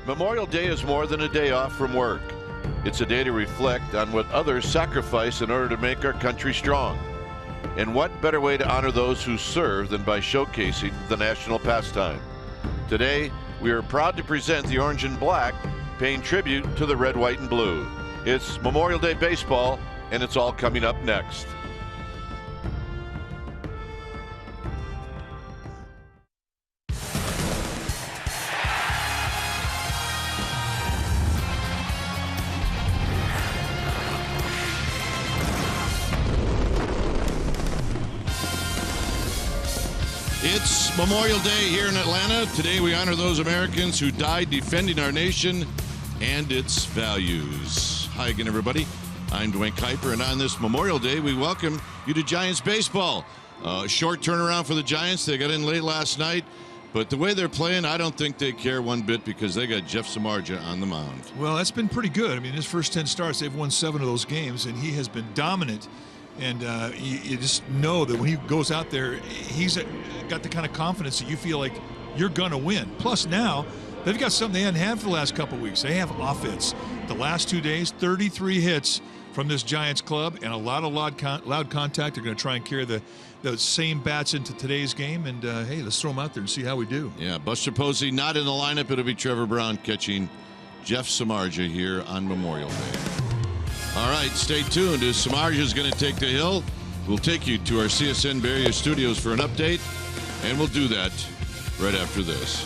Memorial Day is more than a day off from work. It's a day to reflect on what others sacrifice in order to make our country strong. And what better way to honor those who serve than by showcasing the national pastime? Today, we are proud to present the Orange and Black, paying tribute to the Red, White, and Blue. It's Memorial Day baseball, and it's all coming up next. It's Memorial Day here in Atlanta. Today we honor those Americans who died defending our nation and its values. Hi again, everybody. I'm Dwayne Kuiper, and on this Memorial Day, we welcome you to Giants baseball. Short turnaround for the Giants. They got in late last night, but the way they're playing, I don't think they care one bit because they got Jeff Samardzija on the mound. Well, that's been pretty good. I mean, his first 10 starts, they've won 7 of those games, and he has been dominant. And you just know that when he goes out there, he's got the kind of confidence that you feel like you're going to win. Plus now, they've got something they hadn't had for the last couple of weeks. They have offense. The last 2 days, 33 hits from this Giants club and a lot of loud contact. They're going to try and carry the same bats into today's game. And, hey, let's throw them out there and see how we do. Yeah, Buster Posey not in the lineup. It'll be Trevor Brown catching Jeff Samardzija here on Memorial Day. All right, stay tuned as Samardzija is going to take the hill. We'll take you to our CSN Bay Area studios for an update, and we'll do that right after this.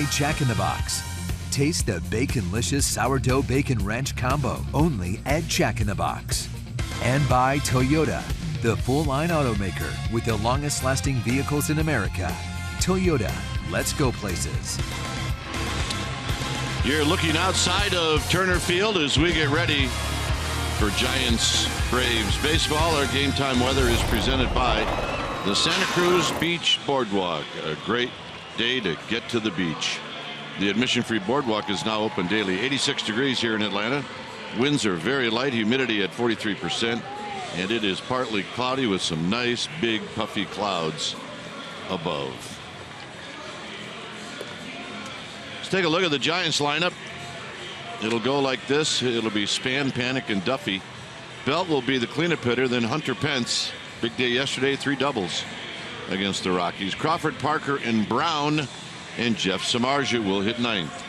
Jack in the Box. Taste the Baconlicious Sourdough Bacon Ranch Combo only at Jack in the Box. And by Toyota, the full-line automaker with the longest-lasting vehicles in America. Toyota, let's go places. You're looking outside of Turner Field as we get ready for Giants Braves baseball. Our game time weather is presented by the Santa Cruz Beach Boardwalk. A great day to get to the beach. The admission-free boardwalk is now open daily. 86 degrees here in Atlanta. Winds are very light, humidity at 43%, and it is partly cloudy with some nice big puffy clouds above. Let's take a look at the Giants lineup. It'll go like this. It'll be Span, Panic, and Duffy. Belt will be the cleanup hitter, then Hunter Pence. Big day yesterday, 3 doubles against the Rockies. Crawford, Parker, and Brown, and Jeff Samardzija will hit 9th.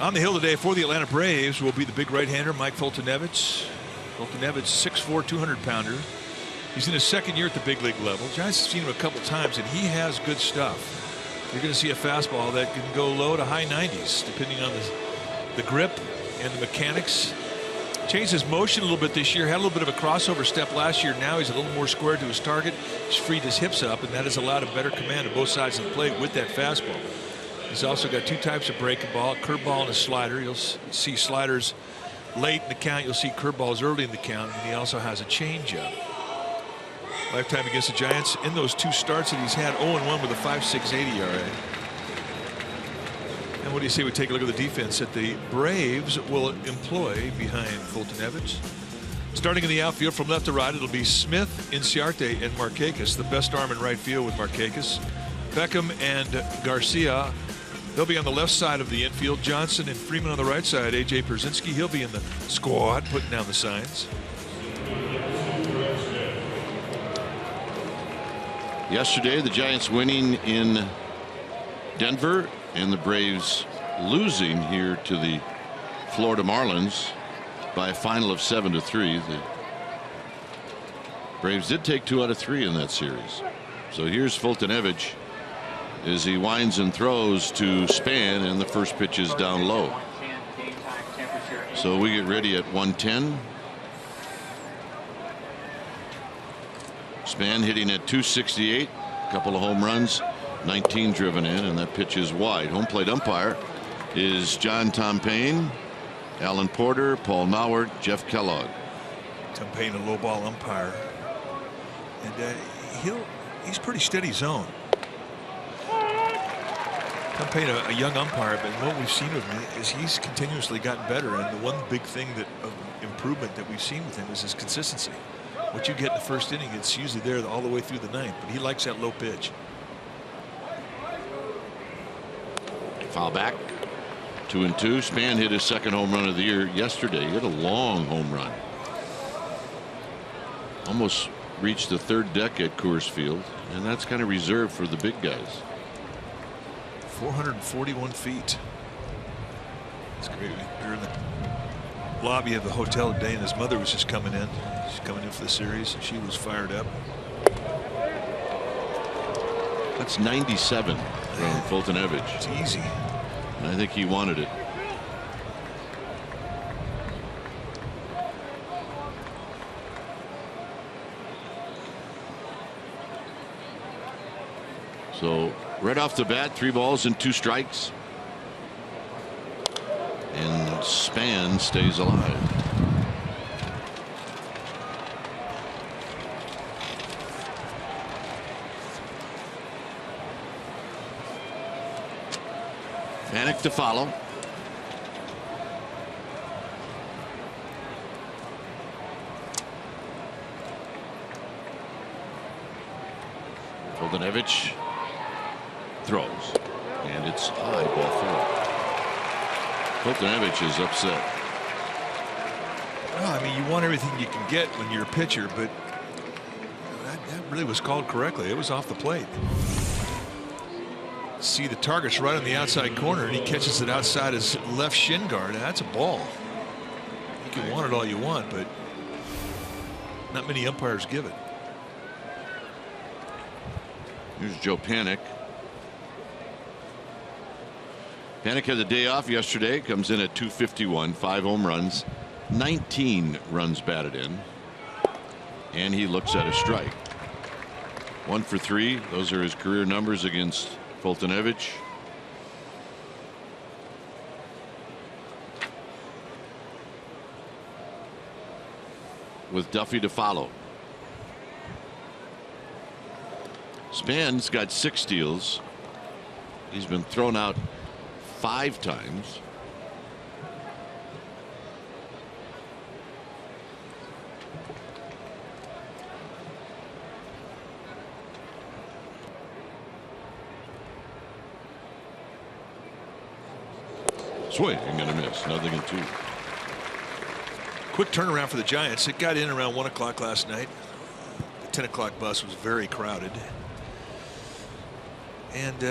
On the hill today for the Atlanta Braves will be the big right-hander Mike Foltynewicz. Foltynewicz, 6'4", 200-pounder. He's in his second year at the big league level. Giants have seen him a couple times, and he has good stuff. You're going to see a fastball that can go low to high 90s, depending on the grip and the mechanics. Changed his motion a little bit this year. Had a little bit of a crossover step last year. Now he's a little more square to his target. He's freed his hips up, and that has allowed a better command of both sides of the plate with that fastball. He's also got 2 types of breaking ball, a curveball and a slider. You'll see sliders late in the count. You'll see curveballs early in the count, and he also has a changeup. Lifetime against the Giants in those 2 starts that he's had, 0-1 with a 5.68 ERA. And what do you say we take a look at the defense that the Braves will employ behind Foltynewicz? Starting in the outfield from left to right, it'll be Smith, Inciarte, and Markakis. The best arm in right field with Markakis. Beckham and Garcia, they'll be on the left side of the infield. Johnson and Freeman on the right side. A.J. Pierzynski, he'll be in the squad putting down the signs. Yesterday, the Giants winning in Denver and the Braves losing here to the Florida Marlins by a final of 7-3. The Braves did take 2 out of 3 in that series. So here's Foltynewicz as he winds and throws to Span, and the first pitch is down low. So we get ready at 110. Span hitting at 268, a couple of home runs, 19 driven in, and that pitch is wide. Home plate umpire is John Tompane, Alan Porter, Paul Mauer, Jeff Kellogg. Tompane, a low ball umpire, and he's pretty steady zone. Tompane, a young umpire, but what we've seen with him is he's continuously gotten better, and the one big thing that of improvement that we've seen with him is his consistency. What you get in the first inning, it's usually there all the way through the 9th, but he likes that low pitch. Foul back. 2-2. Span hit his second home run of the year yesterday. He hit a long home run. Almost reached the 3rd deck at Coors Field, and that's kind of reserved for the big guys. 441 feet. It's great. You're in the lobby of the hotel today, and his mother was just coming in. She's coming in for the series, and she was fired up. That's 97 from Foltynewicz. It's easy. And I think he wanted it. So right off the bat, 3 balls and 2 strikes. And Span stays alive. Panic to follow. Foltynewicz throws, and it's high, ball 4. Foltynewicz is upset. Well, I mean, you want everything you can get when you're a pitcher, but that really was called correctly. It was off the plate. See, the target's right on the outside corner, and he catches it outside his left shin guard. That's a ball. You can want it all you want, but not many umpires give it. Here's Joe Panic. Panik had the day off yesterday. Comes in at 251, 5 home runs, 19 runs batted in, and he looks at a strike. 1 for 3. Those are his career numbers against Foltynewicz. With Duffy to follow. Span's got 6 steals. He's been thrown out 5 times. Swing and gonna miss. 0-2. Quick turnaround for the Giants. It got in around 1 o'clock last night. The 10 o'clock bus was very crowded, and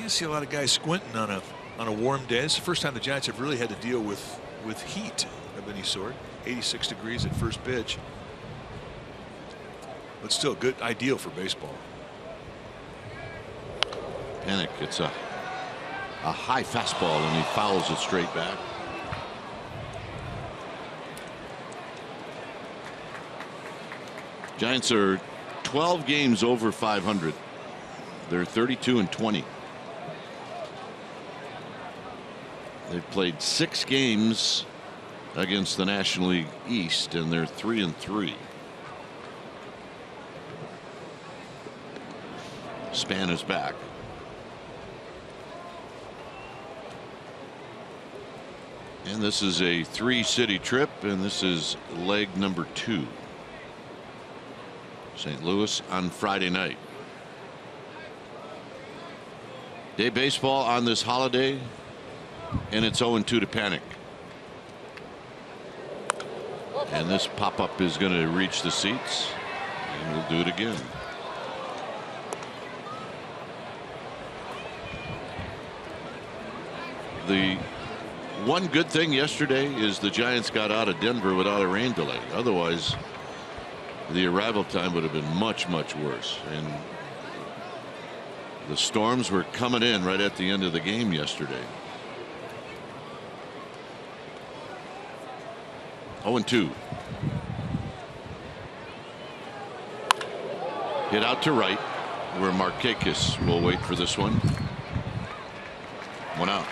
you see a lot of guys squinting on a warm day. It's the first time the Giants have really had to deal with heat of any sort. 86 degrees at first pitch, but still good, ideal for baseball. Panik, it's a high fastball, and he fouls it straight back. Giants are 12 games over 500. They're 32-20. They've played 6 games against the National League East, and they're 3-3. Span is back. And this is a 3-city trip, and this is leg number 2. St. Louis on Friday night. Day baseball on this holiday, and it's 0-2 to Panik. And this pop-up is going to reach the seats, and we'll do it again. The one good thing yesterday is the Giants got out of Denver without a rain delay. Otherwise, the arrival time would have been much worse, and the storms were coming in right at the end of the game yesterday. 0-2. Hit out to right, where Markakis will wait for this one. 1 out.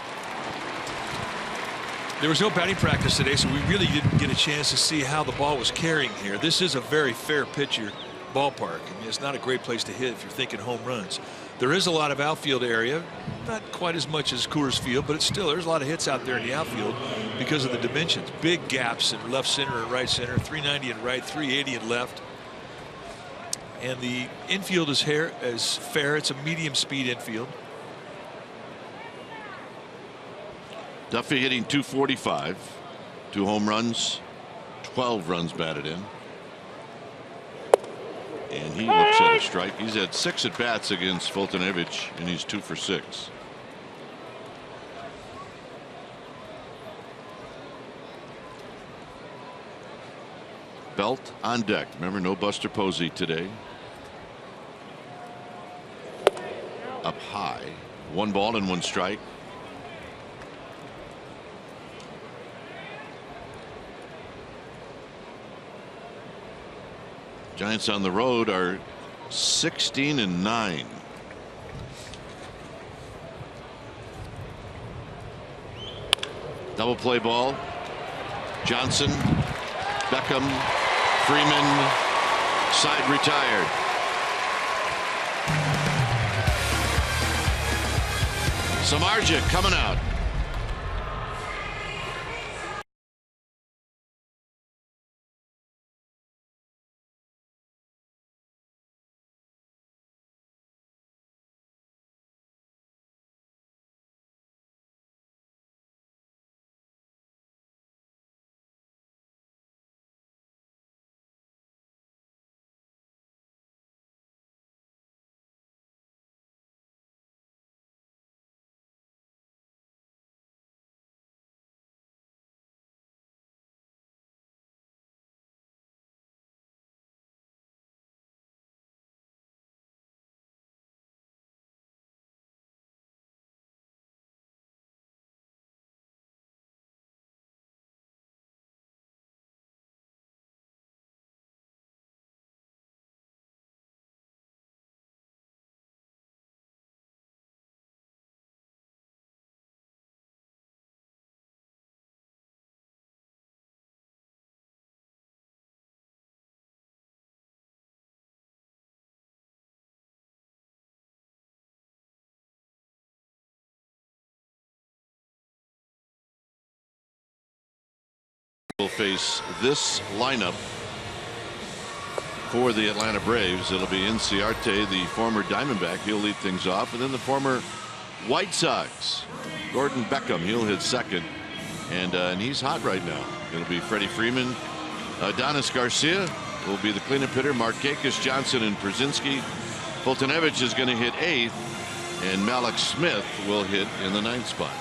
There was no batting practice today, so we really didn't get a chance to see how the ball was carrying here. This is a very fair pitcher ballpark. I mean, it's not a great place to hit if you're thinking home runs. There is a lot of outfield area, not quite as much as Coors Field, but it's still, there's a lot of hits out there in the outfield because of the dimensions. Big gaps in left center and right center, 390 in right, 380 in left. And the infield is fair. It's a medium speed infield. Duffy hitting .245, 2 home runs, 12 runs batted in. And he looks at a strike. He's had 6 at bats against Foltynewicz, and he's 2 for 6. Belt on deck. Remember, no Buster Posey today. Up high. 1 ball and 1 strike. Giants on the road are 16-9. Double play ball. Johnson, Beckham, Freeman, side retired. Samardzija coming out. will face this lineup for the Atlanta Braves. It'll be Inciarte, the former Diamondback. He'll lead things off, and then the former White Sox, Gordon Beckham. He'll hit second, and he's hot right now. It'll be Freddie Freeman. Adonis Garcia will be the cleanup hitter. Markakis, Johnson, and Przinsky. Fultonevich is going to hit 8th, and Malik Smith will hit in the 9th spot.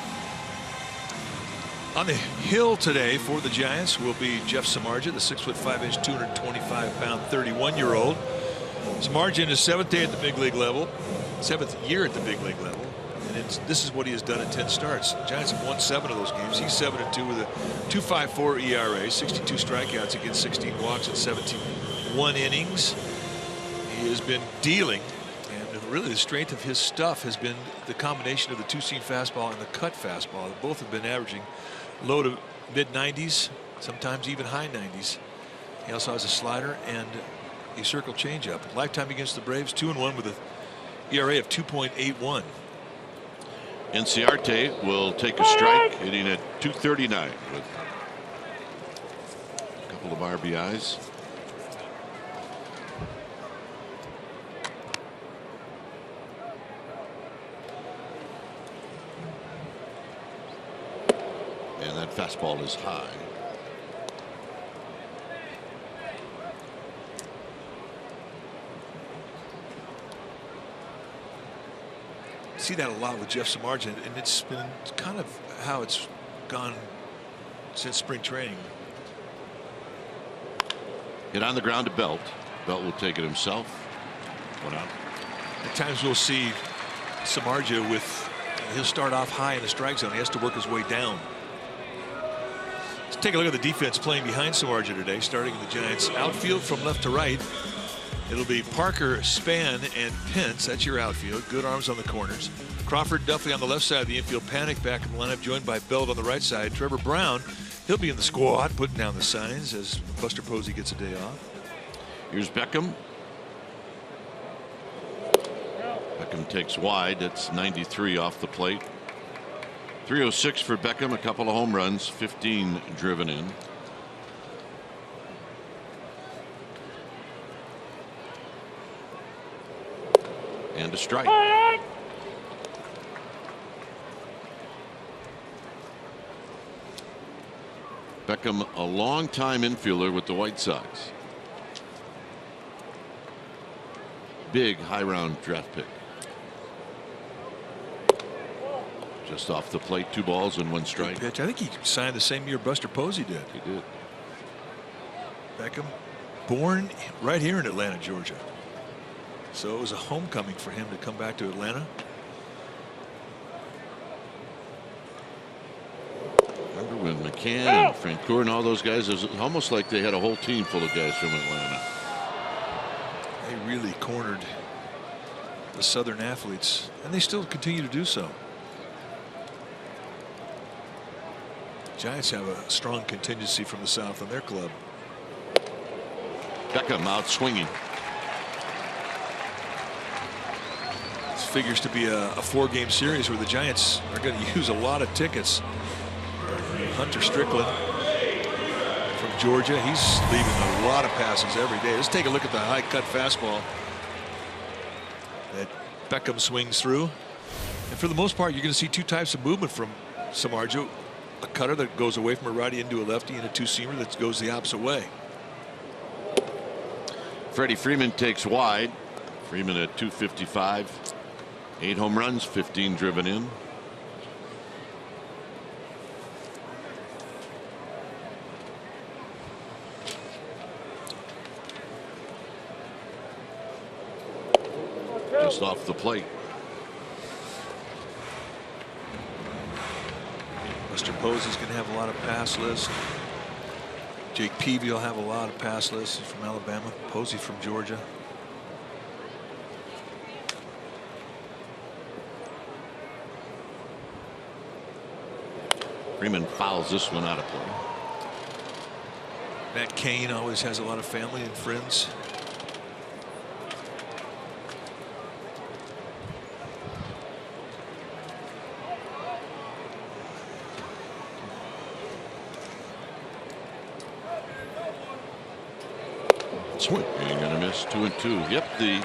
On the hill today for the Giants will be Jeff Samardzija, the 6'5", 225-pound, 31-year-old. Samardzija in his 7th day at the big league level, 7th year at the big league level, and this is what he has done in 10 starts. The Giants have won 7 of those games. He's 7-2 with a 2.54 ERA, 62 strikeouts against 16 walks in 71 innings. He has been dealing, and really the strength of his stuff has been the combination of the two-seam fastball and the cut fastball. Both have been averaging low to mid 90s, sometimes even high 90s. He also has a slider and a circle changeup. Lifetime against the Braves, 2-1 with an ERA of 2.81. Inciarte will take a strike, hitting at 239 with a couple of RBIs. And that fastball is high. See that a lot with Jeff Samardzija, and it's been kind of how it's gone since spring training. Hit on the ground to Belt. Belt will take it himself. 1 out. At times we'll see Samardzija with, he'll start off high in the strike zone. He has to work his way down. Let's take a look at the defense playing behind Samardzija today, starting in the Giants outfield from left to right. It'll be Parker, Span, and Pence. That's your outfield. Good arms on the corners. Crawford, Duffy on the left side of the infield. Panic back in the lineup, joined by Belt on the right side. Trevor Brown, he'll be in the squad, putting down the signs as Buster Posey gets a day off. Here's Beckham. Beckham takes wide. That's 93 off the plate. 306 for Beckham. A couple of home runs, 15 driven in. And a strike. Beckham, a long-time infielder with the White Sox. Big high-round draft pick. Just off the plate, 2 balls and 1 strike. Pitch. I think he signed the same year Buster Posey did. He did. Beckham, born right here in Atlanta, Georgia. So it was a homecoming for him to come back to Atlanta. Remember when McCann and Francoeur and all those guys, it was almost like they had a whole team full of guys from Atlanta. They really cornered the Southern athletes, and they still continue to do so. Giants have a strong contingency from the South on their club. Beckham out swinging. Figures to be a 4-game series where the Giants are going to use a lot of tickets. Hunter Strickland from Georgia, he's leaving a lot of passes every day. Let's take a look at the high cut fastball that Beckham swings through. And for the most part, you're going to see 2 types of movement from Samardzija. A cutter that goes away from a righty into a lefty, and a 2-seamer that goes the opposite way. Freddie Freeman takes wide. Freeman at 255. 8 home runs, 15 driven in. Just off the plate. Buster Posey's going to have a lot of pass lists. Jake Peavy will have a lot of pass lists from Alabama. Posey from Georgia. Freeman fouls this one out of play. Matt Cain always has a lot of family and friends. Swing. You're going to miss 2-2. Yep, the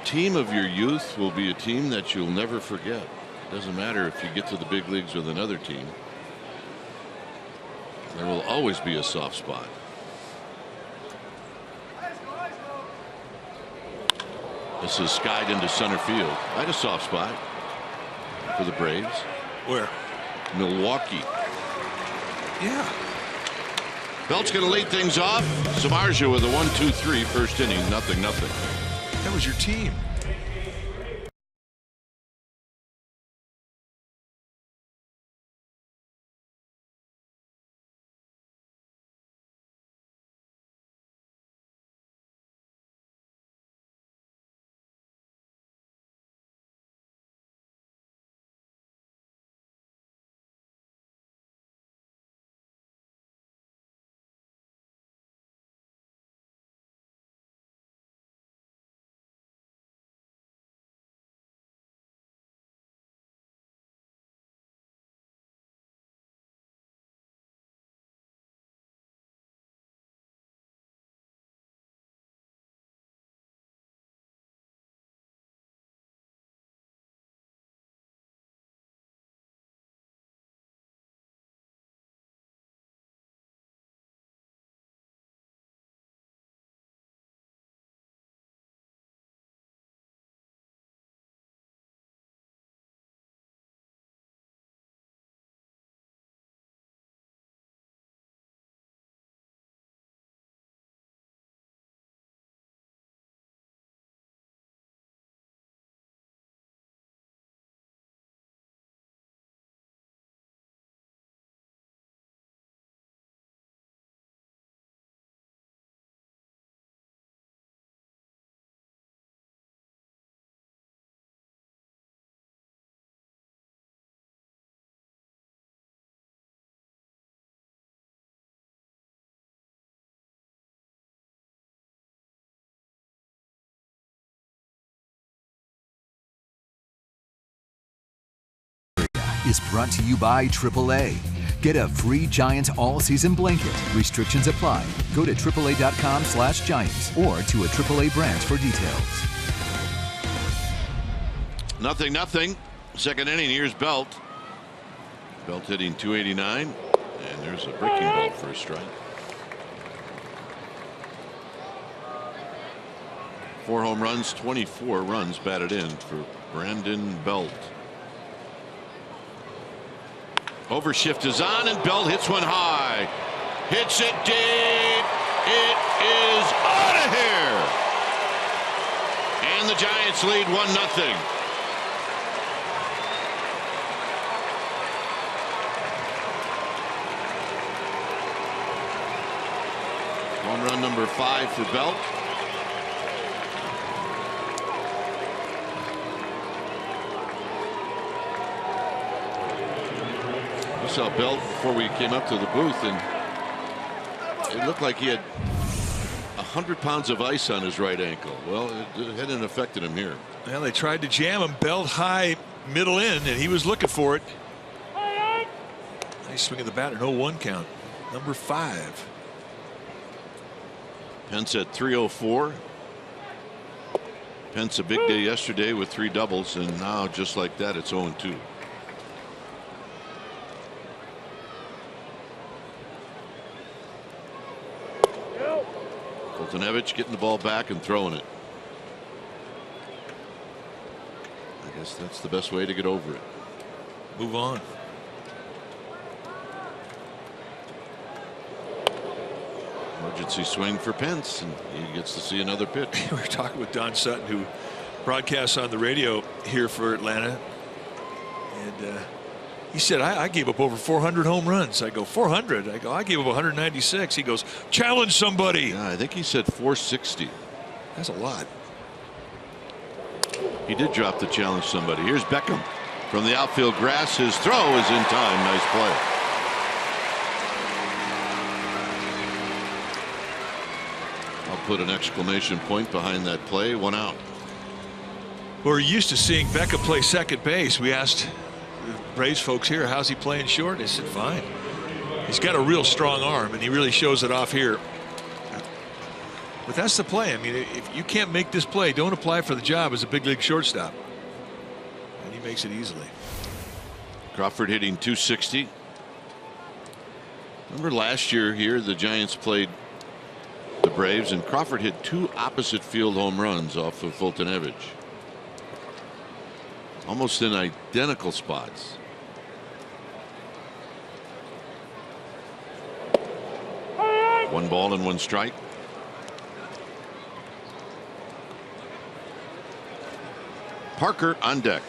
team of your youth will be a team that you'll never forget. It doesn't matter if you get to the big leagues with another team. There will always be a soft spot. This is skied into center field. I had a soft spot for the Braves. Where? Milwaukee. Yeah. Belt's going to lead things off. Samardzija with a 1-2-3 first inning. 0-0. That was your team. Is brought to you by AAA. Get a free Giants all-season blanket. Restrictions apply. Go to AAA.com/Giants or to a AAA branch for details. 0-0. Second inning. Here's Belt. Belt hitting .289, and there's a breaking ball for a strike. 4 home runs, 24 runs batted in for Brandon Belt. Overshift is on, and Belt hits one high. Hits it deep. It is out of here. And the Giants lead 1-0. Home run number 5 for Belt. I saw Belt before we came up to the booth, and it looked like he had 100 pounds of ice on his right ankle. Well, it hadn't affected him here. Well, they tried to jam him. Belt high, middle in, and he was looking for it. Nice swing of the bat, an 0-1 count. Number 5. Pence at 304. Pence a big day yesterday with 3 doubles, and now just like that it's 0-2. Foltynewicz getting the ball back and throwing it. I guess that's the best way to get over it. Move on. Emergency swing for Pence, and he gets to see another pitch. We were talking with Don Sutton, who broadcasts on the radio here for Atlanta, and he said, I gave up over 400 home runs. I go, 400? I go, I gave up 196. He goes, challenge somebody. Yeah, I think he said 460. That's a lot. He did drop the challenge somebody. Here's Beckham from the outfield grass. His throw is in time. Nice play. I'll put an exclamation point behind that play. 1 out. We're used to seeing Beckham play second base. We asked the Braves folks here, how's he playing short? They said, fine. He's got a real strong arm, and he really shows it off here. But that's the play. I mean, if you can't make this play, don't apply for the job as a big league shortstop. And he makes it easily. Crawford hitting .260. Remember last year here, the Giants played the Braves, and Crawford hit 2 opposite field home runs off of Fultonevich. Almost in identical spots. One ball and one strike. Parker on deck.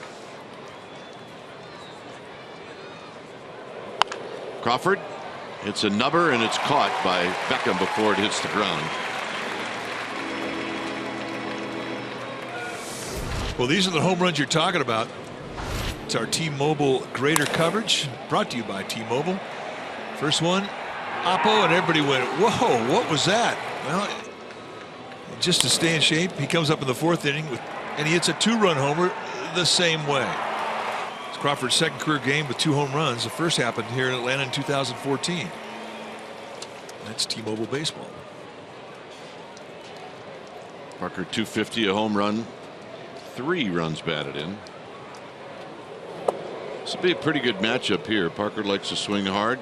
Crawford. It's a nubber, and it's caught by Beckham before it hits the ground. Well, these are the home runs you're talking about. It's our T-Mobile greater coverage, brought to you by T-Mobile. First one, Oppo, and everybody went, whoa, what was that? Well, just to stay in shape, he comes up in the 4th inning, and he hits a 2-run homer the same way. It's Crawford's 2nd career game with 2 home runs. The first happened here in Atlanta in 2014. That's T-Mobile baseball. Parker .250, a home run, 3 runs batted in. This will be a pretty good matchup here. Parker likes to swing hard.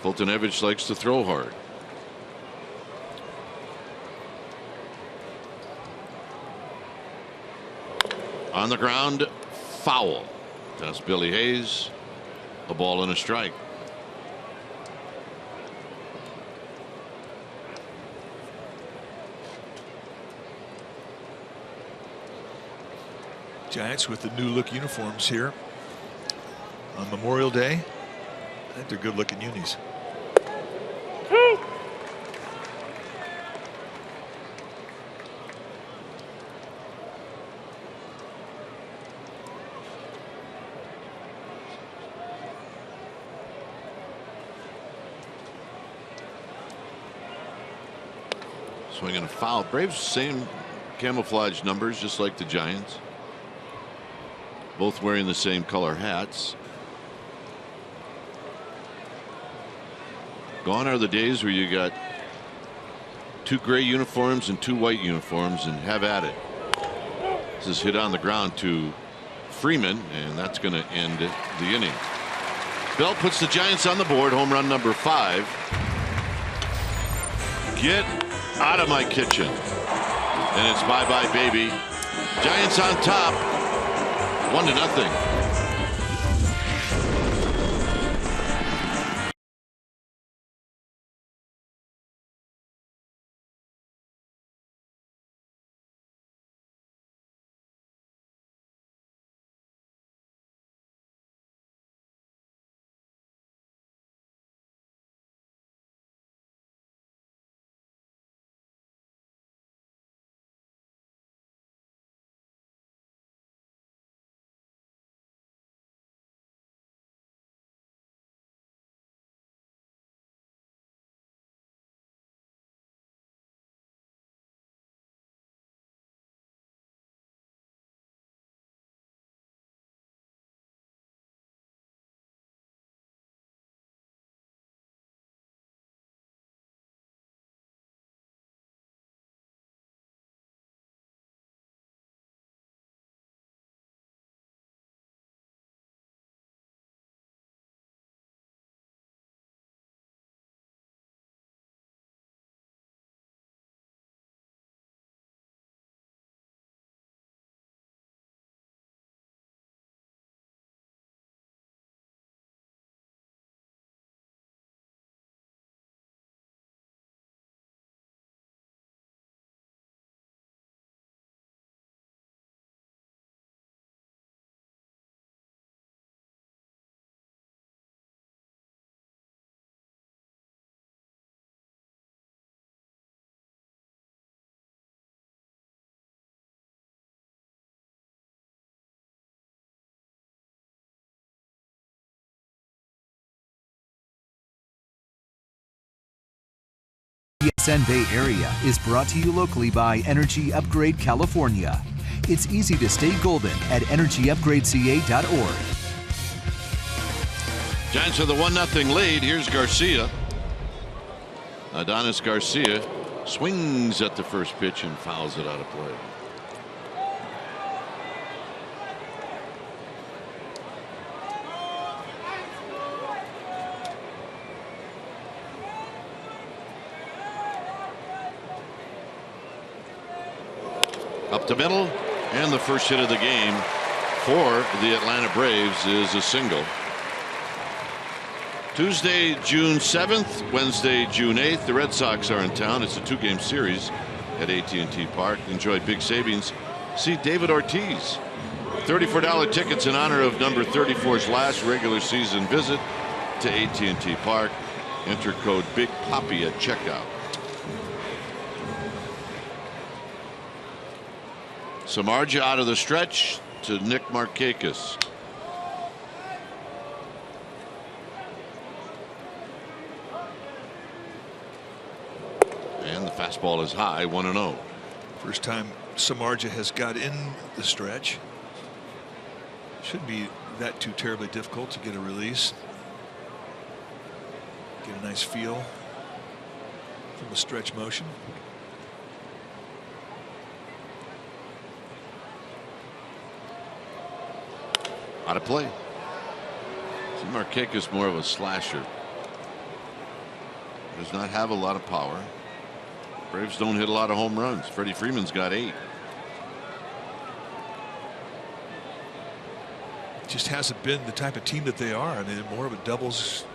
Fultonevich likes to throw hard. On the ground, foul. That's Billy Hayes. A ball and a strike. Giants with the new look uniforms here on Memorial Day. I think they're good looking unis. Swinging a foul. Braves same camouflage numbers, just like the Giants. Both wearing the same color hats. Gone are the days where you got 2 gray uniforms and 2 white uniforms, and have at it. This is hit on the ground to Freeman, and that's going to end the inning. Bell puts the Giants on the board. Home run number 5. Get out of my kitchen. And it's bye-bye, baby. Giants on top, 1-0. SFN Bay Area is brought to you locally by Energy Upgrade California. It's easy to stay golden at energyupgradeca.org. Giants with a 1-0 lead. Here's Garcia. Adonis Garcia Swings at the first pitch and fouls it out of play. Up the middle, and the first hit of the game for the Atlanta Braves is a single. Tuesday, June 7th, Wednesday, June 8th. The Red Sox are in town. It's a 2-game series at AT&T Park. Enjoy big savings. See David Ortiz. $34 tickets in honor of number 34's last regular season visit to AT&T Park. Enter code Big Papi at checkout. Samardzija out of the stretch to Nick Markakis. And the fastball is high, 1-0. First time Samardzija has got in the stretch. Shouldn't be that too terribly difficult to get a release. Get a nice feel from the stretch motion. Out of play. See, Markakis more of a slasher. Does not have a lot of power. Braves don't hit a lot of home runs. Freddie Freeman's got 8. Just hasn't been the type of team that they are. I mean, more of a doubles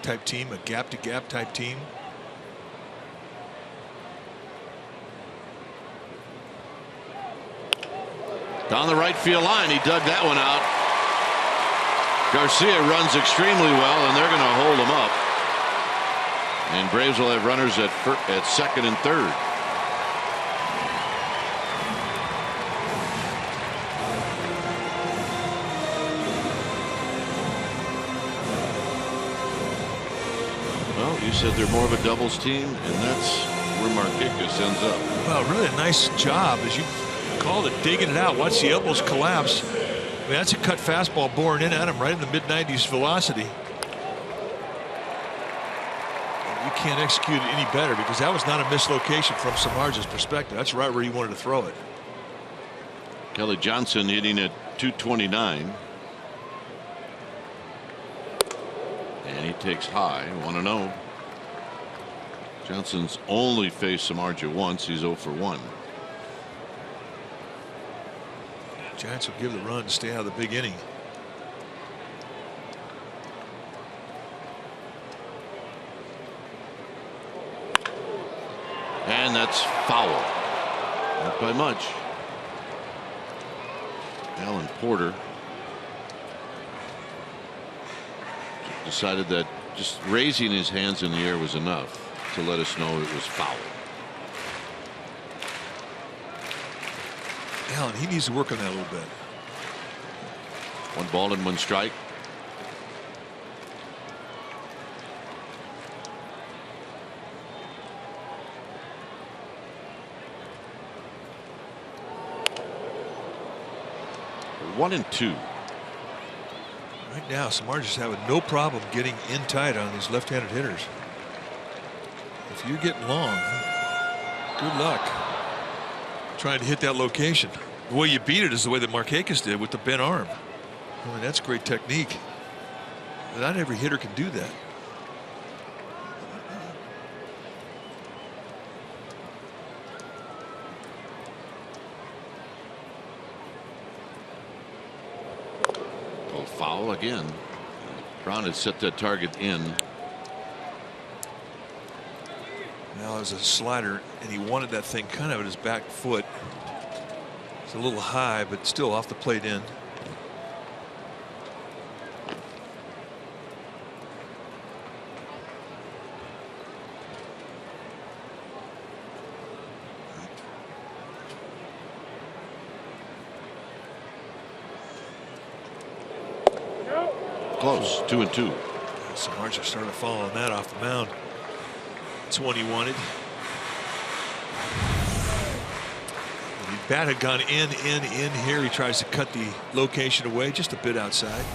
type team, a gap to gap type team. Down the right field line, he dug that one out. Garcia runs extremely well, and they're going to hold him up. And Braves will have runners at second and third. Well, you said they're more of a doubles team, and that's where Markakis ends up. Well, really a nice job, as you called it, digging it out. Watch the elbows collapse. I mean, that's a cut fastball boring in at him right in the mid-90s velocity. You can't execute it any better because that was not a mislocation from Samardzija's perspective. That's right where he wanted to throw it. Kelly Johnson hitting at 229. And he takes high, 1-0. Johnson's only faced Samardzija once. He's 0 for 1. Giants will give the run to stay out of the big inning. And that's foul. Not by much. Alan Porter decided that just raising his hands in the air was enough to let us know it was foul. Allen, he needs to work on that a little bit. 1 ball and 1 strike. One and 2. Right now, Samardzija's having no problem getting in tight on these left-handed hitters. If you're getting long, good luck trying to hit that location. The way you beat it is the way that Markakis did with the bent arm. I mean, that's great technique. Not every hitter can do that. Well, foul again. Brown had set that target in. Now there's a slider, and he wanted that thing kind of at his back foot. It's a little high, but still off the plate in. Close, 2-2. Samardzija started to fall on that off the mound. That's one he wanted. The bat had gone in here. He tries to cut the location away just a bit outside.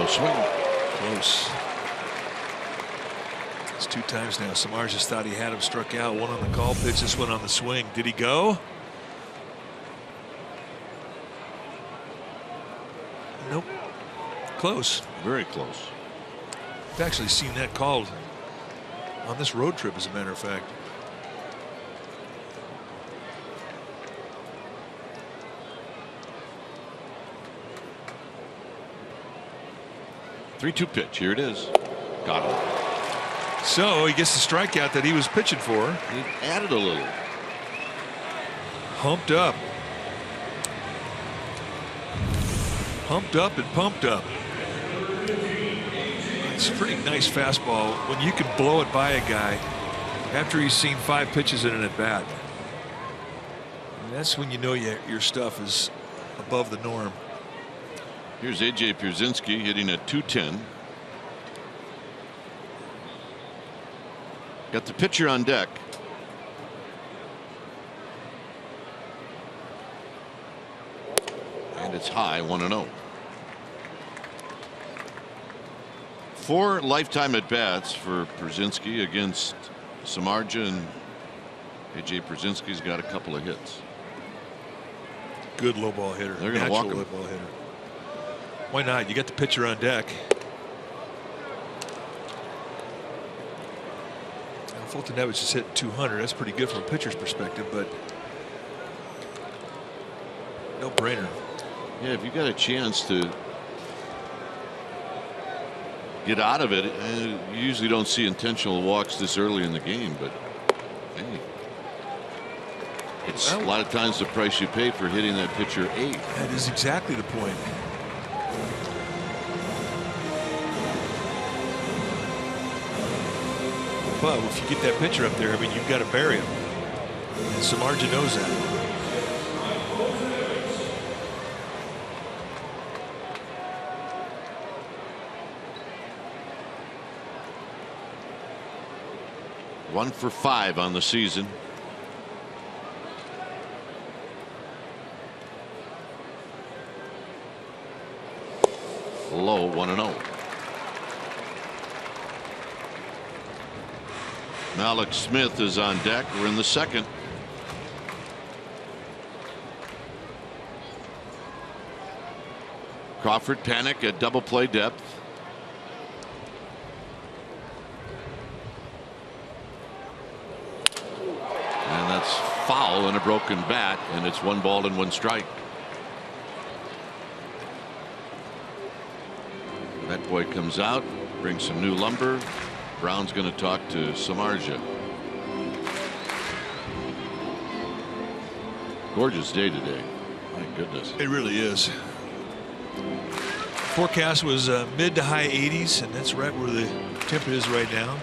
swing. Close. It's 2 times now. Samar just thought he had him, struck out. One on the call pitch, this one on the swing. Did he go? Nope. Close. Very close. I've actually seen that called on this road trip, as a matter of fact. Three-two pitch. Here it is. Got him. So he gets the strikeout that he was pitching for. He added a little. Humped up. Humped up and pumped up. It's a pretty nice fastball when you can blow it by a guy after he's seen 5 pitches in an at-bat. That's when you know your stuff is above the norm. Here's A.J. Pierzynski hitting at .210. Got the pitcher on deck. And it's high, 1-0. 4 lifetime at-bats for Pierzynski against Samardzija, and A.J. Pierzynski's got a couple of hits. Good low ball hitter. They're going to walk him. Low ball hitter. Why not? You got the pitcher on deck. Now, Fultonevich is hitting 200. That's pretty good from a pitcher's perspective, but no brainer. Yeah, if you got a chance to get out of it, you usually don't see intentional walks this early in the game, but hey, it's a lot of times the price you pay for hitting that pitcher 8. That is exactly the point. But if you get that pitcher up there, I mean, you've got to bury him. And Samardzija knows that. One for 5 on the season. Low, 1-0. Malik Smith is on deck. We're in the second. Crawford panic at double play depth. And that's foul and a broken bat, and it's 1 ball and 1 strike. That boy comes out, brings some new lumber. Brown's going to talk to Samardzija. Gorgeous day today. My goodness. It really is. Forecast was mid to high 80s, and that's right where the temperature is right now.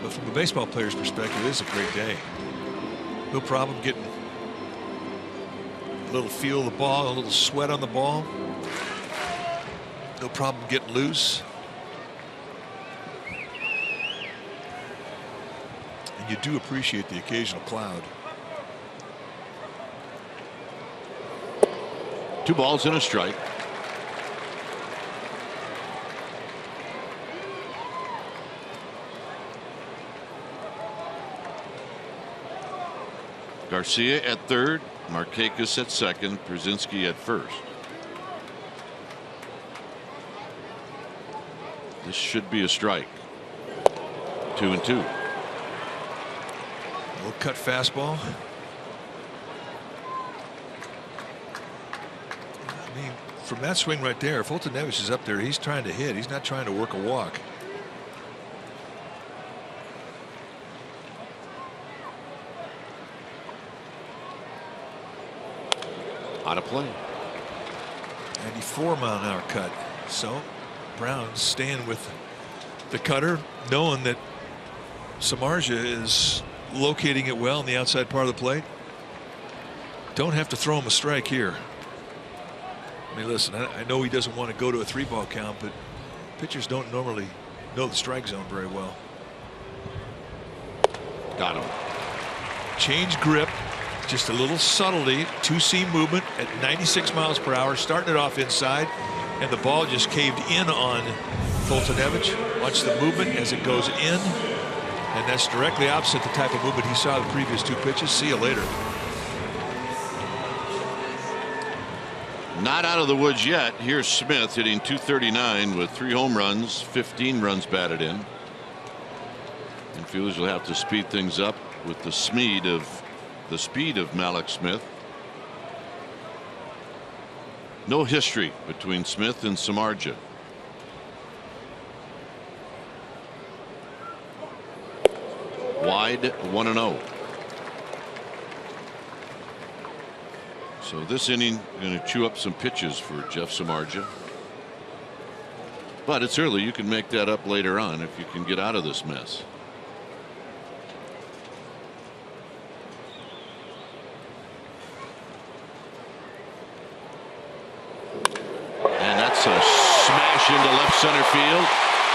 But from a baseball player's perspective, it's a great day. No problem getting a little feel of the ball, a little sweat on the ball. No problem getting loose. And you do appreciate the occasional cloud. 2 balls and a strike. Garcia at third, Markakis at second, Pierzynski at first. This should be a strike. 2-2. Little cut fastball. I mean, from that swing right there, Fultonevich is up there. He's trying to hit. He's not trying to work a walk. Out of play. 94-mile-an-hour cut. So Brown staying with the cutter, knowing that Samardzija is locating it well in the outside part of the plate. Don't have to throw him a strike here. I mean, listen, I know he doesn't want to go to a 3-ball count, but pitchers don't normally know the strike zone very well. Got him. Change grip, just a little subtlety, 2-seam movement at 96 miles per hour, starting it off inside, and the ball just caved in on Foltynewicz. Watch the movement as it goes in, and that's directly opposite the type of movement he saw the previous 2 pitches. See you later. Not out of the woods yet. Here's Smith hitting .239 with 3 home runs, 15 runs batted in. And Phillies will have to speed things up with the speed of Mallex Smith. No history between Smith and Samardzija. Wide 1-0. So this inning going to chew up some pitches for Jeff Samardzija. But it's early. You can make that up later on if you can get out of this mess. And that's a smash into left center field,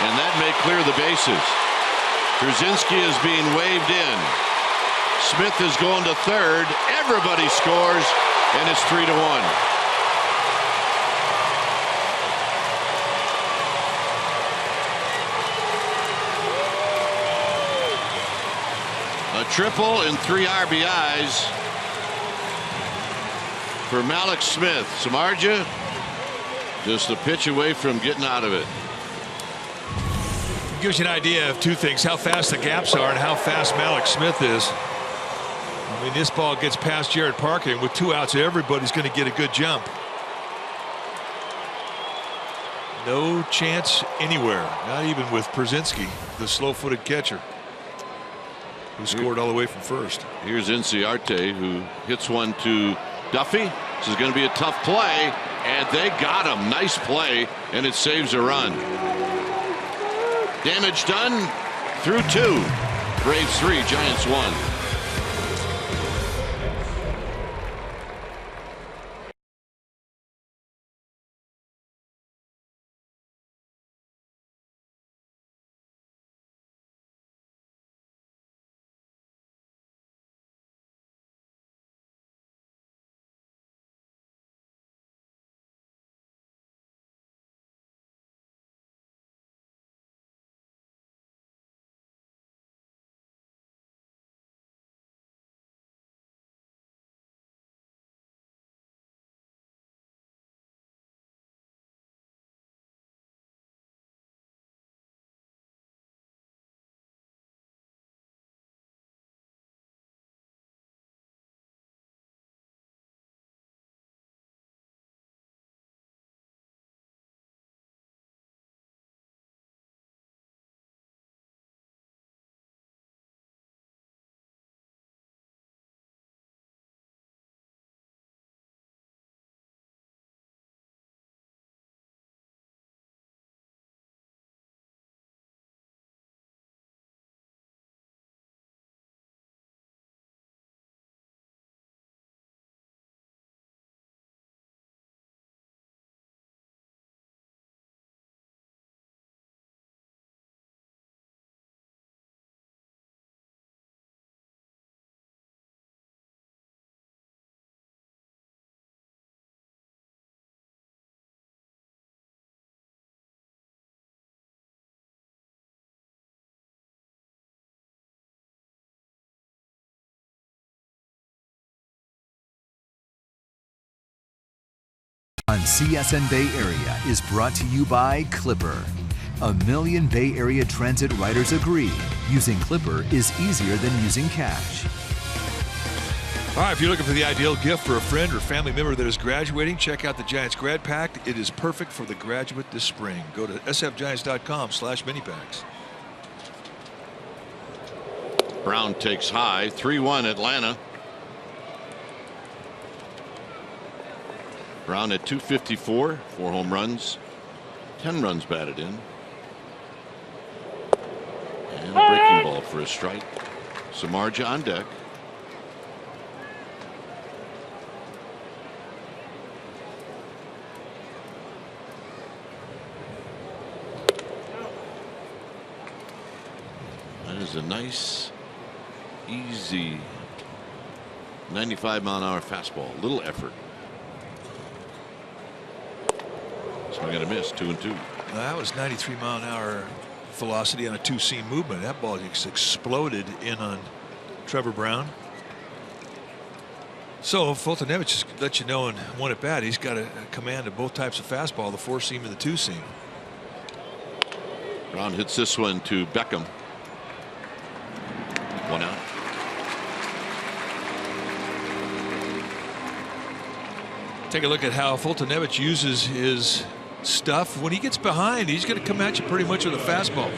and that may clear the bases. Krzyzewski is being waved in. Smith is going to third. Everybody scores, and it's 3-1. A triple and 3 RBIs for Mallex Smith. Samardzija just a pitch away from getting out of it. Gives you an idea of 2 things: how fast the gaps are and how fast Mallex Smith is. I mean, this ball gets past Jared Parker, and with 2 outs, everybody's going to get a good jump. No chance anywhere, not even with Przinsky, the slow-footed catcher, who scored all the way from first. Here's Inciarte, who hits one to Duffy. This is going to be a tough play, and they got him. Nice play, and it saves a run. Damage done through 2. Braves 3, Giants 1. On CSN Bay Area is brought to you by Clipper. A million Bay Area transit riders agree. Using Clipper is easier than using cash. All right, if you're looking for the ideal gift for a friend or family member that is graduating, check out the Giants Grad Pack. It is perfect for the graduate this spring. Go to sfgiants.com/minipacks. Brown takes high. 3-1 Atlanta. Brown at .254, 4 home runs, 10 runs batted in. And a breaking ball for a strike. Samardzija on deck. That is a nice, easy 95-mile-an-hour fastball. Little effort. Swing and a miss, 2-2. That was 93-mile-an-hour velocity on a two-seam movement. That ball just exploded in on Trevor Brown. So Fultonevich just let you know in one at bat he's got a command of both types of fastball, the four-seam and the two-seam. Brown hits this one to Beckham. 1 out. Take a look at how Fultonevich uses his stuff. When he gets behind, he's going to come at you pretty much with a fastball.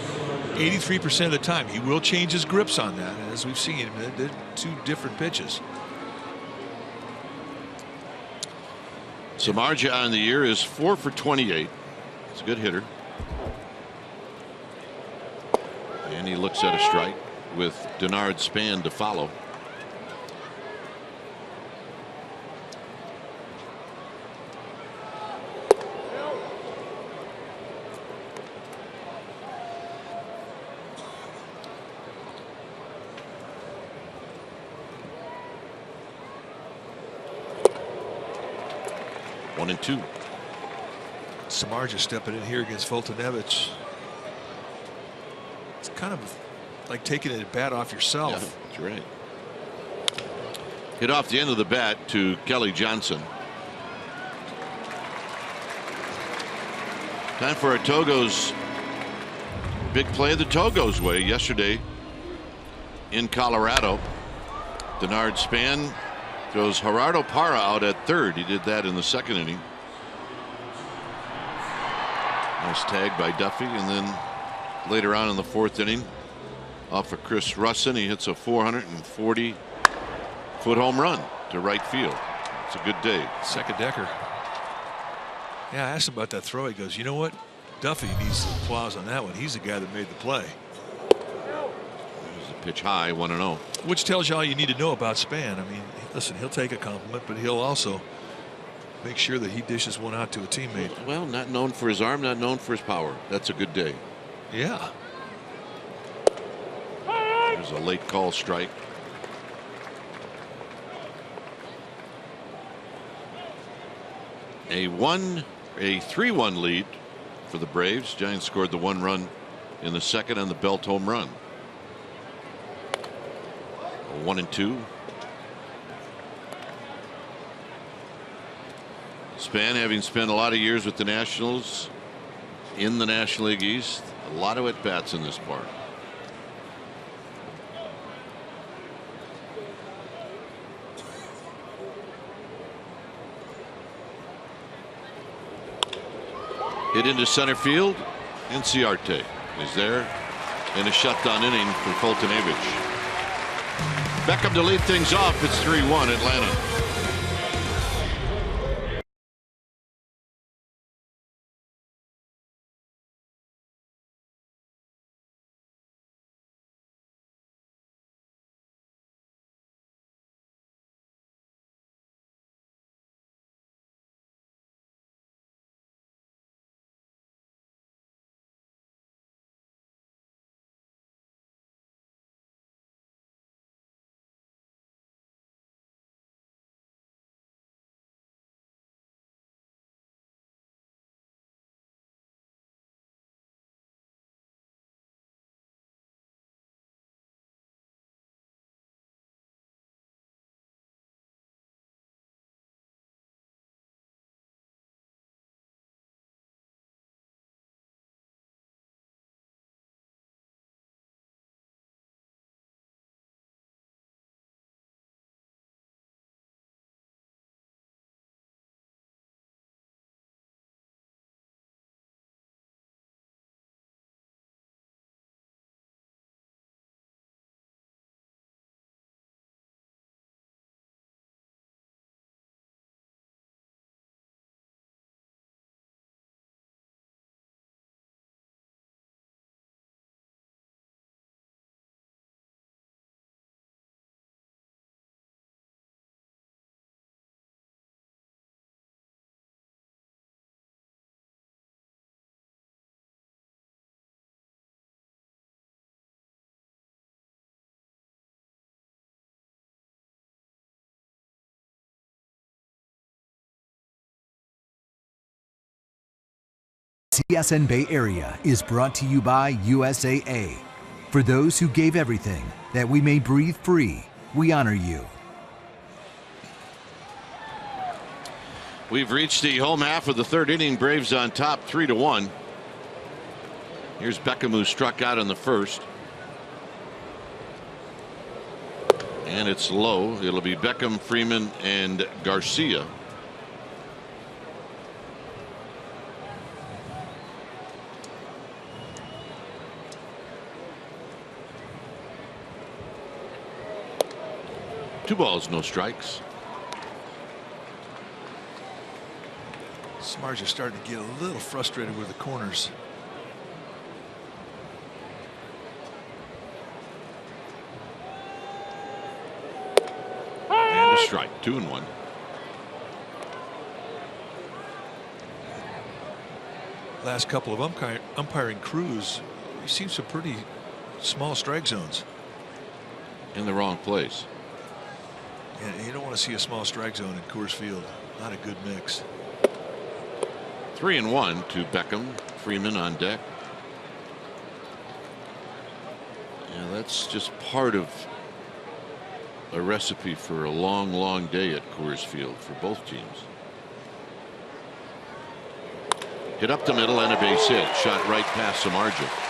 83% of the time. He will change his grips on that, as we've seen. They're two different pitches. Samardzija on the year is 4 for 28. He's a good hitter. And he looks at a strike with Denard Span to follow. One and two. Samardzija stepping in here against Fultonevich. It's kind of like taking a bat off yourself. Yeah, that's right. Hit off the end of the bat to Kelly Johnson. Time for a Togo's big play the Togo's way yesterday in Colorado. Denard Span throws Gerardo Parra out at third. He did that in the second inning. Nice tag by Duffy, and then later on in the fourth inning, off of Chris Russin, he hits a 440-foot home run to right field. It's a good day. Second decker. Yeah, I asked him about that throw. He goes, you know what? Duffy needs some applause on that one. He's the guy that made the play. There's a pitch high, 1-0. Which tells you all you need to know about Span. I mean, listen, he'll take a compliment, but he'll also make sure that he dishes one out to a teammate. Well, not known for his arm, not known for his power. That's a good day. Yeah. There's a late call strike. A 3-1 lead for the Braves. Giants scored the 1 run in the second on the Belt home run. 1-2. Span, having spent a lot of years with the Nationals in the National League East, a lot of at-bats in this park. Hit into center field. Inciarte is there in a shutdown inning for Fultonevich. Beckham to lead things off. It's 3-1 Atlanta. TSN Bay Area is brought to you by USAA. For those who gave everything that we may breathe free, we honor you. We've reached the home half of the third inning. Braves on top 3-1. Here's Beckham, who struck out in the first. And it's low. It'll be Beckham, Freeman, and Garcia. Two balls, no strikes. Samardzija starting to get a little frustrated with the corners. And a strike, 2-1. Last couple of umpiring crews, we've seen some pretty small strike zones. In the wrong place. And you don't want to see a small strike zone in Coors Field. Not a good mix. 3-1 to Beckham. Freeman on deck. Yeah, that's just part of a recipe for a long, long day at Coors Field for both teams. Hit up the middle and a base hit. Shot right past Samardzija.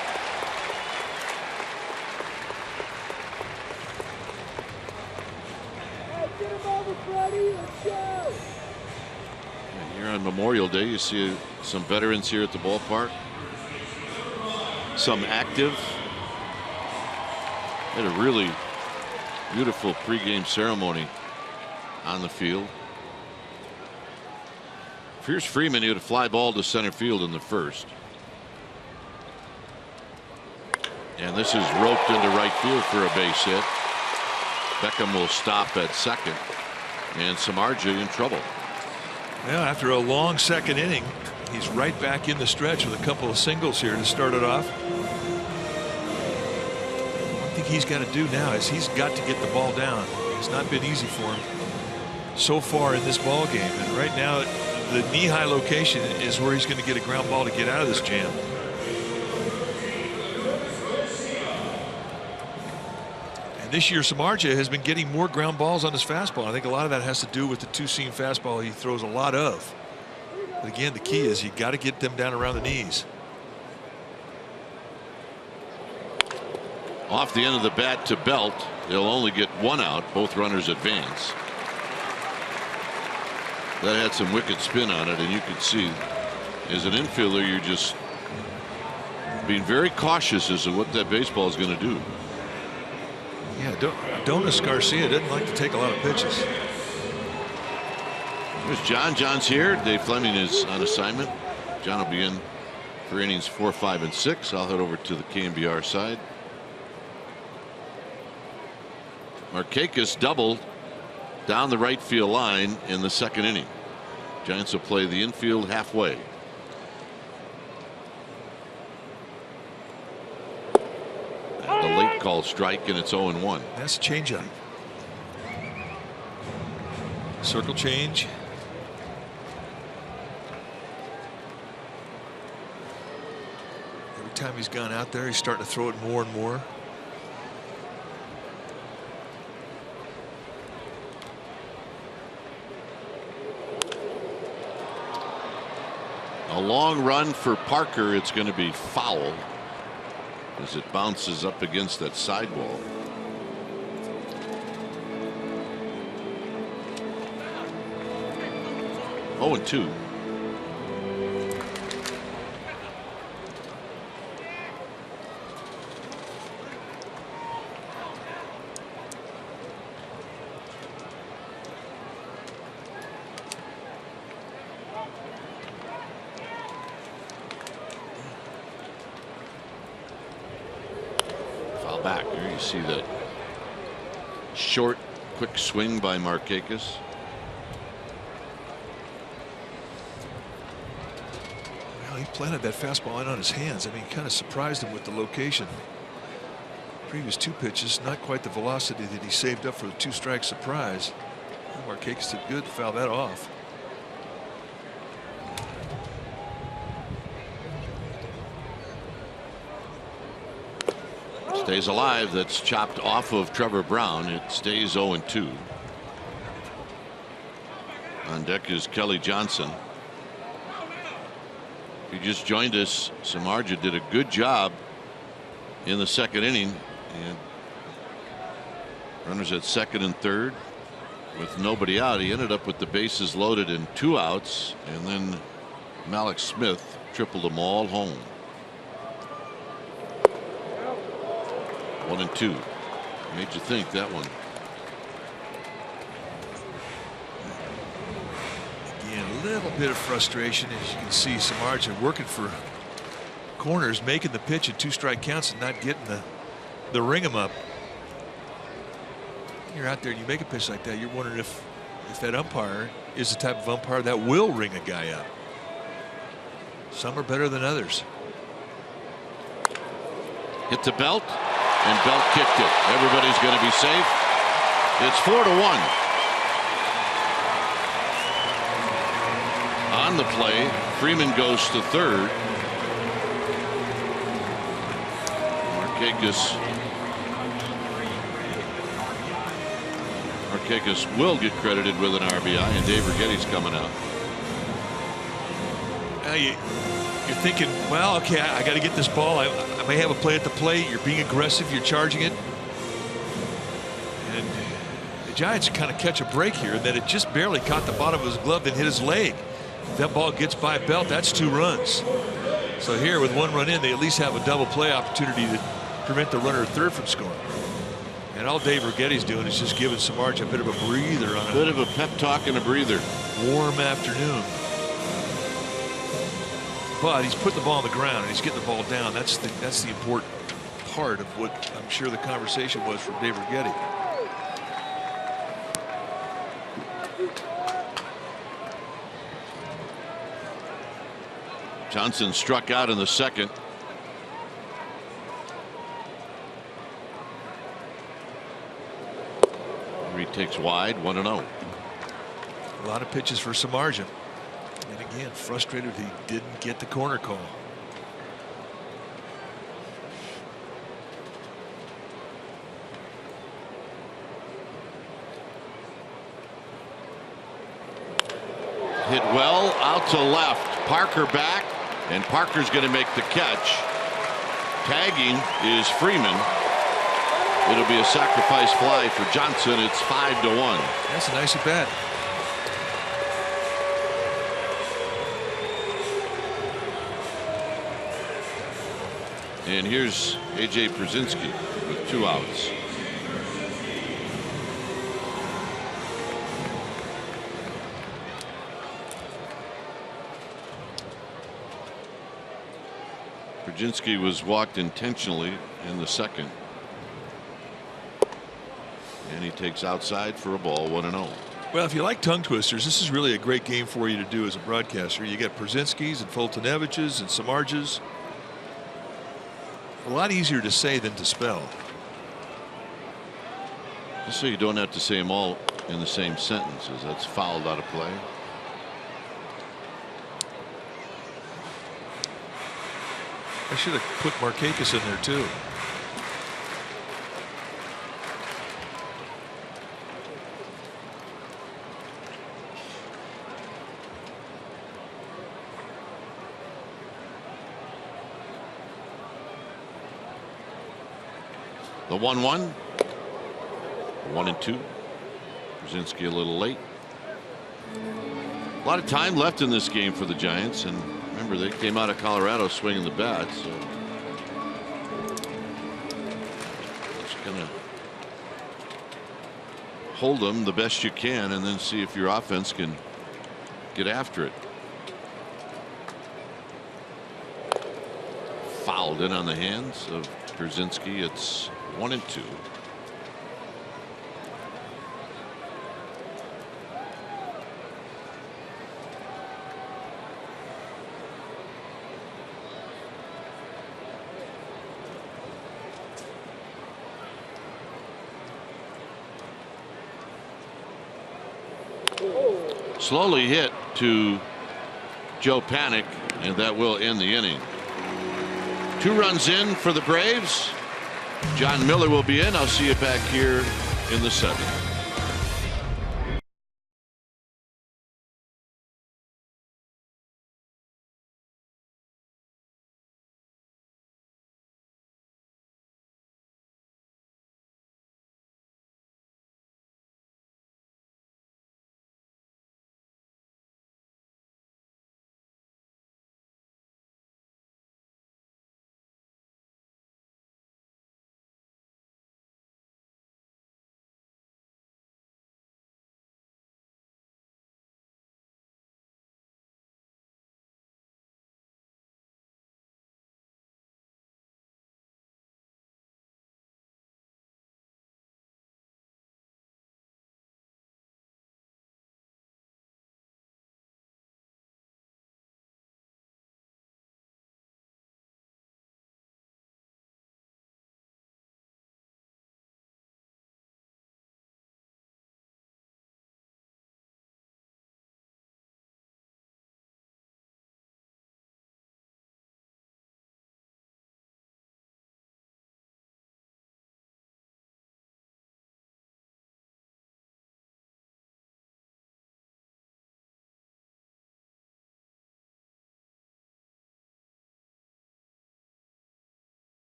Here on Memorial Day, you see some veterans here at the ballpark. Some active. Had a really beautiful pregame ceremony on the field. Here's Freeman. He had a fly ball to center field in the first. And this is roped into right field for a base hit. Beckham will stop at second. And Samardzija in trouble. Yeah, after a long second inning, he's right back in the stretch with a couple of singles here to start it off. One thing he's got to do now is he's got to get the ball down. It's not been easy for him so far in this ball game. And right now, the knee-high location is where he's going to get a ground ball to get out of this jam. And this year, Samardzija has been getting more ground balls on his fastball. I think a lot of that has to do with the two-seam fastball he throws a lot of. But again, the key is you got to get them down around the knees. Off the end of the bat to Belt. They'll only get one out. Both runners advance. That had some wicked spin on it, and you can see as an infielder you're just being very cautious as to what that baseball is going to do. Yeah, Donis Garcia doesn't like to take a lot of pitches. There's John. John's here. Dave Fleming is on assignment. John will be in for innings 4, 5, and 6. I'll head over to the KMBR side. Markakis doubled down the right field line in the second inning. Giants will play the infield halfway. And the late call strike, and it's 0-1. That's a changeup. Circle change. Every time he's gone out there, he's starting to throw it more and more. A long run for Parker. It's going to be foul as it bounces up against that sidewall. Oh, and 2. Back here, you see that short, quick swing by Markakis. Well, he planted that fastball in on his hands. I mean, kind of surprised him with the location. Previous 2 pitches, not quite the velocity that he saved up for the 2-strike surprise. Markakis did good to foul that off. Stays alive. That's chopped off of Trevor Brown. It stays 0-2. On deck is Kelly Johnson. If you just joined us, Samardzija did a good job in the second inning, and runners at second and third with nobody out. He ended up with the bases loaded and 2 outs, and then Malik Smith tripled them all home. 1-2. Made you think, that one. Again, a little bit of frustration, as you can see. Samardzija working for corners, making the pitch at 2 strike counts and not getting the ring him up. You're out there and you make a pitch like that, you're wondering if that umpire is the type of umpire that will ring a guy up. Some are better than others. Hit the belt, and Belt kicked it. Everybody's going to be safe. It's 4-1. On the play, Freeman goes to third. Markakis will get credited with an RBI, and Dave Righetti's coming out. You're thinking, well, okay, I got to get this ball. I may have a play at the plate. You're being aggressive. You're charging it. And the Giants kind of catch a break here, and then it just barely caught the bottom of his glove and hit his leg. If that ball gets by Belt, that's 2 runs. So here, with 1 run in, they at least have a double play opportunity to prevent the runner at third from scoring. And all Dave Righetti's doing is just giving Samardzija a bit of a breather on bit of a pep talk and a breather. Warm afternoon. But he's putting the ball on the ground and he's getting the ball down. That's the important part of what I'm sure the conversation was from Dave Righetti. Johnson struck out in the second. He takes wide, 1-0. A lot of pitches for Samardzija. And again, frustrated he didn't get the corner call. Hit well out to left. Parker back, and Parker's going to make the catch. Tagging is Freeman. It'll be a sacrifice fly for Johnson. It's 5-1. That's a nice at bat. And here's A.J. Brzezinski with 2 outs. Brzezinski was walked intentionally in the second. And he takes outside for a ball, 1-0. Well, if you like tongue twisters, this is really a great game for you to do as a broadcaster. You get Brzezinski's and Fultonevich's and Samardzija's. A lot easier to say than to spell. Just so you don't have to say them all in the same sentences. That's fouled out of play. I should have put Markakis in there too. The 1-1. 1-2. Brzezinski a little late. A lot of time left in this game for the Giants, and remember they came out of Colorado swinging the bat, so just gonna hold them the best you can and then see if your offense can get after it. Fouled in on the hands of Brzezinski. It's 1-2. Slowly hit to Joe Panik, and that will end the inning. 2 runs in for the Braves. John Miller will be in. I'll see you back here in the 7th.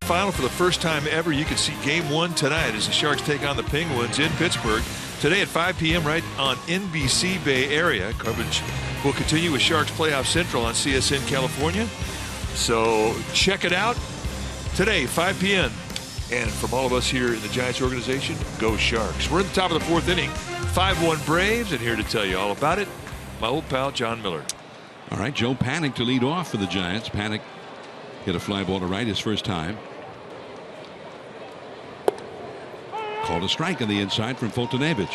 Final for the first time ever. You can see Game 1 tonight as the Sharks take on the Penguins in Pittsburgh. Today at 5 p.m. right on NBC Bay Area. Coverage will continue with Sharks Playoff Central on CSN California. So check it out today, 5 p.m. And from all of us here in the Giants organization, go Sharks. We're at the top of the 4th inning. 5-1 Braves, and here to tell you all about it, my old pal John Miller. All right, Joe Panik to lead off for the Giants. Panik hit a fly ball to right his first time. Called a strike on the inside from Foltynewicz.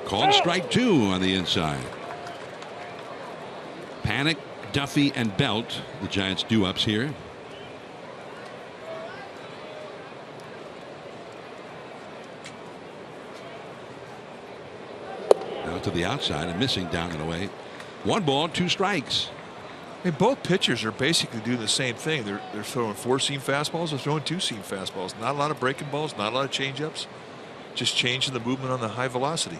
Called strike 2 on the inside. Panik, Duffy, and Belt, the Giants' do-ups here. To the outside and missing down and away. 1 ball, 2 strikes. I mean, both pitchers are basically doing the same thing. They're throwing 4-seam fastballs. They're throwing 2-seam fastballs. Not a lot of breaking balls. Not a lot of changeups. Just changing the movement on the high velocity.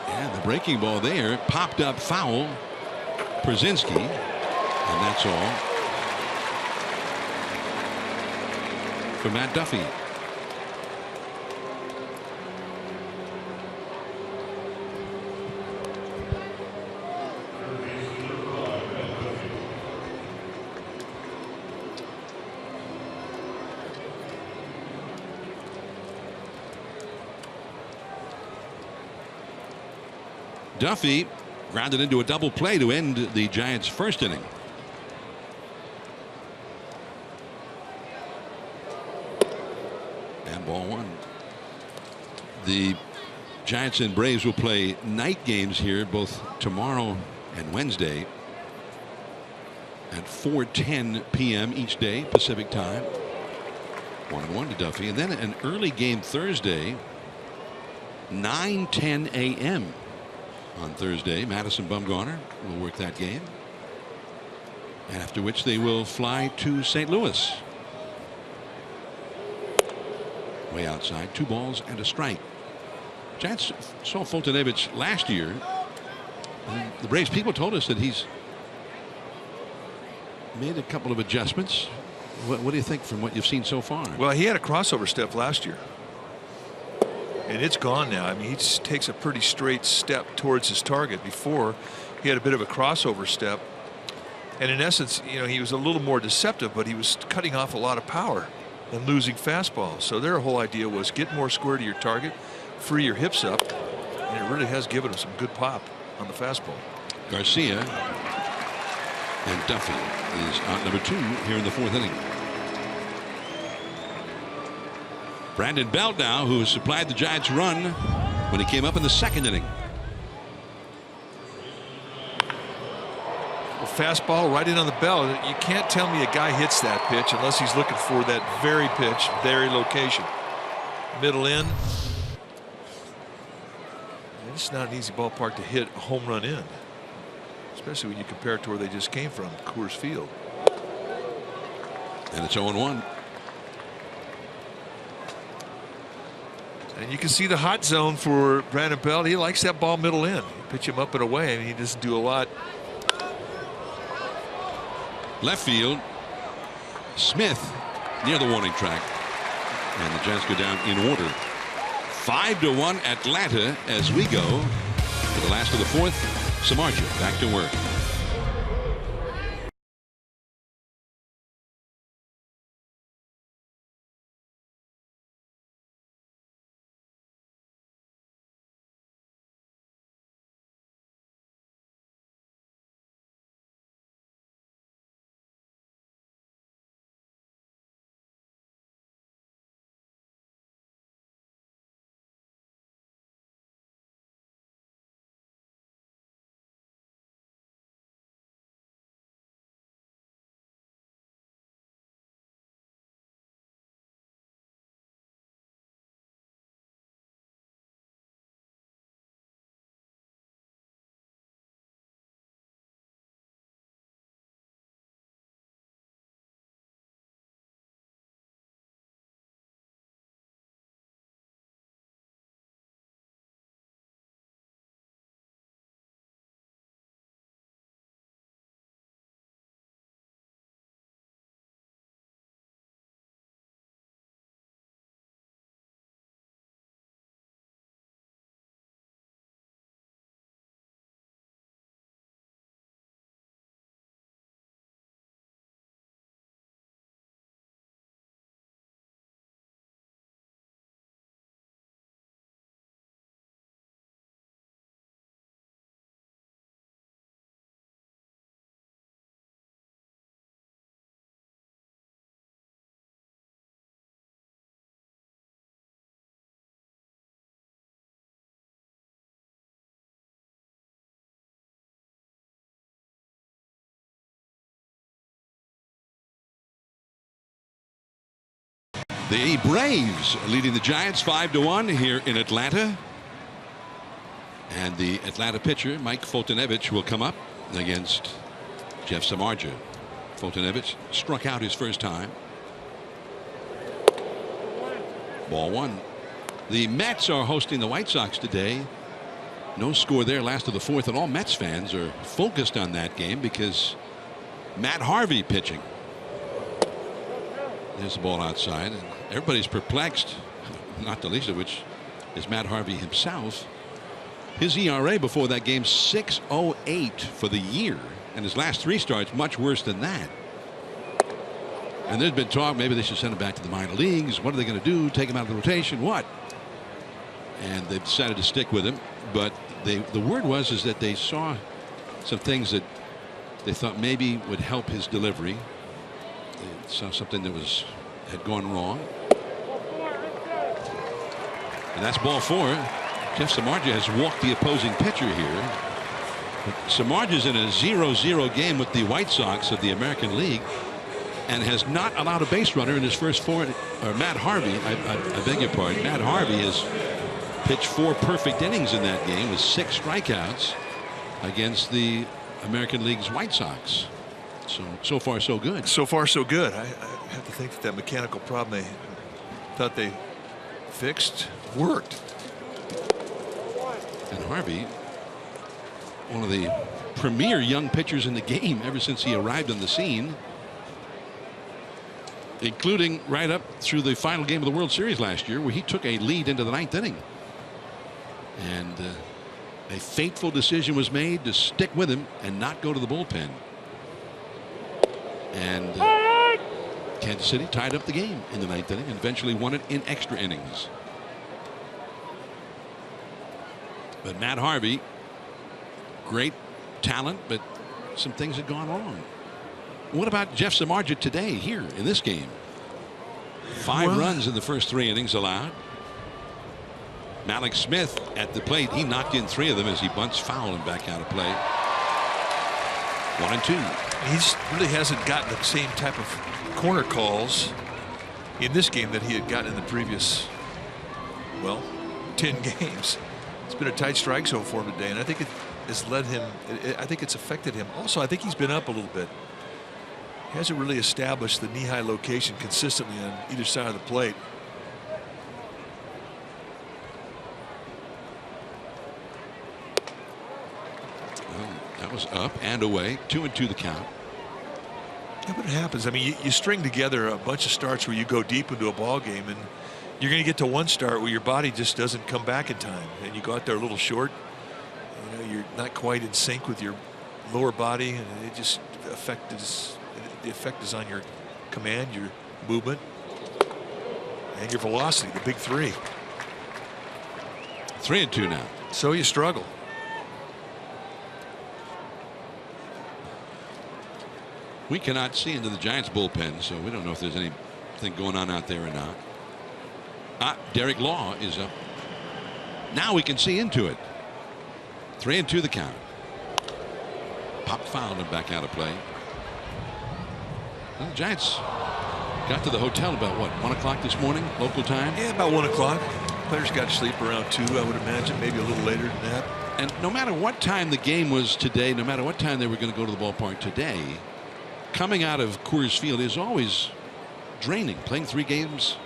Yeah, the breaking ball there popped up foul. Przinsky, and that's all for Matt Duffy. Duffy grounded into a double play to end the Giants' first inning. And ball 1. The Giants and Braves will play night games here both tomorrow and Wednesday at 4:10 p.m. each day Pacific time. 1-1 to Duffy, and then an early game Thursday, 9:10 a.m. on Thursday. Madison Bumgarner will work that game, after which they will fly to St. Louis. Way outside, 2 balls and a strike. Giants saw Foltynewicz last year. The Braves people told us that he's made a couple of adjustments. What do you think from what you've seen so far? Well, he had a crossover step last year, and it's gone now. I mean, he takes a pretty straight step towards his target. Before, he had a bit of a crossover step, and in essence, you know, he was a little more deceptive, but he was cutting off a lot of power and losing fastballs. So their whole idea was get more square to your target, free your hips up, and it really has given him some good pop on the fastball. Garcia And Duffy is out number 2 here in the 4th inning. Brandon Belt now, who supplied the Giants' run when he came up in the 2nd inning. Well, fastball right in on the bell. You can't tell me a guy hits that pitch unless he's looking for that very pitch, very location. Middle in. It's not an easy ballpark to hit a home run in, especially when you compare it to where they just came from, Coors Field. And it's 0-1. And you can see the hot zone for Brandon Belt. He likes that ball middle in. You pitch him up and away, and he doesn't do a lot. Left field. Smith near the warning track. And the Giants go down in order. 5-1 Atlanta as we go to the last of the 4th. Samardzija back to work. The Braves leading the Giants 5-1 here in Atlanta. And the Atlanta pitcher, Mike Foltynewicz, will come up against Jeff Samardzija. Foltynewicz struck out his first time. Ball 1. The Mets are hosting the White Sox today. No score there, last of the 4th, and all Mets fans are focused on that game because Matt Harvey pitching. There's the ball outside, and everybody's perplexed, not the least of which is Matt Harvey himself. His ERA before that game 6.08 for the year, and his last 3 starts much worse than that. And there's been talk maybe they should send him back to the minor leagues. What are they going to do? Take him out of the rotation? What? And they've decided to stick with him. But the word was that they saw some things that they thought maybe would help his delivery. They saw something that had gone wrong. And that's ball 4. Jeff Samardzija has walked the opposing pitcher here. But Samardzija's in a 0-0 game with the White Sox of the American League and has not allowed a base runner in his first 4. Or Matt Harvey, I beg your pardon. Matt Harvey has pitched 4 perfect innings in that game with 6 strikeouts against the American League's White Sox. So far so good. So far so good. I have to think that mechanical problem they thought they fixed worked. And Harvey, one of the premier young pitchers in the game ever since he arrived on the scene, including right up through the final game of the World Series last year, where he took a lead into the 9th inning. And a fateful decision was made to stick with him and not go to the bullpen. And Kansas City tied up the game in the 9th inning and eventually won it in extra innings. But Matt Harvey, great talent, but some things had gone wrong. What about Jeff Samardzija today here in this game? 5 runs in the first 3 innings allowed. Malik Smith at the plate. He knocked in 3 of them as he bunts foul and back out of play. 1-2. He really hasn't gotten the same type of corner calls in this game that he had gotten in the previous, well, 10 games. It's been a tight strike zone for him today, and I think it has led him. I think it's affected him. Also, I think he's been up a little bit. He hasn't really established the knee-high location consistently on either side of the plate. Well, that was up and away. 2-2 the count. Yeah, but it happens. I mean, you string together a bunch of starts where you go deep into a ball game, and you're going to get to one start where your body just doesn't come back in time, and you go out there a little short. You know, you're not quite in sync with your lower body, and it just affects. The effect is on your command, your movement, and your velocity, the big 3. 3-2 now. So you struggle. We cannot see into the Giants bullpen, so we don't know if there's anything going on out there or not. Derek Law is up. Now we can see into it. 3-2 the count. Popped foul and back out of play. Well, the Giants got to the hotel about what, 1 o'clock this morning local time? Yeah, about 1 o'clock. Players got to sleep around 2, I would imagine, maybe a little later than that. And no matter what time the game was today, no matter what time they were going to go to the ballpark today, coming out of Coors Field is always draining. Playing 3 games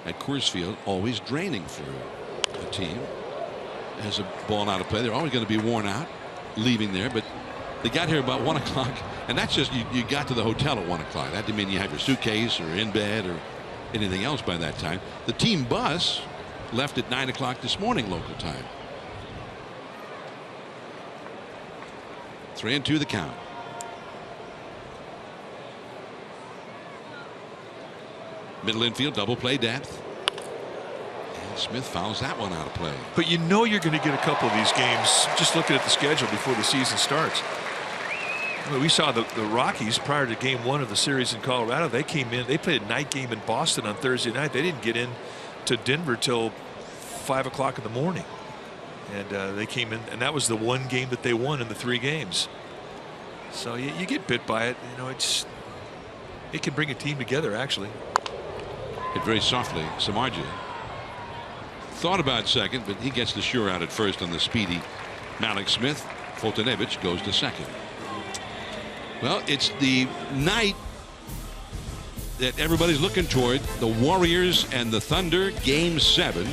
at Coors Field, always draining for a team. Has a ball out of play, they're always going to be worn out leaving there, but they got here about 1 o'clock, and that's just you got to the hotel at 1 o'clock. That didn't mean you have your suitcase or in bed or anything else by that time. The team bus left at 9 o'clock this morning local time. 3-2 the count. Middle infield, double play depth. And Smith fouls that one out of play. But you know you're going to get a couple of these games just looking at the schedule before the season starts. I mean, we saw the Rockies prior to game 1 of the series in Colorado. They came in, they played a night game in Boston on Thursday night. They didn't get in to Denver till 5 o'clock in the morning. And they came in, and that was the one game that they won in the 3 games. So you get bit by it. You know, it can bring a team together, actually. Hit very softly. Samardzija thought about second, but he gets the sure out at first on the speedy Malik Smith. Foltynewicz goes to second. Well, it's the night that everybody's looking toward. The Warriors and the Thunder, Game 7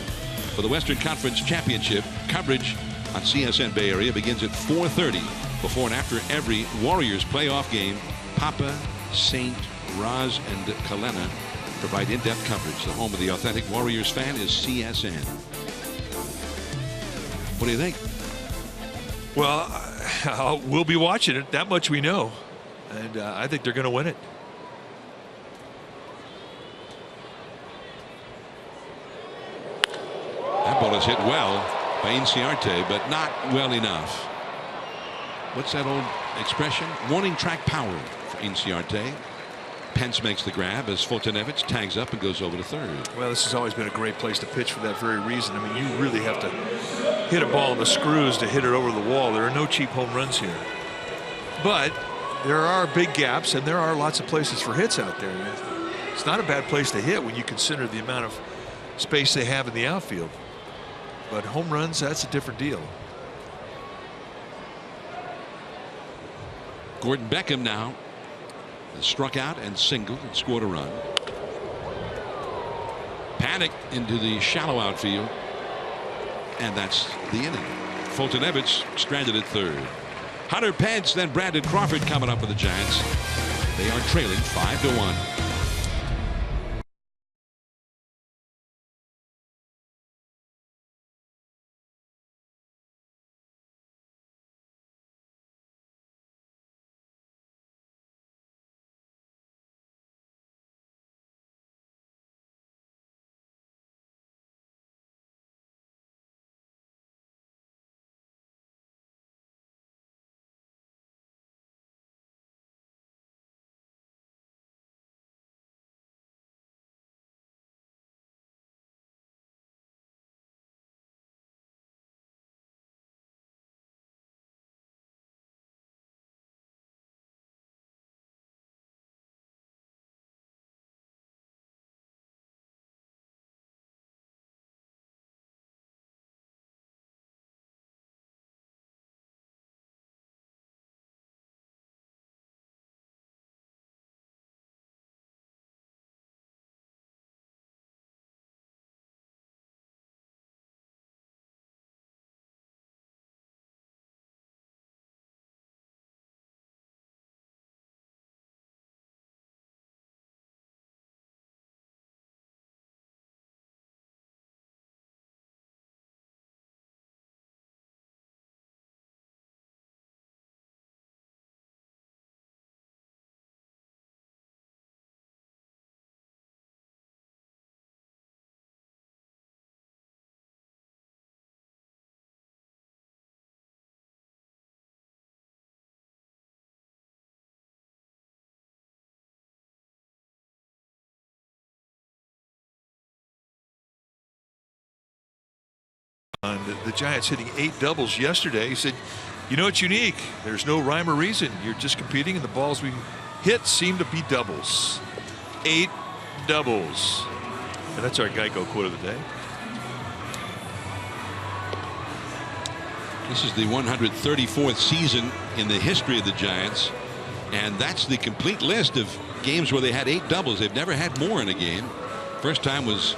for the Western Conference Championship. Coverage on CSN Bay Area begins at 4:30. Before and after every Warriors playoff game, Papa, Saint, Roz, and Kalena provide in-depth coverage. The home of the authentic Warriors fan is CSN. What do you think? Well, we'll be watching it. That much we know. And I think they're going to win it. That ball is hit well by Inciarte, but not well enough. What's that old expression? Warning track power for Inciarte. Pence makes the grab as Foltynewicz tags up and goes over to third. Well, this has always been a great place to pitch for that very reason. I mean, you really have to hit a ball in the screws to hit it over the wall. There are no cheap home runs here. But there are big gaps, and there are lots of places for hits out there. It's not a bad place to hit when you consider the amount of space they have in the outfield. But home runs, that's a different deal. Gordon Beckham now has struck out and singled and scored a run. Panic into the shallow outfield, and that's the inning. Foltynewicz stranded at third. Hunter Pence, then Brandon Crawford coming up for the Giants. They are trailing 5-1. The Giants hitting 8 doubles yesterday. He said, you know, it's unique. There's no rhyme or reason. You're just competing, and the balls we hit seem to be doubles. 8 doubles. And that's our Geico quote of the day. This is the 134th season in the history of the Giants, and that's the complete list of games where they had 8 doubles. They've never had more in a game. First time was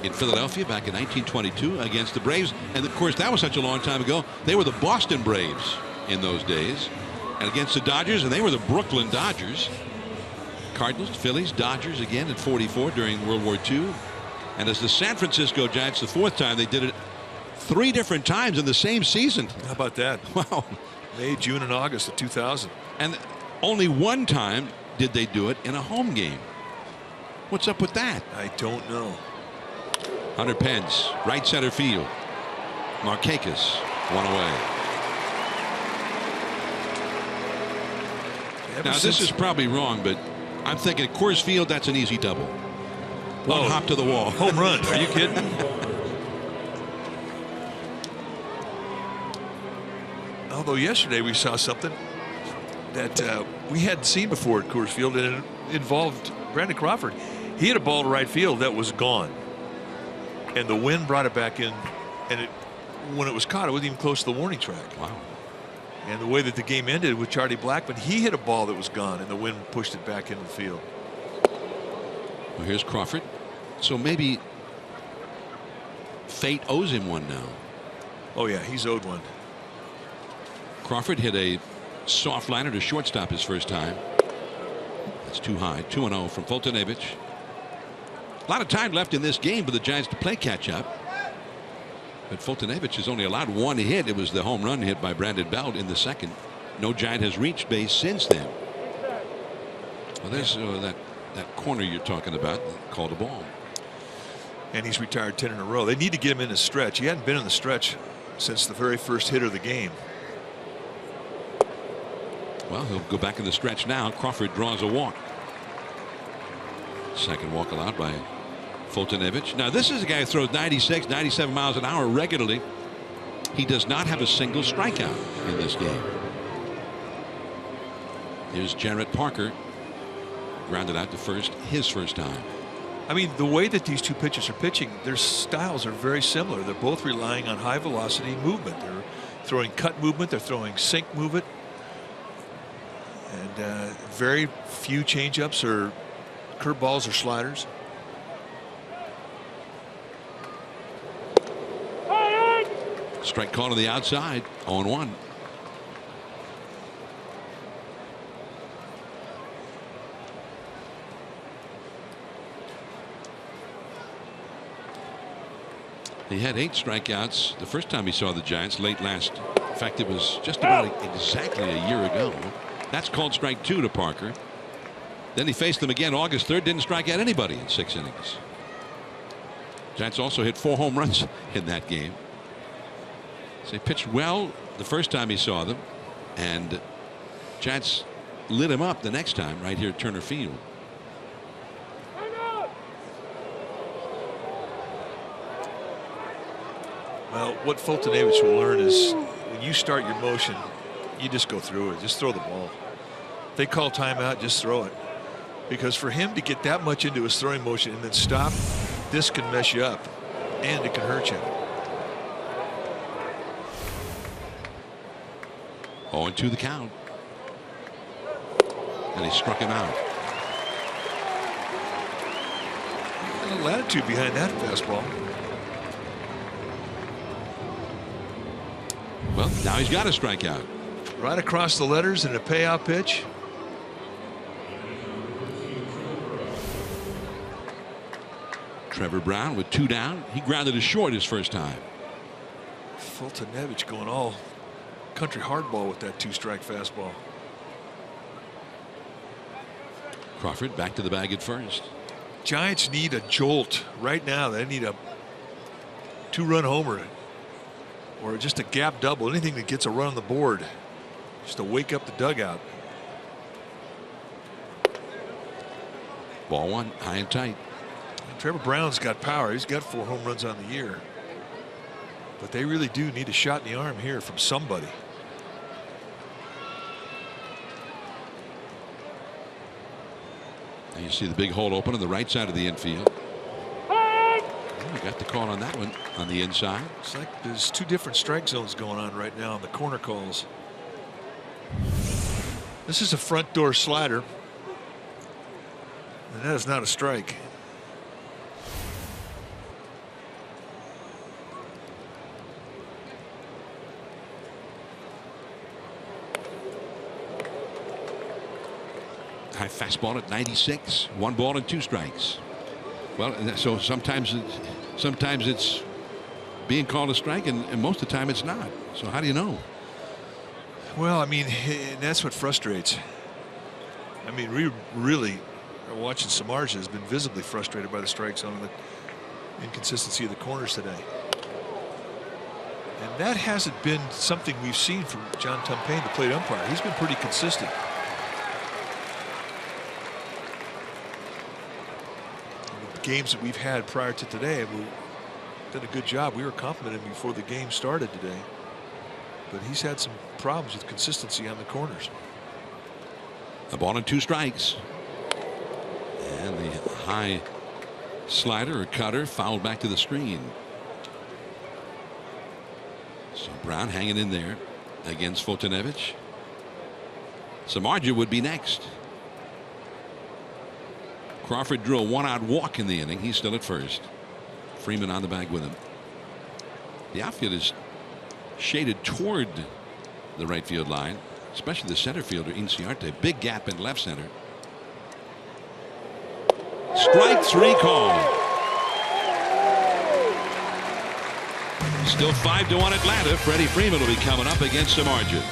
in Philadelphia back in 1922 against the Braves, and of course that was such a long time ago. They were the Boston Braves in those days, and against the Dodgers, and they were the Brooklyn Dodgers. Cardinals, Phillies, Dodgers again at 44 during World War II, and as the San Francisco Giants, the 4th time they did it 3 different times in the same season. How about that? Wow. May, June, and August of 2000. And only 1 time did they do it in a home game. What's up with that? I don't know. Hunter Pence, right center field. Markakis, 1 away. Now this is probably wrong, but I'm thinking Coors Field, that's an easy double. One hop to the wall. Home run. Are you kidding? Although yesterday we saw something that we hadn't seen before at Coors Field, and it involved Brandon Crawford. He hit a ball to right field that was gone, and the wind brought it back in, and when it was caught, it wasn't even close to the warning track. Wow. And the way that the game ended with Charlie Blackmon, he hit a ball that was gone, and the wind pushed it back into the field. Well, here's Crawford. So maybe fate owes him one now. Oh yeah, he's owed one. Crawford hit a soft liner to shortstop his first time. That's too high. 2-0 from Foltynewicz. A lot of time left in this game for the Giants to play catch up. But Foltynewicz has only allowed 1 hit. It was the home run hit by Brandon Belt in the 2nd. No Giant has reached base since then. Well, there's that corner you're talking about. Called a ball. And he's retired 10 in a row. They need to get him in the stretch. He hadn't been in the stretch since the very first hit of the game. Well, he'll go back in the stretch now. Crawford draws a walk. Second walk allowed by Foltynewicz. Now this is a guy who throws 96, 97 miles an hour regularly. He does not have a single strikeout in this game. Here's Jarrett Parker. Grounded out to first, his first time. I mean, the way that these two pitchers are pitching, their styles are very similar. They're both relying on high velocity movement. They're throwing cut movement. They're throwing sink movement. And very few changeups or curveballs or sliders. Strike call to the outside. 0-1. He had 8 strikeouts the first time he saw the Giants late last. In fact, it was just about exactly a year ago. That's called strike 2 to Parker. Then he faced them again August 3rd. Didn't strike out anybody in 6 innings. Giants also hit 4 home runs in that game. So he pitched well the first time he saw them, and Giants lit him up the next time right here at Turner Field. Well, what Foltynewicz will learn is when you start your motion, you just go through it. Just throw the ball. If they call timeout, just throw it. Because for him to get that much into his throwing motion and then stop, this can mess you up, and it can hurt you. 0-2 the count. And he struck him out. A little attitude behind that fastball. Well, now he's got a strikeout. Right across the letters in a payoff pitch. Trevor Brown with 2 down. He grounded a short his first time. Foltynewicz going all country hardball with that 2-strike fastball. Crawford back to the bag at first. Giants need a jolt right now. They need a 2-run homer or just a gap double, anything that gets a run on the board just to wake up the dugout. Ball 1 high and tight. Trevor Brown's got power. He's got 4 home runs on the year. But they really do need a shot in the arm here from somebody. And you see the big hole open on the right side of the infield. We got the call on that one on the inside. It's like there's two different strike zones going on right now on the corner calls. This is a front door slider, and that is not a strike. High fastball at 96. 1 ball and 2 strikes. Well, so sometimes it's being called a strike, and most of the time it's not. So how do you know? Well, I mean, that's what frustrates. I mean, we really are watching Samardzija has been visibly frustrated by the strike zone and the inconsistency of the corners today. And that hasn't been something we've seen from John Tumpane, the plate umpire. He's been pretty consistent. Games that we've had prior to today, we've done a good job. We were complimenting him before the game started today, but he's had some problems with consistency on the corners. A ball and 2 strikes, and the high slider or cutter fouled back to the screen. So Brown hanging in there against Fultonevich. Samardzija would be next. Crawford drew a 1-out walk in the inning. He's still at first. Freeman on the bag with him. The outfield is shaded toward the right field line, especially the center fielder Inciarte. Big gap in left center. Strike 3 call. Still 5-1 Atlanta. Freddie Freeman will be coming up against Samardzija.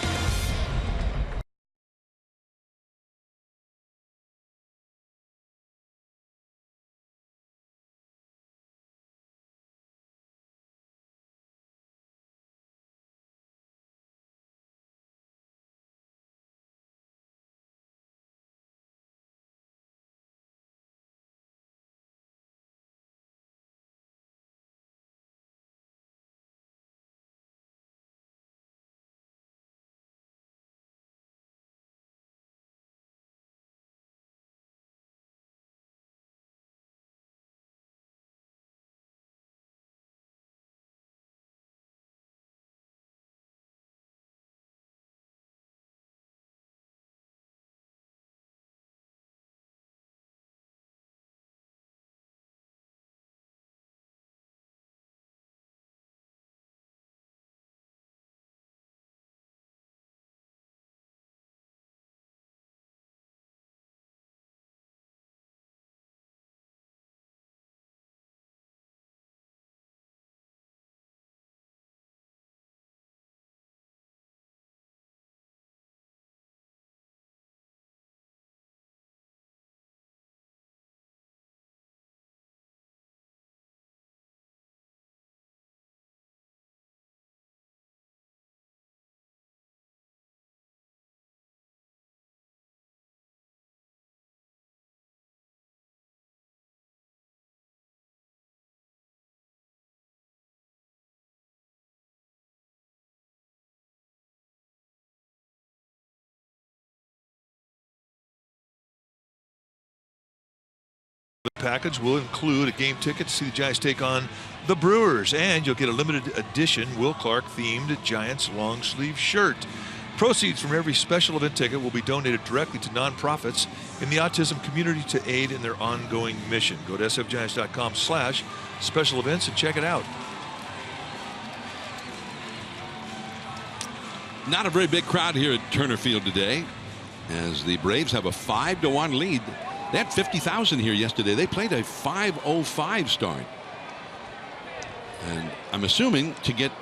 The package will include a game ticket to see the Giants take on the Brewers, and you'll get a limited edition Will Clark themed Giants long sleeve shirt. Proceeds from every special event ticket will be donated directly to nonprofits in the autism community to aid in their ongoing mission. Go to sfgiants.com/special events and check it out. Not a very big crowd here at Turner Field today, as the Braves have a 5-1 lead. They had 50,000 here yesterday. They played a 5:05 start, and I'm assuming to get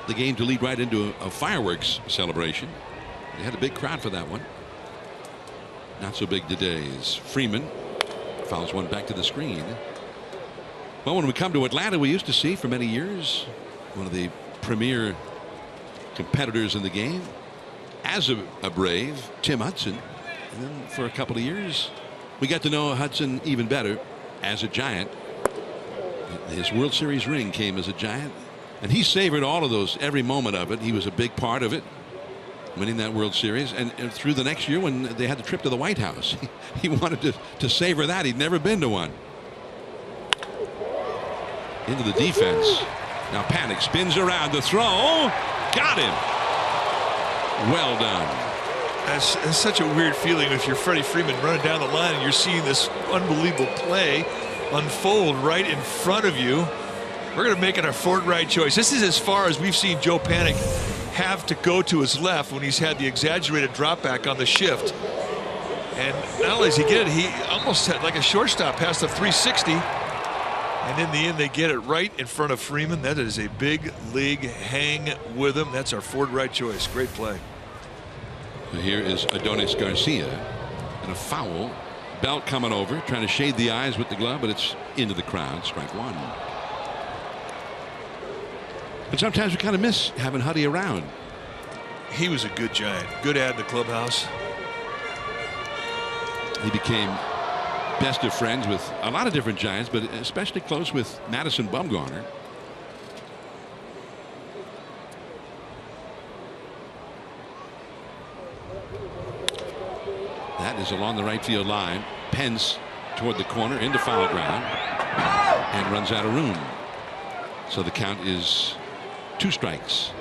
the game to lead right into a fireworks celebration. They had a big crowd for that one. Not so big today as Freeman fouls one back to the screen. Well, when we come to Atlanta, we used to see for many years one of the premier competitors in the game as a Brave, Tim Hudson. And then for a couple of years, we got to know Hudson even better as a Giant. His World Series ring came as a Giant. And he savored all of those, every moment of it. He was a big part of it, winning that World Series. And through the next year when they had the trip to the White House, he wanted to savor that. He'd never been to one. Into the defense. Now Panic spins around the throw. Got him. Well done. That's such a weird feeling if you're Freddie Freeman running down the line and you're seeing this unbelievable play unfold right in front of you. We're going to make it our fourth right choice. This is as far as we've seen Joe Panic have to go to his left when he's had the exaggerated drop back on the shift. And not only does he get it, he almost had like a shortstop past the 360. And in the end, they get it right in front of Freeman. That is a big league hang with him. That's our fourth right choice. Great play. Here is Adonis Garcia and a foul. Belt coming over, trying to shade the eyes with the glove, but it's into the crowd. Strike one. But sometimes we kind of miss having Huddy around. He was a good Giant. Good ad in the clubhouse. He became best of friends with a lot of different Giants, but especially close with Madison Bumgarner. That is along the right field line. Pence toward the corner into foul ground and runs out of room. So the count is 2 strikes.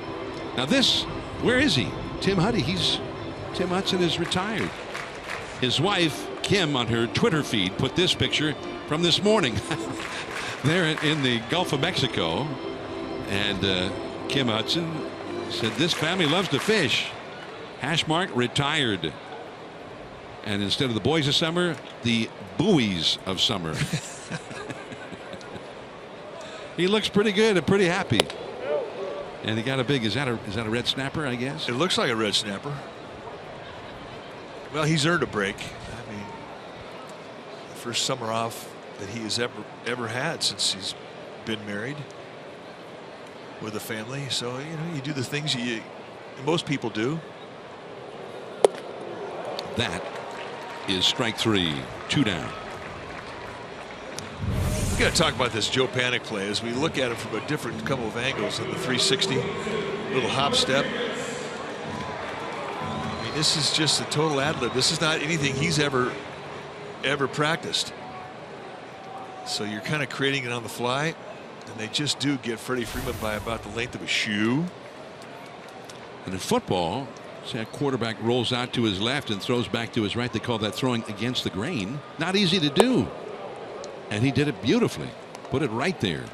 Now this, where is he? Tim Huddy. Tim Hudson is retired. His wife Kim on her Twitter feed put this picture from this morning. They're in the Gulf of Mexico, and Kim Hudson said this family loves to fish. # retired. And instead of the boys of summer, the buoys of summer. He looks pretty good and pretty happy. And he got a big, is that a red snapper, I guess? It looks like a red snapper. Well, he's earned a break. I mean, the first summer off that he has ever had since he's been married with a family. So, you know, you do the things most people do. That is strike 3, 2 down. We got to talk about this Joe Panic play as we look at it from a different couple of angles in the 360 little hop step. I mean, this is just a total ad lib. This is not anything he's ever practiced. So you're kind of creating it on the fly, and they just do get Freddie Freeman by about the length of a shoe. And in football, say a quarterback rolls out to his left and throws back to his right. They call that throwing against the grain. Not easy to do. And he did it beautifully. Put it right there.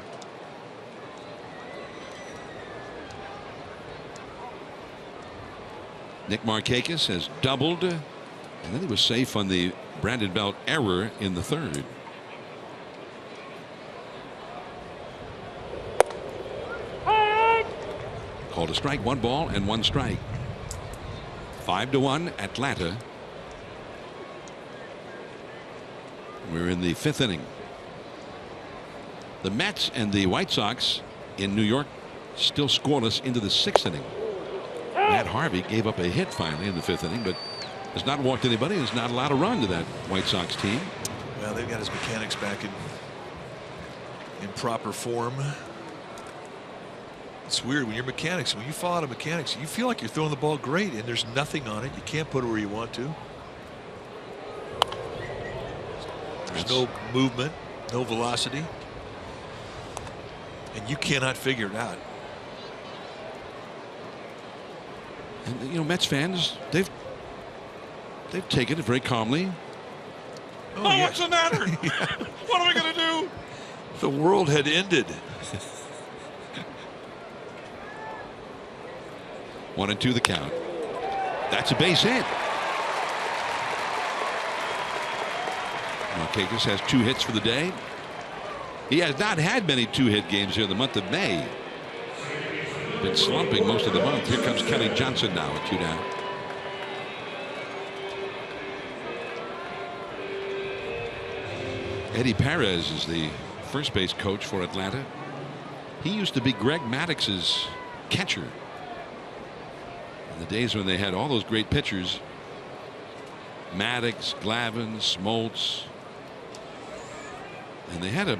Nick Markakis has doubled, and then he was safe on the Brandon Belt error in the third. Called a strike, 1 ball and 1 strike. 5-1 Atlanta. We're in the 5th inning. The Mets and the White Sox in New York still scoreless into the 6th inning. Matt Harvey gave up a hit finally in the 5th inning, but has not walked anybody. Has not allowed a run to that White Sox team. Well, they've got his mechanics back in proper form. It's weird when you're mechanics. When you fall out of mechanics, you feel like you're throwing the ball great, and there's nothing on it. You can't put it where you want to. There's no movement, no velocity, and you cannot figure it out. And you know, Mets fans, they've taken it very calmly. Oh, yeah. What's the matter? What are we going to do? The world had ended. 1-2 the count. That's a base hit. Markakis has 2 hits for the day. He has not had many 2-hit games here in the month of May. Been slumping most of the month. Here comes Kelly Johnson now at 2 down. Eddie Perez is the first base coach for Atlanta. He used to be Greg Maddox's catcher in the days when they had all those great pitchers. Maddox, Glavine, Smoltz. And they had a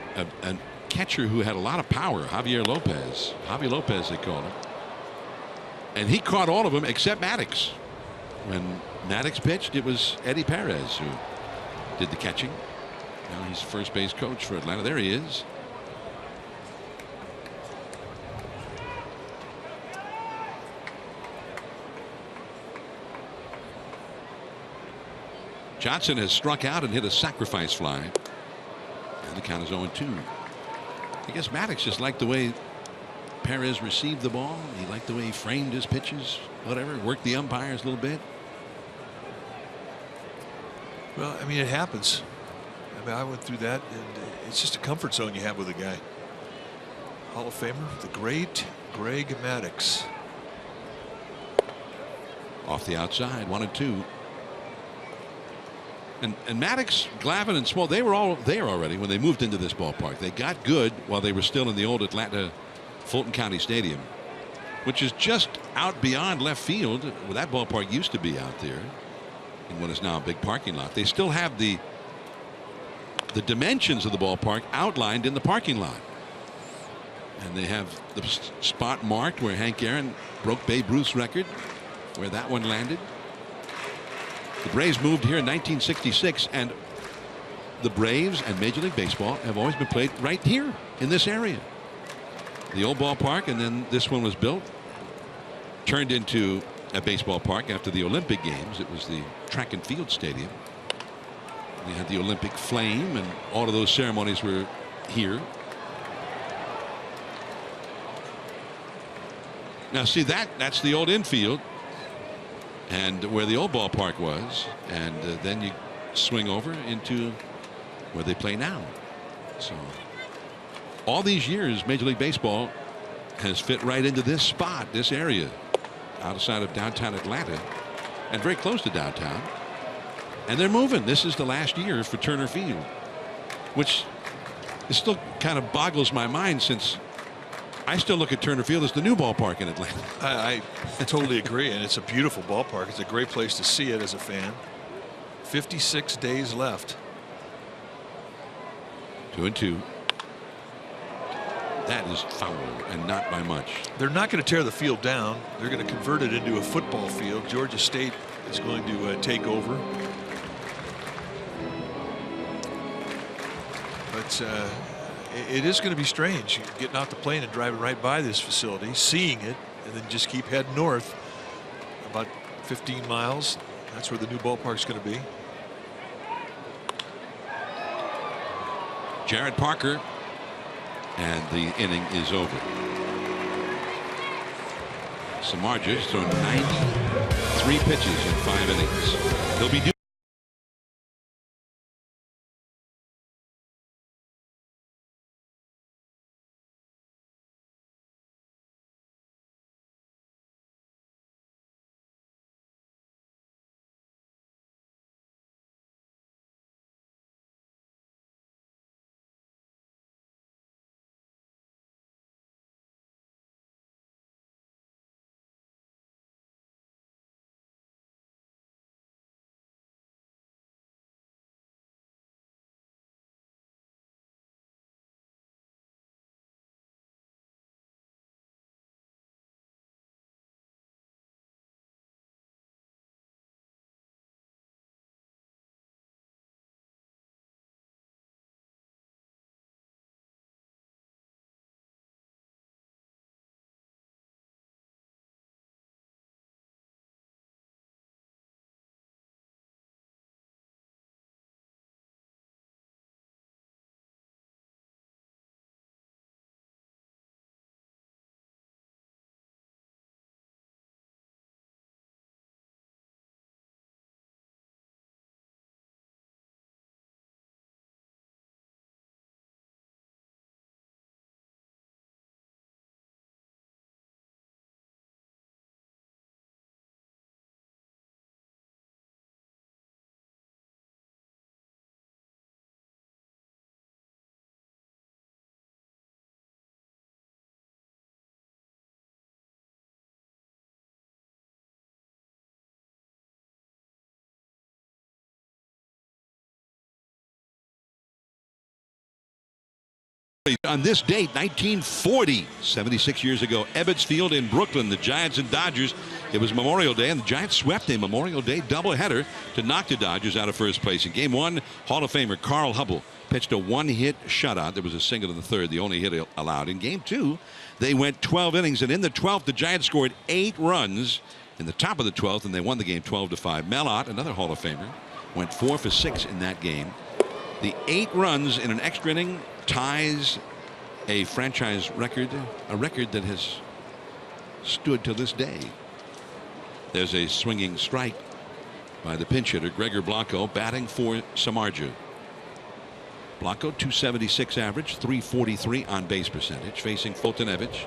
catcher who had a lot of power, Javier Lopez. Javier Lopez, they call him. And he caught all of them except Maddox. When Maddox pitched, it was Eddie Perez who did the catching. Now he's first base coach for Atlanta. There he is. Johnson has struck out and hit a sacrifice fly. And the count is 0-2. I guess Maddox just liked the way Perez received the ball. He liked the way he framed his pitches, whatever, worked the umpires a little bit. Well, I mean, it happens. I mean, I went through that, and it's just a comfort zone you have with a guy. Hall of Famer, the great Greg Maddux. Off the outside, 1-2. And Maddox, Glavine, and Small, they were all there already when they moved into this ballpark. They got good while they were still in the old Atlanta Fulton County Stadium, which is just out beyond left field. Well, that ballpark used to be out there in what is now a big parking lot. They still have the dimensions of the ballpark outlined in the parking lot. And they have the spot marked where Hank Aaron broke Babe Ruth's record, where that one landed. The Braves moved here in 1966, and the Braves and Major League Baseball have always been played right here in this area. The old ballpark, and then this one was built, turned into a baseball park after the Olympic Games. It was the track and field stadium. We had the Olympic flame, and all of those ceremonies were here. Now see, that's the old infield and where the old ballpark was, and then you swing over into where they play now. So all these years Major League Baseball has fit right into this spot, this area outside of downtown Atlanta and very close to downtown, and they're moving. This is the last year for Turner Field, which it still kind of boggles my mind, since I still look at Turner Field as the new ballpark in Atlanta. I totally agree, and it's a beautiful ballpark. It's a great place to see it as a fan. 56 days left. 2-2. That is foul, and not by much. They're not going to tear the field down. They're going to convert it into a football field. Georgia State is going to take over. But it is going to be strange getting off the plane and driving right by this facility, seeing it, and then just keep heading north about 15 miles. That's where the new ballpark's going to be. Jared Parker, and the inning is over. Samardzija has thrown 93 pitches in 5 innings. He'll be due Phillies. On this date, 1940, 76 years ago, Ebbets Field in Brooklyn, the Giants and Dodgers. It was Memorial Day, and the Giants swept a Memorial Day doubleheader to knock the Dodgers out of first place. In Game 1, Hall of Famer Carl Hubble pitched a one-hit shutout. There was a single in the third, the only hit allowed. In Game 2, they went 12 innings, and in the 12th, the Giants scored 8 runs in the top of the 12th, and they won the game 12-5. Mellott, another Hall of Famer, went 4 for 6 in that game. The 8 runs in an extra inning ties a franchise record, a record that has stood to this day. There's a swinging strike by the pinch hitter, Gregor Blanco, batting for Samardzija. Blanco, 276 average, 343 on base percentage, facing Fultonevich.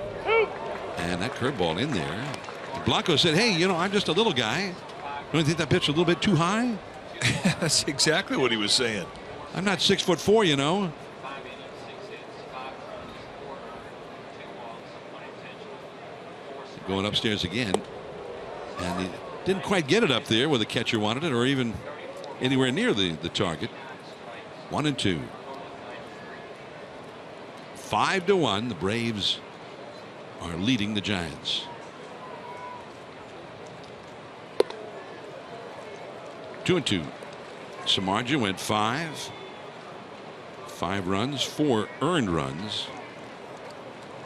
And that curveball in there. Blanco said, hey, you know, I'm just a little guy. Don't you think that pitch a little bit too high? That's exactly what he was saying. I'm not 6'4", you know. Going upstairs again. And he didn't quite get it up there where the catcher wanted it, or even anywhere near the target. 1-2. 5-1. The Braves are leading the Giants. 2-2. Samardzija went 5 runs, 4 earned runs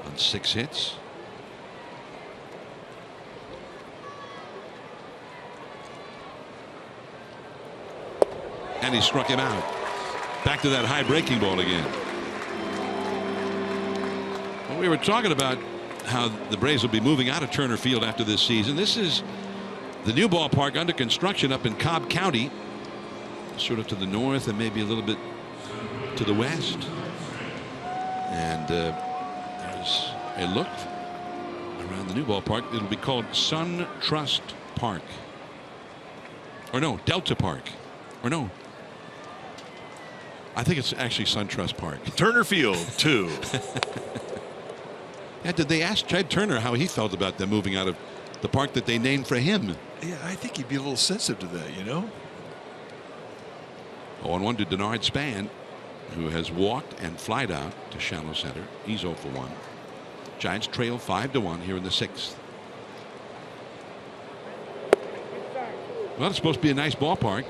on 6 hits. And he struck him out. Back to that high breaking ball again. Well, we were talking about how the Braves will be moving out of Turner Field after this season. This is the new ballpark under construction up in Cobb County, sort of to the north and maybe a little bit to the west. And there's a look around the new ballpark. It'll be called Sun Trust Park. Or no, Delta Park. Or no, I think it's actually SunTrust Park. Turner Field 2. Yeah, did they ask Ted Turner how he felt about them moving out of the park that they named for him? Yeah, I think he'd be a little sensitive to that, you know. 0-1 to Denard Span, who has walked and flied out to shallow center. He's 0 for 1. Giants trail 5-1 here in the 6th. Well, it's supposed to be a nice ballpark.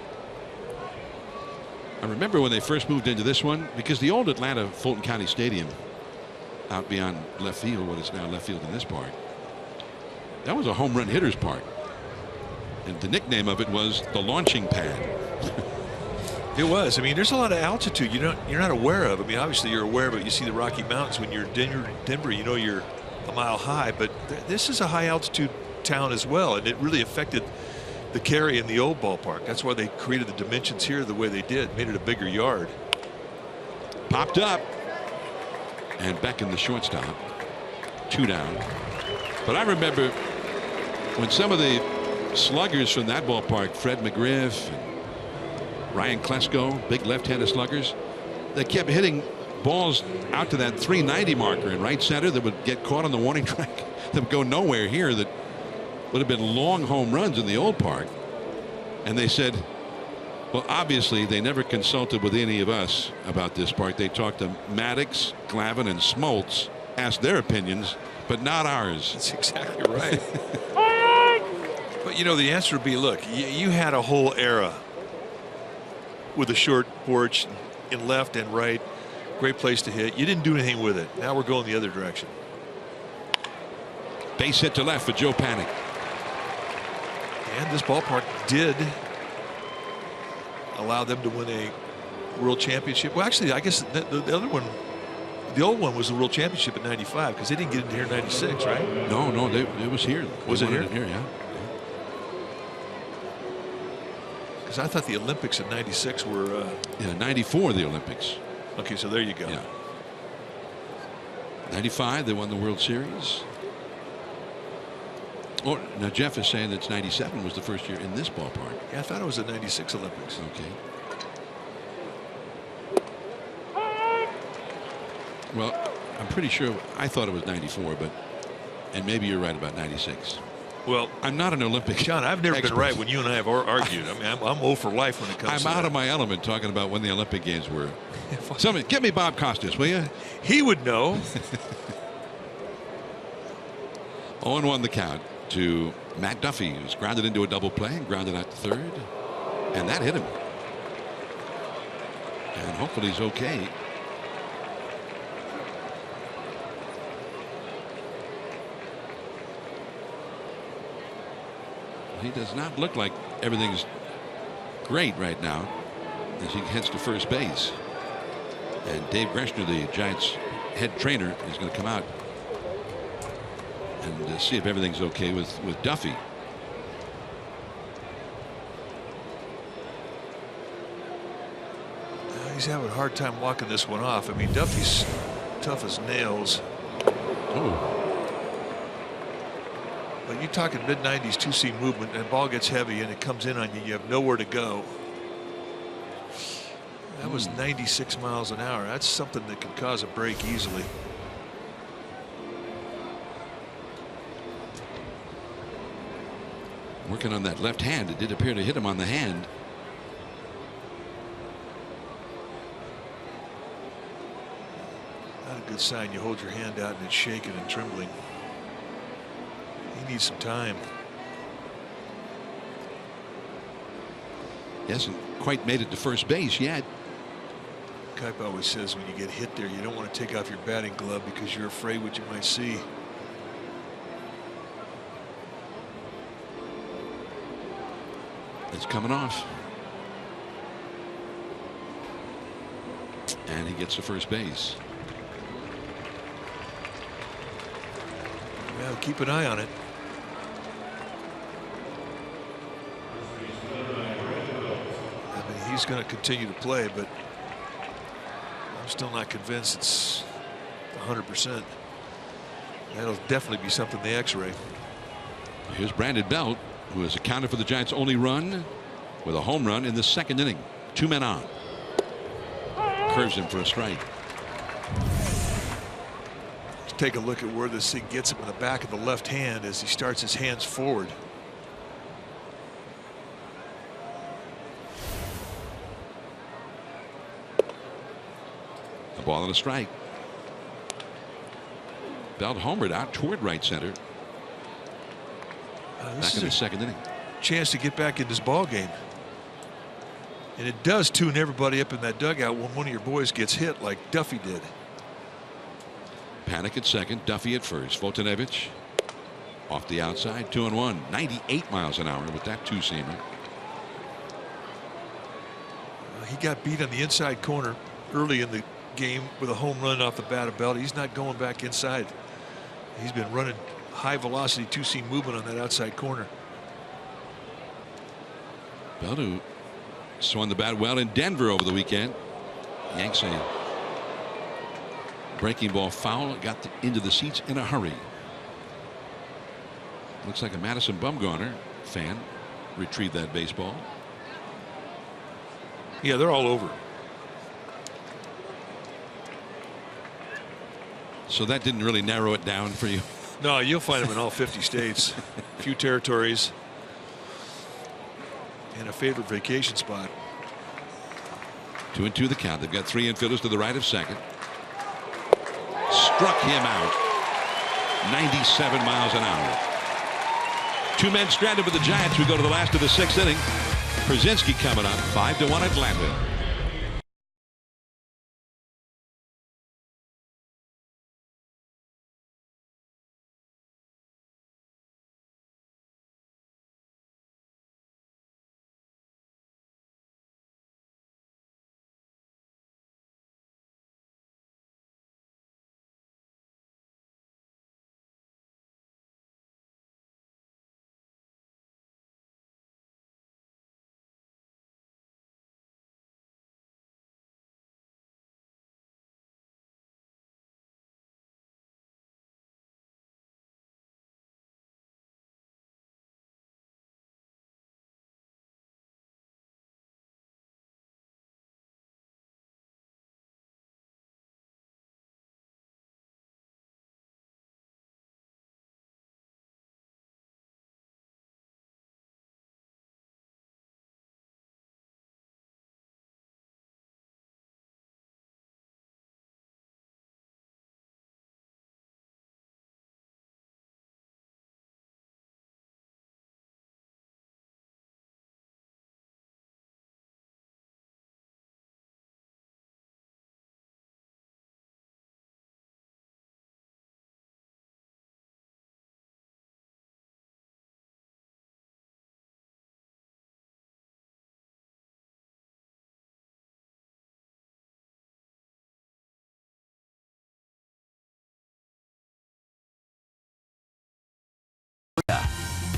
I remember when they first moved into this one, because the old Atlanta Fulton County Stadium out beyond left field, what is now left field in this park, that was a home run hitter's park. And the nickname of it was the launching pad. It was. I mean, there's a lot of altitude you're not aware of. I mean, obviously you're aware of it. You see the Rocky Mountains when you're in Denver, you know you're a mile high, but this is a high altitude town as well, and it really affected the carry in the old ballpark. That's why they created the dimensions here the way they did, made it a bigger yard. Popped up and back in the shortstop. 2 down. But I remember when some of the sluggers from that ballpark, Fred McGriff and Ryan Klesko, big left-handed sluggers, they kept hitting balls out to that 390 marker in right center that would get caught on the warning track that would go nowhere here, that would have been long home runs in the old park. And they said, well, obviously they never consulted with any of us about this park. They talked to Maddox, Glavine, and Smoltz, asked their opinions, but not ours. That's exactly right. But you know, the answer would be, look, you had a whole era with a short porch in left and right, great place to hit. You didn't do anything with it. Now we're going the other direction. Base hit to left for Joe Panik. And this ballpark did allow them to win a world championship. Well, actually, I guess the other one, the old one, was the world championship in '95, because they didn't get into here in '96, right? No, it was here. Was it here? Yeah. Because I thought the Olympics in '96 were. Yeah, '94 the Olympics. Okay, so there you go. Yeah. '95 they won the World Series. Oh, now Jeff is saying that '97 was the first year in this ballpark. Yeah, I thought it was the '96 Olympics. Okay. Well, I'm pretty sure I thought it was '94, but and maybe you're right about '96. Well, I'm not an Olympic Sean, I've never expert. been right when you and I have argued. I mean, I'm 0 for life when it comes to I'm out that. of my element talking about when the Olympic Games were. Somebody, give me Bob Costas, will you? He would know. 0-1 the count to Matt Duffy, who's grounded into a double play and grounded out to third. And that hit him. And hopefully he's okay. He does not look like everything's great right now as he heads to first base. And Dave Greshner, the Giants head trainer, is going to come out and see if everything's okay with Duffy. He's having a hard time walking this one off. I mean, Duffy's tough as nails. Oh. But you're talking mid-90s two-seam movement, and the ball gets heavy and it comes in on you. You have nowhere to go. That was 96 miles an hour. That's something that can cause a break easily. Working on that left hand. It did appear to hit him on the hand. Not a good sign. You hold your hand out and it's shaking and trembling. He needs some time. He hasn't quite made it to first base yet. Kipe always says when you get hit there, you don't want to take off your batting glove because you're afraid what you might see. It's coming off. And he gets to first base. Well, keep an eye on it. I mean, he's going to continue to play, but I'm still not convinced it's 100%. That'll definitely be something they X-ray. Here's Brandon Belt, who has accounted for the Giants' only run with a home run in the second inning. 2 men on. Curves him for a strike. Let's take a look at where this thing gets him in the back of the left hand as he starts his hands forward. A ball and a strike. Belt homered out toward right center. Back in the second inning. Chance to get back in this ball game. And it does tune everybody up in that dugout when one of your boys gets hit like Duffy did. Panic at second, Duffy at first. Voltonevich off the outside, 2-1. 98 miles an hour with that two-seamer. He got beat on the inside corner early in the game with a home run off the bat of Belt. He's not going back inside. He's been running high velocity two-seam movement on that outside corner. Belt, who swung the bat well in Denver over the weekend. Yanks a breaking ball foul, got into the seats in a hurry. Looks like a Madison Bumgarner fan retrieved that baseball. Yeah, they're all over. So that didn't really narrow it down for you. No, you'll find them in all 50 states, a few territories, and a favorite vacation spot. 2-2 the count. They've got 3 infielders to the right of second. Struck him out. 97 miles an hour. 2 men stranded with the Giants. We go to the last of the 6th inning. Przinsky coming up. 5-1 Atlanta.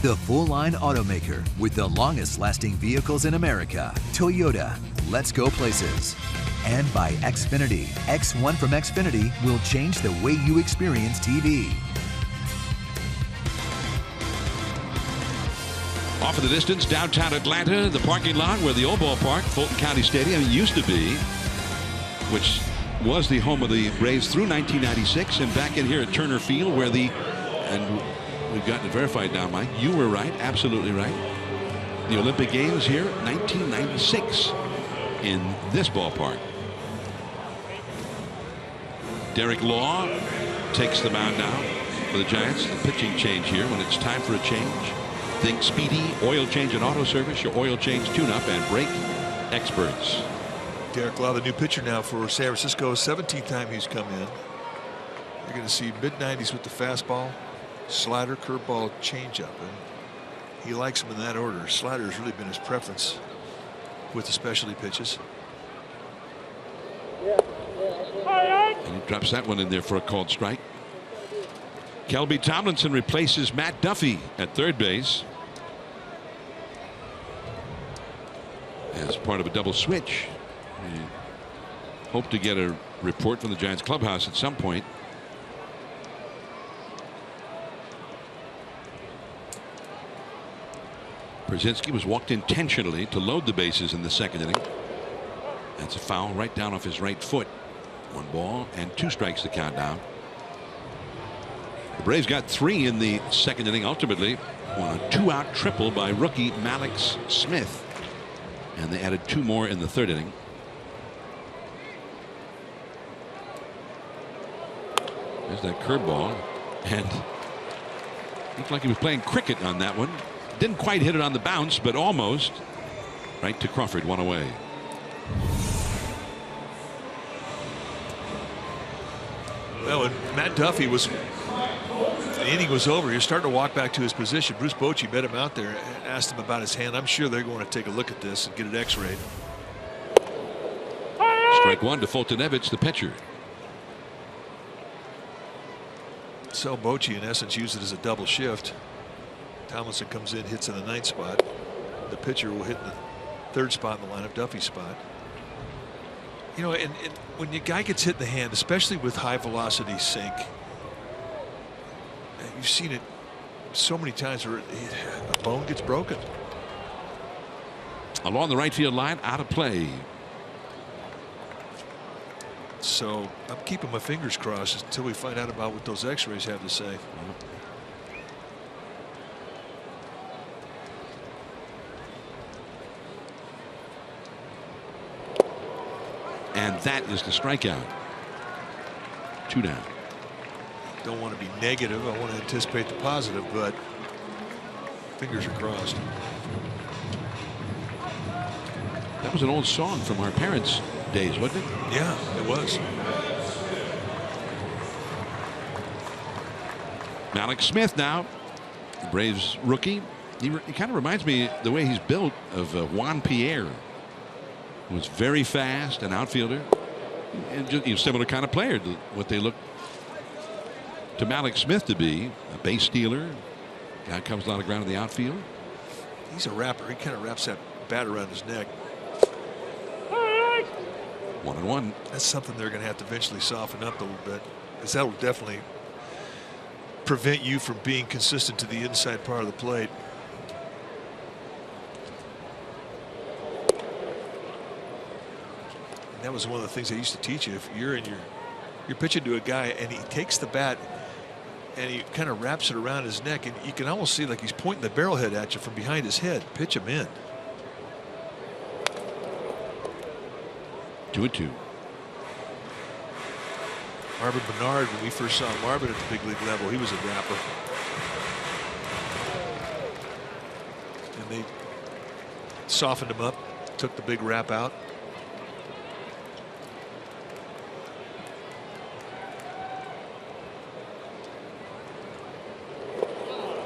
the full-line automaker with the longest-lasting vehicles in America, Toyota. Let's go places. And by Xfinity. X1 from Xfinity will change the way you experience TV. Off in the distance, downtown Atlanta, the parking lot where the old ballpark, Fulton County Stadium, used to be, which was the home of the Braves through 1996, and back in here at Turner Field where and we've gotten it verified now, Mike. You were right, absolutely right. The Olympic Games here, 1996, in this ballpark. Derek Law takes the mound now for the Giants. The pitching change here when it's time for a change. Think speedy oil change and auto service, your oil change tune-up and brake experts. Derek Law, the new pitcher now for San Francisco, 17th time he's come in. You're going to see mid-90s with the fastball, slider, curveball, changeup, and he likes them in that order. Slider has really been his preference with the specialty pitches. And he drops that one in there for a called strike. Kelby Tomlinson replaces Matt Duffy at third base as part of a double switch. We hope to get a report from the Giants clubhouse at some point. Brzezinski was walked intentionally to load the bases in the second inning. That's a foul right down off his right foot. 1 ball and 2 strikes to count down. The Braves got 3 in the second inning ultimately on a 2-out triple by rookie Malix Smith, and they added 2 more in the third inning. There's that curveball, and looked like he was playing cricket on that one. Didn't quite hit it on the bounce, but almost. Right to Crawford, 1 away. Well, when Matt Duffy the inning was over, you're starting to walk back to his position. Bruce Bochy met him out there and asked him about his hand. I'm sure they're going to take a look at this and get it x-rayed. Strike 1 to Fultonevich, the pitcher. So Bochy in essence used it as a double shift. Tomlinson comes in, hits in the 9th spot. The pitcher will hit in the 3rd spot in the lineup, Duffy's spot. You know, and when your guy gets hit in the hand, especially with high velocity sink, you've seen it so many times where a bone gets broken. Along the right field line, out of play. So I'm keeping my fingers crossed until we find out about what those x-rays have to say. And that is the strikeout. 2 down. Don't want to be negative. I want to anticipate the positive, but fingers are crossed. That was an old song from our parents' days, wasn't it? Yeah, it was. Malix Smith now, the Braves rookie. He kind of reminds me the way he's built of Juan Pierre, who was very fast, an outfielder, and just, similar kind of player to what they look to Malix Smith to be. A base stealer, guy comes a lot of ground in the outfield. He's a rapper. He kind of wraps that bat around his neck. 1-1. That's something they're going to have to eventually soften up a little bit, because that will definitely prevent you from being consistent to the inside part of the plate. And that was one of the things they used to teach you. If you're pitching to a guy and he takes the bat and he kind of wraps it around his neck, and you can almost see like he's pointing the barrel head at you from behind his head. Pitch him in. 2-2. Marvin Bernard, when we first saw Marvin at the big league level, he was a rapper. And they softened him up, took the big rap out.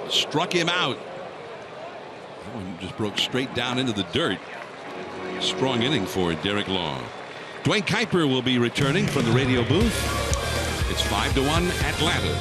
Struck him out. That one just broke straight down into the dirt. Strong inning for Derek Law. Dwayne Kuiper will be returning from the radio booth. It's 5-1 Atlanta.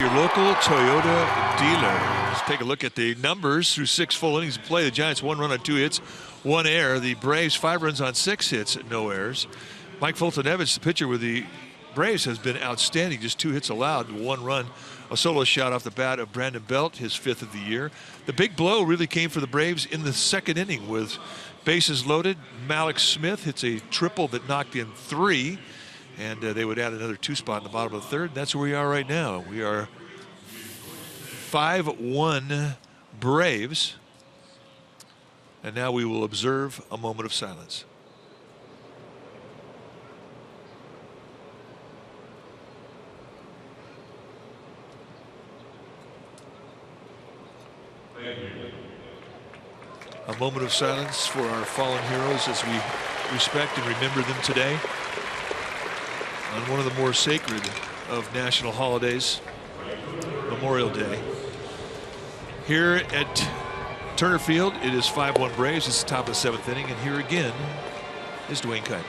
Your local Toyota dealer. Let's take a look at the numbers through 6 full innings of play. The Giants 1 run on 2 hits, 1 error. The Braves 5 runs on 6 hits, no errors. Mike Fultonevich, the pitcher with the Braves, has been outstanding. Just 2 hits allowed, 1 run. A solo shot off the bat of Brandon Belt, his 5th of the year. The big blow really came for the Braves in the 2nd inning with bases loaded. Malik Smith hits a triple that knocked in 3. And they would add another 2 spot in the bottom of the 3rd. That's where we are right now. We are 5-1 Braves. And now we will observe a moment of silence. A moment of silence for our fallen heroes as we respect and remember them today on one of the more sacred of national holidays, Memorial Day. Here at Turner Field, it is 5-1 Braves. It's the top of the 7th inning, and here again is Dwayne Kuiper.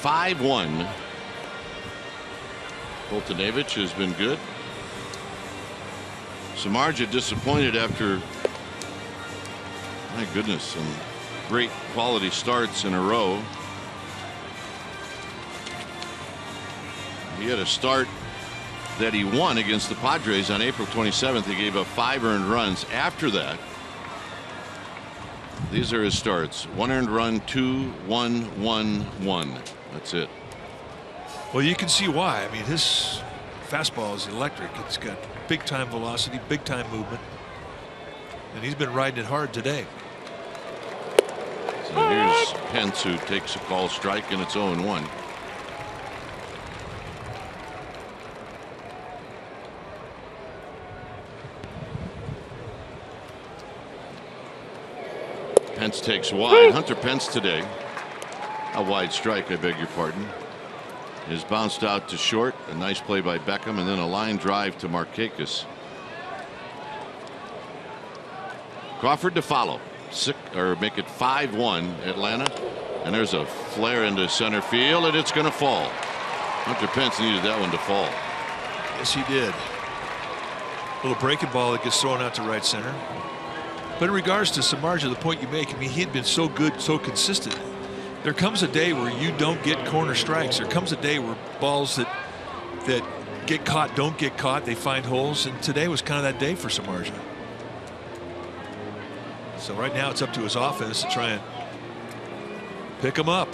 5-1. Fultonevich has been good. Samardzija disappointed after, my goodness, some great quality starts in a row. He had a start that he won against the Padres on April 27th. He gave up 5 earned runs. After that, these are his starts: 1 earned run, 2, 1, 1, 1. That's it. Well, you can see why. I mean, his fastball is electric. It's got big time velocity, big time movement, and he's been riding it hard today. So here's Pence, who takes a call strike, and it's 0-1. Pence takes wide. Hunter Pence today, a wide strike, I beg your pardon, is bounced out to short. A nice play by Beckham, and then a line drive to Markakis. Crawford to follow. Make it 5-1 Atlanta, and there's a flare into center field, and it's going to fall. Hunter Pence needed that one to fall. Yes, he did. A little breaking ball that gets thrown out to right center. But in regards to Samardzija, the point you make, I mean, he had been so good, so consistent. There comes a day where you don't get corner strikes. There comes a day where balls that get caught don't get caught. They find holes, and today was kind of that day for Samardzija. So right now it's up to his offense to try and pick him up.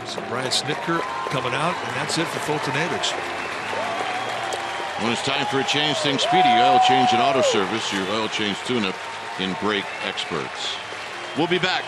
So Brian Snitker coming out, and that's it for Fultonevich. When it's time for a change, think Speedy Oil Change and Auto Service, your oil change tune-up in brake experts. We'll be back.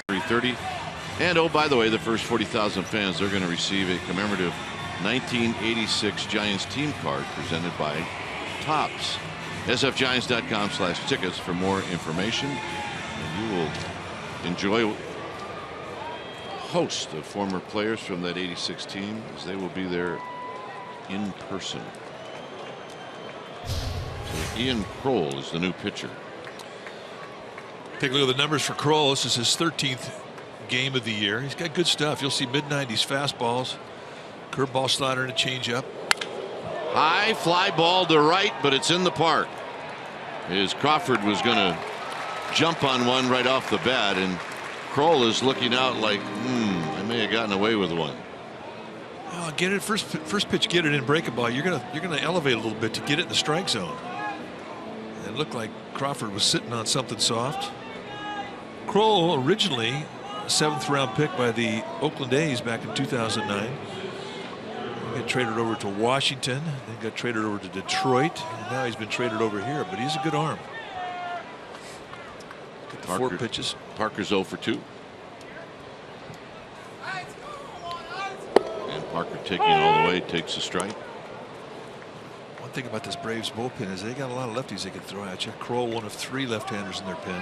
.330. And oh, by the way, the first 40,000 fans, they're going to receive a commemorative 1986 Giants team card presented by Topps. sfgiants.com/tickets for more information. And you will enjoy a host of former players from that 86 team as they will be there in person. So Ian Kroll is the new pitcher. Take a look at the numbers for Kroll. This is his 13th game of the year. He's got good stuff. You'll see mid-90s fastballs, curveball, slider, and a changeup. High fly ball to right, but it's in the park. As Crawford was going to jump on one right off the bat, and Kroll is looking out like, I may have gotten away with one. Oh, get it first pitch, get it in, break a ball. You're gonna elevate a little bit to get it in the strike zone. It looked like Crawford was sitting on something soft. Kroll, originally a 7th round pick by the Oakland A's back in 2009. He got traded over to Washington, then got traded over to Detroit, and now he's been traded over here. But he's a good arm. Get the 4 pitches. Parker's 0 for 2. And Parker taking all the way, takes a strike. One thing about this Braves bullpen is they got a lot of lefties they can throw at you. Kroll, one of 3 left-handers in their pen.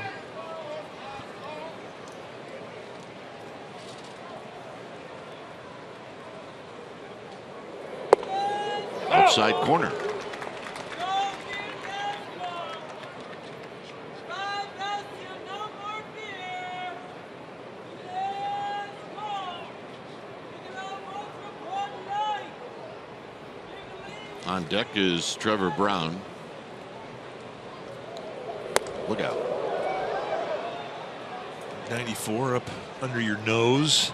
Outside corner. On deck is Trevor Brown. Look out. 94 up under your nose.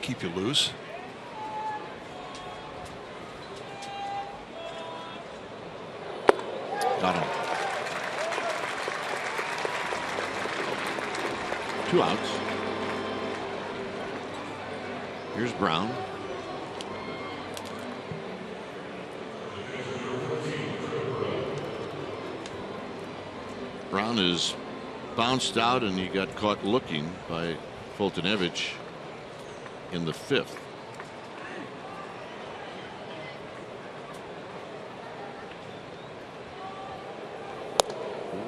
Keep you loose. Got him. 2 outs. Here's Brown. Brown is bounced out, and he got caught looking by Fultonevich in the 5th.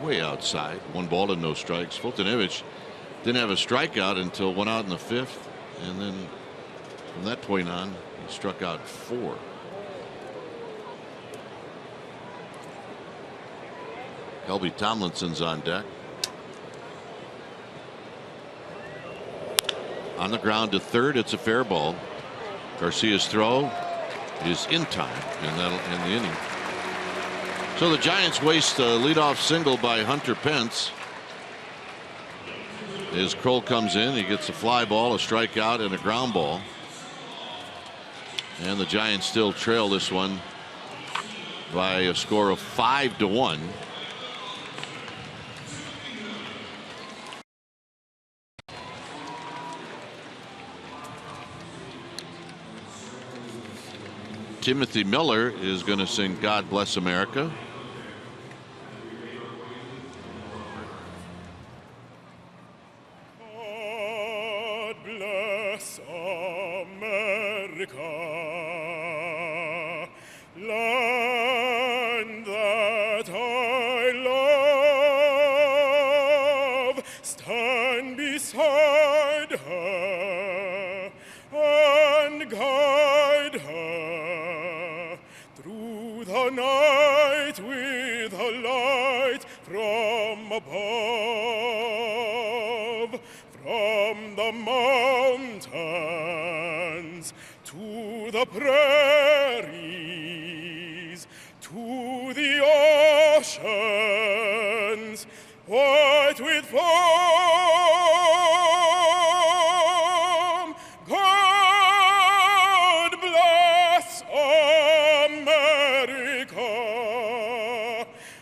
Way outside. 1 ball and no strikes. Fultonevich didn't have a strikeout until went out in the 5th, and then from that point on he struck out 4. Helby Tomlinson's on deck. On the ground to third. It's a fair ball. Garcia's throw is in time, and that'll end the inning. So the Giants waste a leadoff single by Hunter Pence. As Kroll comes in, he gets a fly ball, a strikeout, and a ground ball. And the Giants still trail this one by a score of 5-1. Timothy Miller is going to sing God Bless America. God bless America, land that I love. Stand beside her and guide her through the night with a light from above, from the mountains to the prairies to the oceans white with foam. God bless America,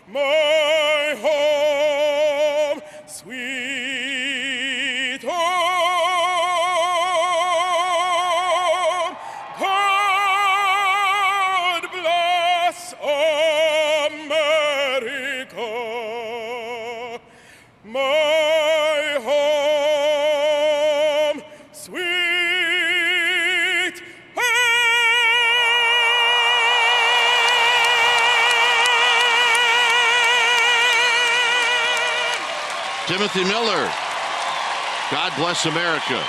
my home, sweet home. God America, my home, sweet Timothy Miller. God bless America.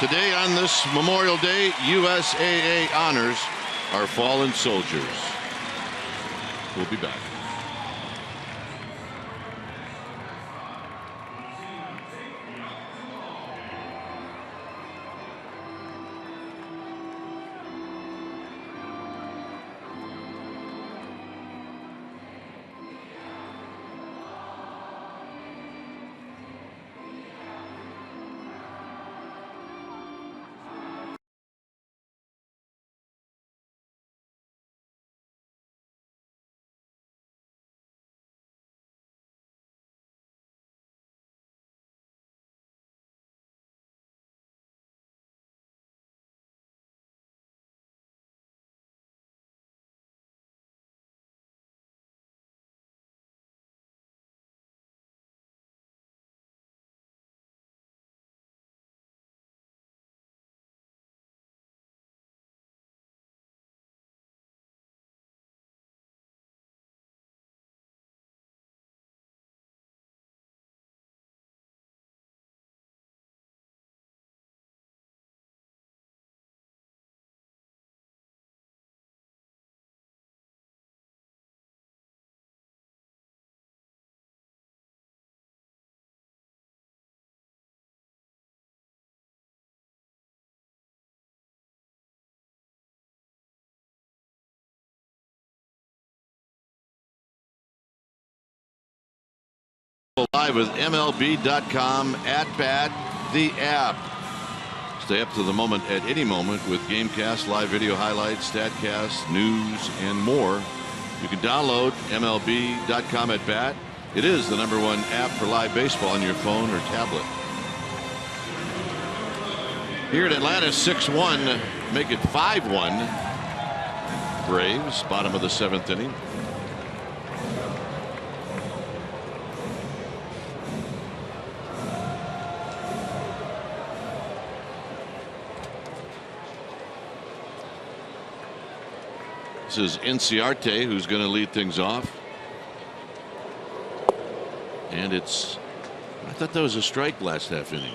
Today on this Memorial Day, USAA honors our fallen soldiers. We'll be back. Live with MLB.com at bat, the app. Stay up to the moment at any moment with Gamecast, live video highlights, StatCast, news, and more. You can download MLB.com at bat. It is the #1 app for live baseball on your phone or tablet. Here in Atlanta, 6-1, make it 5-1. Braves, bottom of the 7th inning. This is Inciarte who's going to lead things off. And it's, I thought that was a strike last half inning.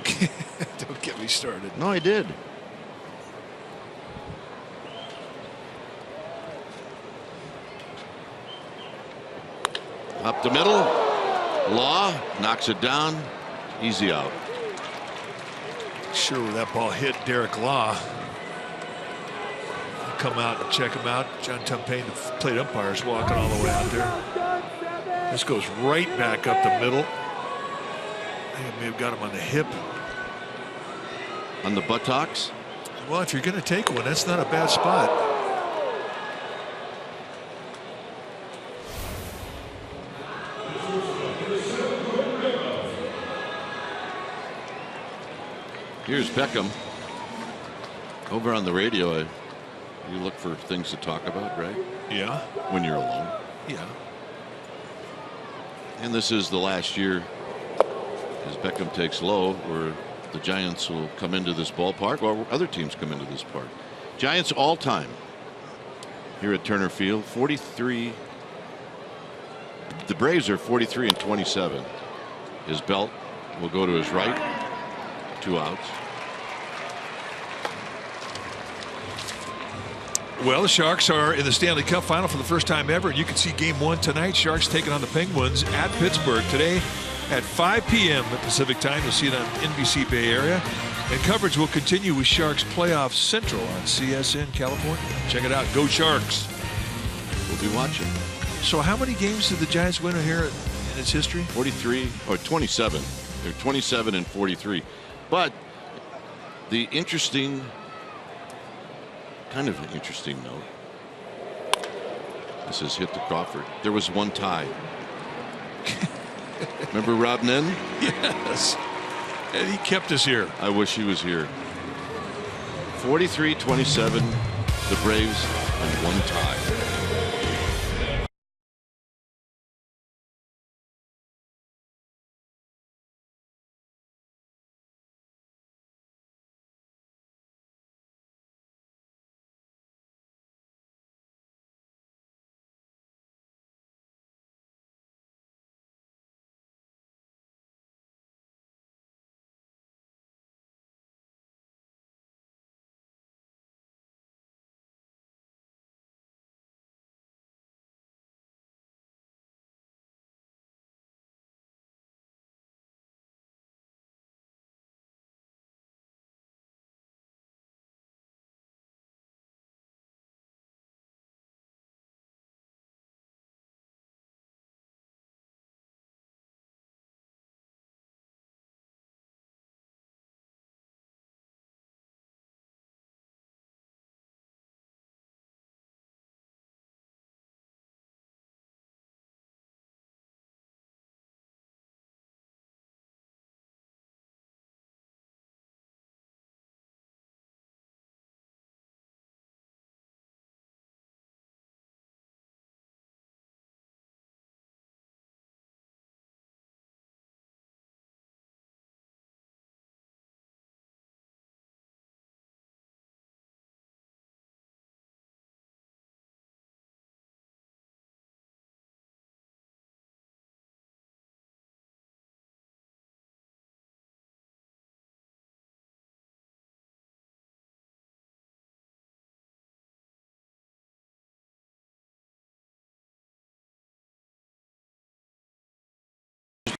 Don't get me started. No, I did. Up the middle. Law knocks it down. Easy out. Sure, where that ball hit Derek Law. Come out and check him out. John Tumpane, the plate umpire, is walking all the way out there. This goes right back up the middle. I think I may have got him on the hip. On the buttocks? Well, if you're going to take one, that's not a bad spot. Here's Beckham. Over on the radio, you look for things to talk about, right? Yeah. When you're alone. Yeah. And this is the last year as Beckham takes low where the Giants will come into this ballpark or other teams come into this park. Giants all time here at Turner Field, 43. The Braves are 43-27. His belt will go to his right. 2 outs. Well, the Sharks are in the Stanley Cup final for the first time ever, and you can see Game 1 tonight. Sharks taking on the Penguins at Pittsburgh today at 5 p.m. Pacific time. You'll see it on NBC Bay Area. And coverage will continue with Sharks Playoff Central on CSN California. Check it out. Go Sharks. We'll be watching. So how many games did the Giants win here in its history? 43 or 27. They're 27 and 43. But the interesting, kind of an interesting note. This is hit to Crawford. There was one tie. Remember Rob Nen? Yes. And he kept us here. I wish he was here. 43-27, the Braves, and one tie.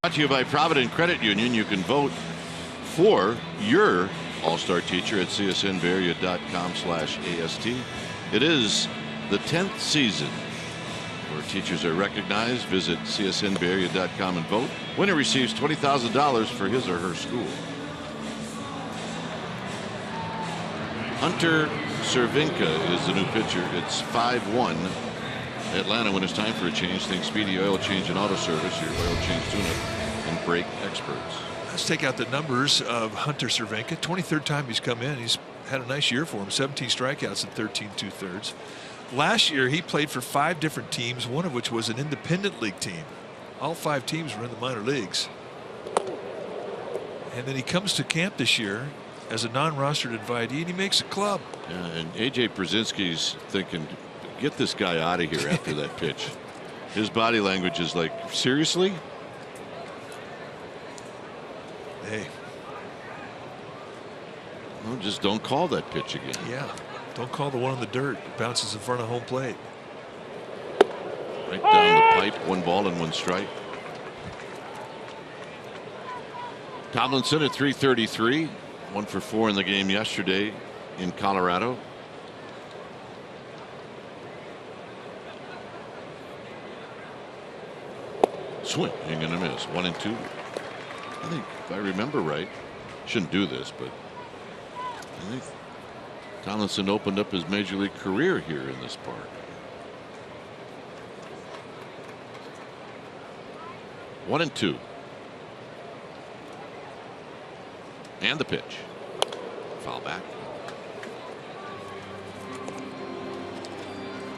Brought to you by Provident Credit Union. You can vote for your All-Star teacher at csnbayarea.com/AST. It is the 10th season where teachers are recognized. Visit csnbayarea.com and vote. Winner receives $20,000 for his or her school. Hunter Cervinka is the new pitcher. It's 5-1. Atlanta, when it's time for a change, think Speedy Oil Change and Auto Service, your oil change tune-up and brake experts. Let's take out the numbers of Hunter Cervinka. 23rd time he's come in. He's had a nice year for him. 17 strikeouts in 13 2/3. Last year he played for 5 different teams, one of which was an independent league team. All 5 teams were in the minor leagues. And then he comes to camp this year as a non-rostered invitee, and he makes a club. Yeah, and A.J. Brzezinski's thinking, get this guy out of here after that pitch. His body language is like, seriously? Hey. Well, just don't call that pitch again. Yeah. Don't call the one in the dirt. It bounces in front of home plate. Right down the pipe. 1 ball and 1 strike. Tomlinson at 333. 1 for 4 in the game yesterday in Colorado. Swing and a miss. 1-2. I think if I remember right, shouldn't do this, but I think Tomlinson opened up his major league career here in this park. 1-2. And the pitch. Foul back.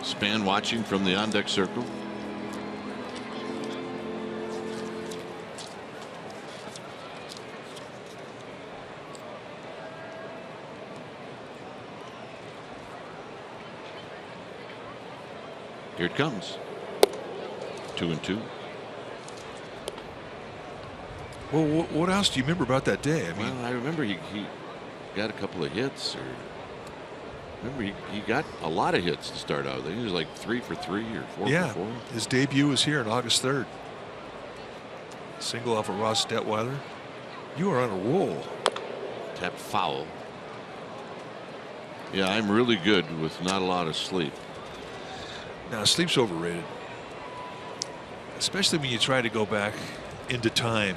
Span watching from the on-deck circle. Here it comes. 2-2. Well, what else do you remember about that day? I mean, well, I remember he got a couple of hits. Remember he got a lot of hits to start out. He was like 3 for 3 or 4 yeah, for 4. His debut was here on August 3rd. Single off of Ross Detweiler. You are on a roll. Tapped foul. Yeah, I'm really good with not a lot of sleep. Now, sleep's overrated, especially when you try to go back into time.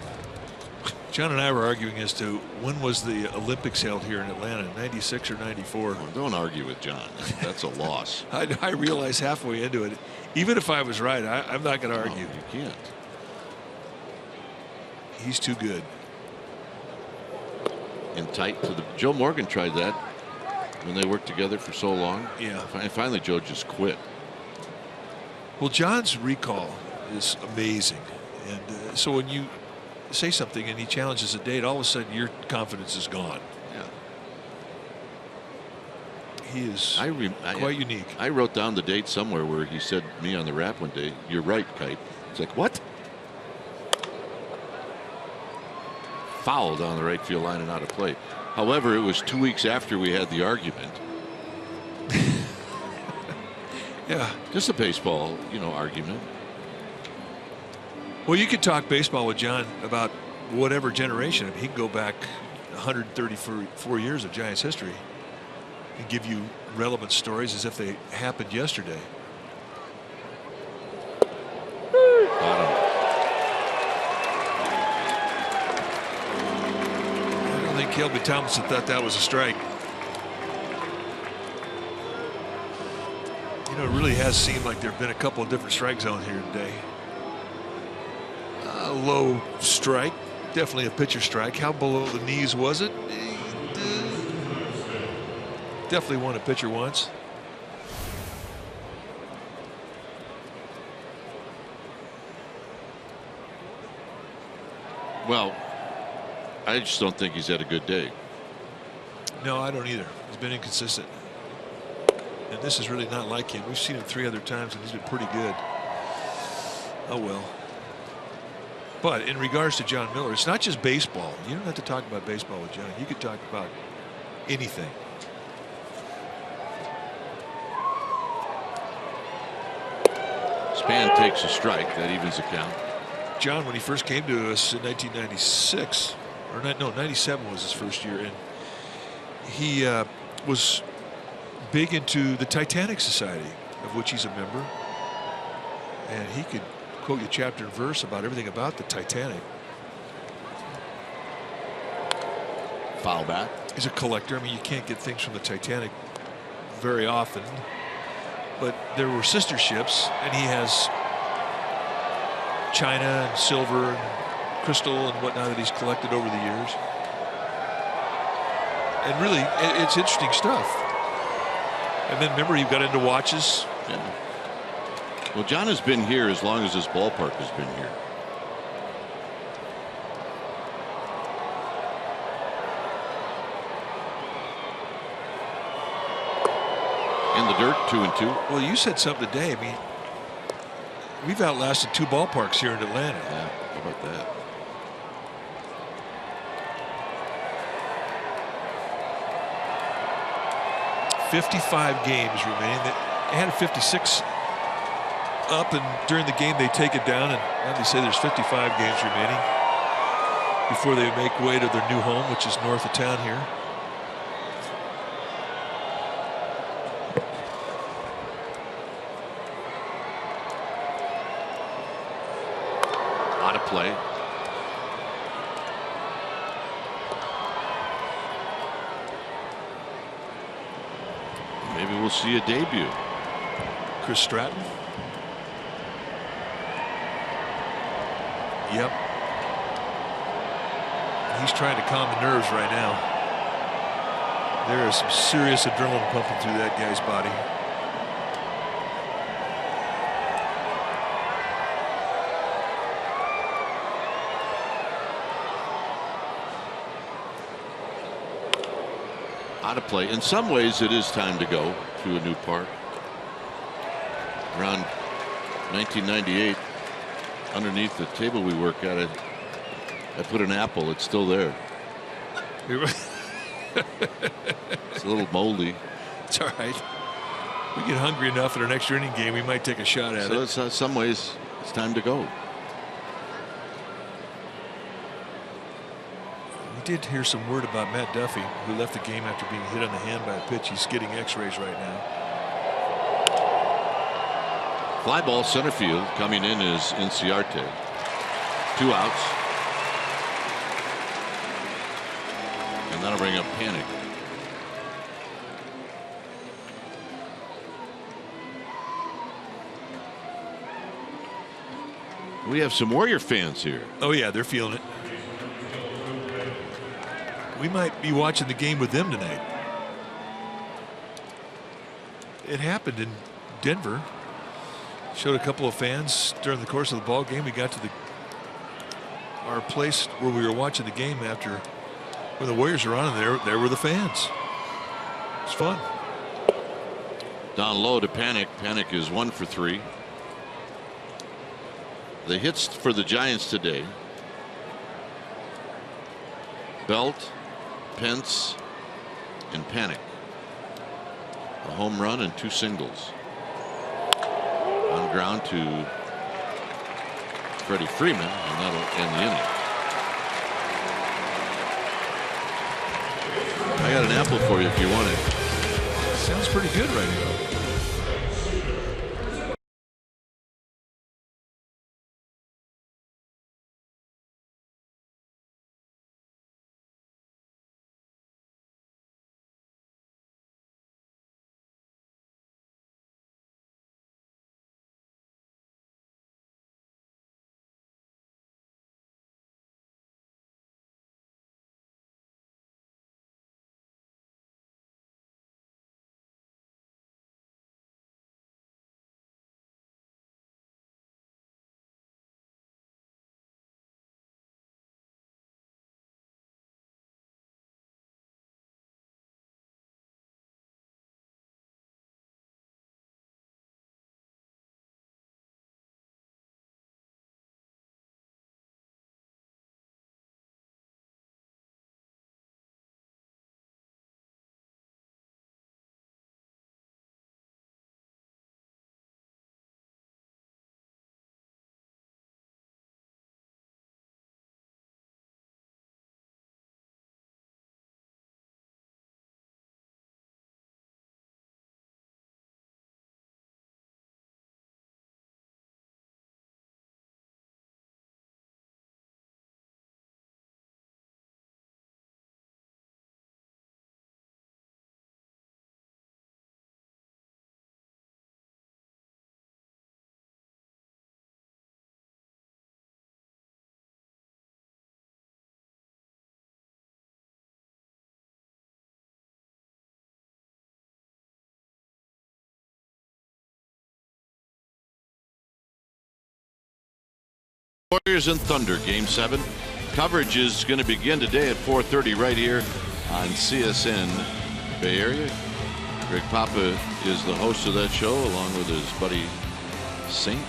John and I were arguing as to when was the Olympics held here in Atlanta, 96 or 94. Well, don't argue with John. That's a loss. I realized halfway into it, even if I was right, I'm not going to argue. No, you can't. He's too good. And tight to the. Joe Morgan tried that when they worked together for so long. Yeah. And finally, Joe just quit. Well, John's recall is amazing, and so when you say something and he challenges a date, all of a sudden your confidence is gone. Yeah. He is quite unique. I wrote down the date somewhere where he said to me on the rap one day, "You're right, Kite." It's like, what? Foul down the right field line and out of play. However, it was 2 weeks after we had the argument. Yeah. Just a baseball, argument. Well, you could talk baseball with John about whatever generation. I mean, he can go back 134 years of Giants history and give you relevant stories as if they happened yesterday. Got him. I don't think Kelby Tomlinson thought that was a strike. It really has seemed like there have been a couple of different strike zones here today. A low strike, definitely a pitcher strike. How below the knees was it? Definitely won a pitcher once. Well, I just don't think he's had a good day. No, I don't either. He's been inconsistent. And this is really not like him. We've seen him 3 other times and he's been pretty good. Oh well. But in regards to John Miller, it's not just baseball. You don't have to talk about baseball with John. You could talk about anything. Span takes a strike. That evens the count. John, when he first came to us in 1996, or no, 97 was his first year, and he was big into the Titanic Society, of which he's a member, and he could quote you chapter and verse about everything about the Titanic. Foul back. He's a collector. I mean, you can't get things from the Titanic very often, but there were sister ships, and he has china and silver and crystal and whatnot that he's collected over the years. And really, it's interesting stuff. And then remember, he got into watches. Yeah. Well, John has been here as long as this ballpark has been here. In the dirt, 2-2. Well, you said something today. I mean, we've outlasted 2 ballparks here in Atlanta. Yeah, how about that? "55 games remaining." They had a 56 up, and during the game they take it down, and now they say there's 55 games remaining before they make way to their new home, which is north of town here. On a play. Maybe we'll see a debut. Chris Stratton. Yep. He's trying to calm the nerves right now. There is some serious adrenaline pumping through that guy's body. Out of play. In some ways, it is time to go to a new park. Around 1998, underneath the table we work at, I put an apple. It's still there. It's a little moldy. It's all right. We get hungry enough at our next inning game, we might take a shot at it. So in some ways, it's time to go. We did hear some word about Matt Duffy, who left the game after being hit on the hand by a pitch. He's getting x-rays right now. Fly ball center field. Coming in is Inciarte. 2 outs. And that'll bring up Panic. We have some Warrior fans here. Oh yeah, they're feeling it. We might be watching the game with them tonight. It happened in Denver. Showed a couple of fans during the course of the ball game. We got to our place where we were watching the game after when the Warriors were on, and there were the fans. It's fun. Down low to Panic. Panic is 1 for 3. The hits for the Giants today: Belt, Pence, and Panic. A home run and 2 singles. On ground to Freddie Freeman, and that'll end the inning. I got an apple for you if you want it. Sounds pretty good right now. Warriors and Thunder, Game 7. Coverage is going to begin today at 4:30 right here on CSN Bay Area. Greg Papa is the host of that show along with his buddy Saint.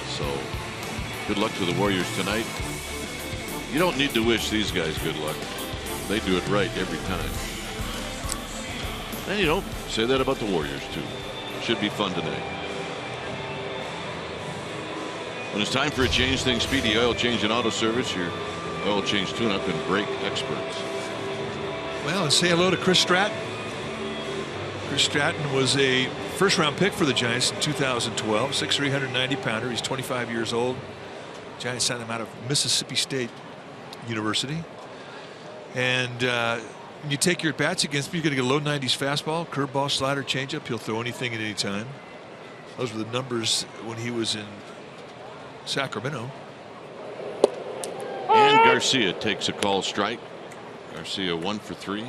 So good luck to the Warriors tonight. You don't need to wish these guys good luck. They do it right every time. And you know, say that about the Warriors too. Should be fun tonight. When it's time for a change, think Speedy Oil Change and Auto Service, your oil change tune-up and brake experts. Well, and say hello to Chris Stratton. Chris Stratton was a first-round pick for the Giants in 2012, 6'3", 190-pounder. He's 25 years old. Giants signed him out of Mississippi State University. And when you take your at-bats against him, you're going to get a low 90s fastball, curveball, slider, changeup. He'll throw anything at any time. Those were the numbers when he was in Sacramento. And Garcia takes a call strike. Garcia 1 for 3.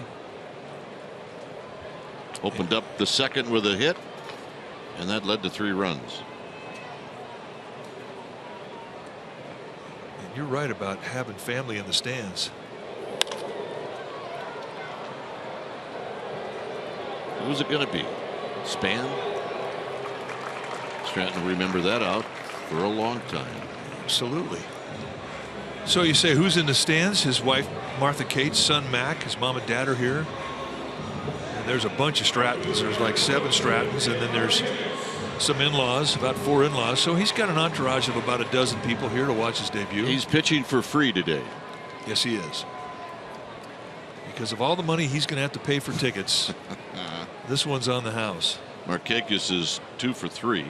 Opened up the second with a hit, and that led to 3 runs. And you're right about having family in the stands. Who's it going to be? Span? Stratton will remember that out for a long time. Absolutely. So you say who's in the stands? His wife Martha Kate's son Mac, his mom and dad are here. And there's a bunch of Strattons. There's like 7 Strattons, and then there's some in-laws, about 4 in-laws. So he's got an entourage of about a dozen people here to watch his debut. He's pitching for free today. Yes, he is. Because of all the money he's going to have to pay for tickets, this one's on the house. Markakis is 2 for 3.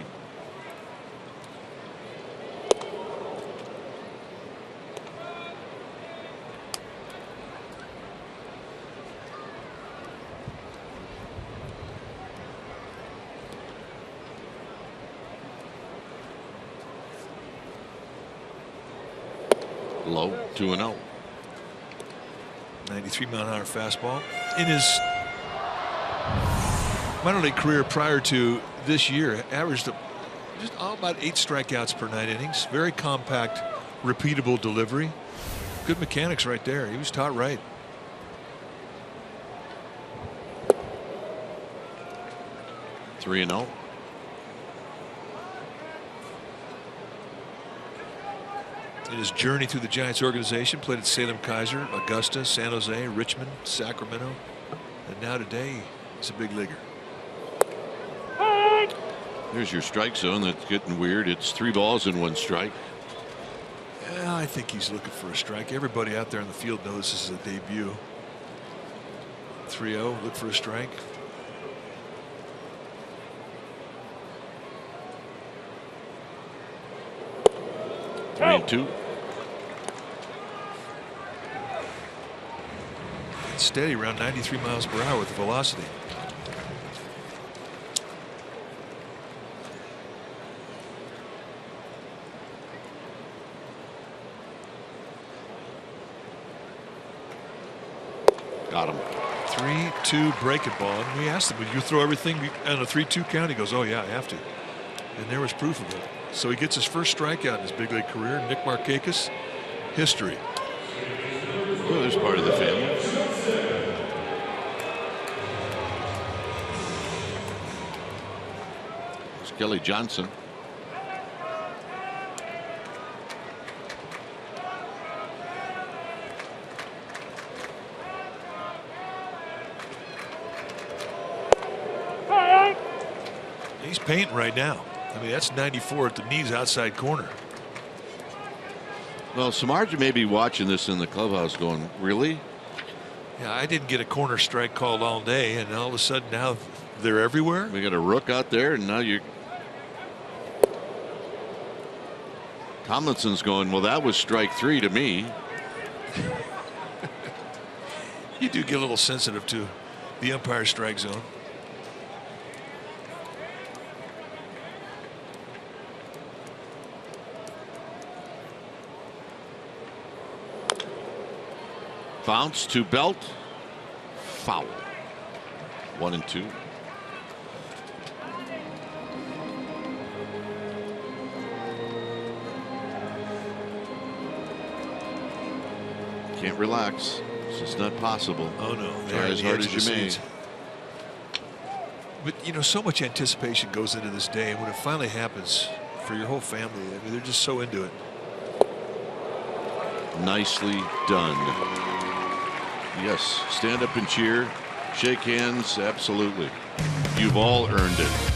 Low, 2-0. 93-mile-an-hour fastball. In his minor league career prior to this year, averaged just about 8 strikeouts per 9 innings. Very compact, repeatable delivery. Good mechanics right there. He was taught right. Three and 0. In his journey through the Giants organization, played at Salem Kaiser, Augusta, San Jose, Richmond, Sacramento, and now today he's a big leaguer. There's your strike zone. That's getting weird. It's 3 balls and 1 strike. Yeah, I think he's looking for a strike. Everybody out there in the field knows this is a debut. 3-0, look for a strike. Three and 2. Steady around 93 miles per hour with the velocity. Got him. 3-2 break it ball. And we asked him, would you throw everything on a 3-2 count? He goes, oh yeah, I have to. And there was proof of it. So he gets his first strikeout in his big league career. Nick Markakis, history. Well, there's part of the family. There's Kelly Johnson. He's painting right now. I mean, that's 94 at the knees outside corner. Well, Samardzija may be watching this in the clubhouse going, really? Yeah, I didn't get a corner strike called all day, and all of a sudden now they're everywhere. We got a rook out there, and now you're. Tomlinson's going, well, that was strike 3 to me. You do get a little sensitive to the umpire's strike zone. Bounce to Belt. Foul. 1 and 2. Can't relax. It's just not possible. Oh no. Try as hard as you may. But you know, so much anticipation goes into this day, and when it finally happens for your whole family, I mean, they're just so into it. Nicely done. Yes, stand up and cheer, shake hands, absolutely. You've all earned it.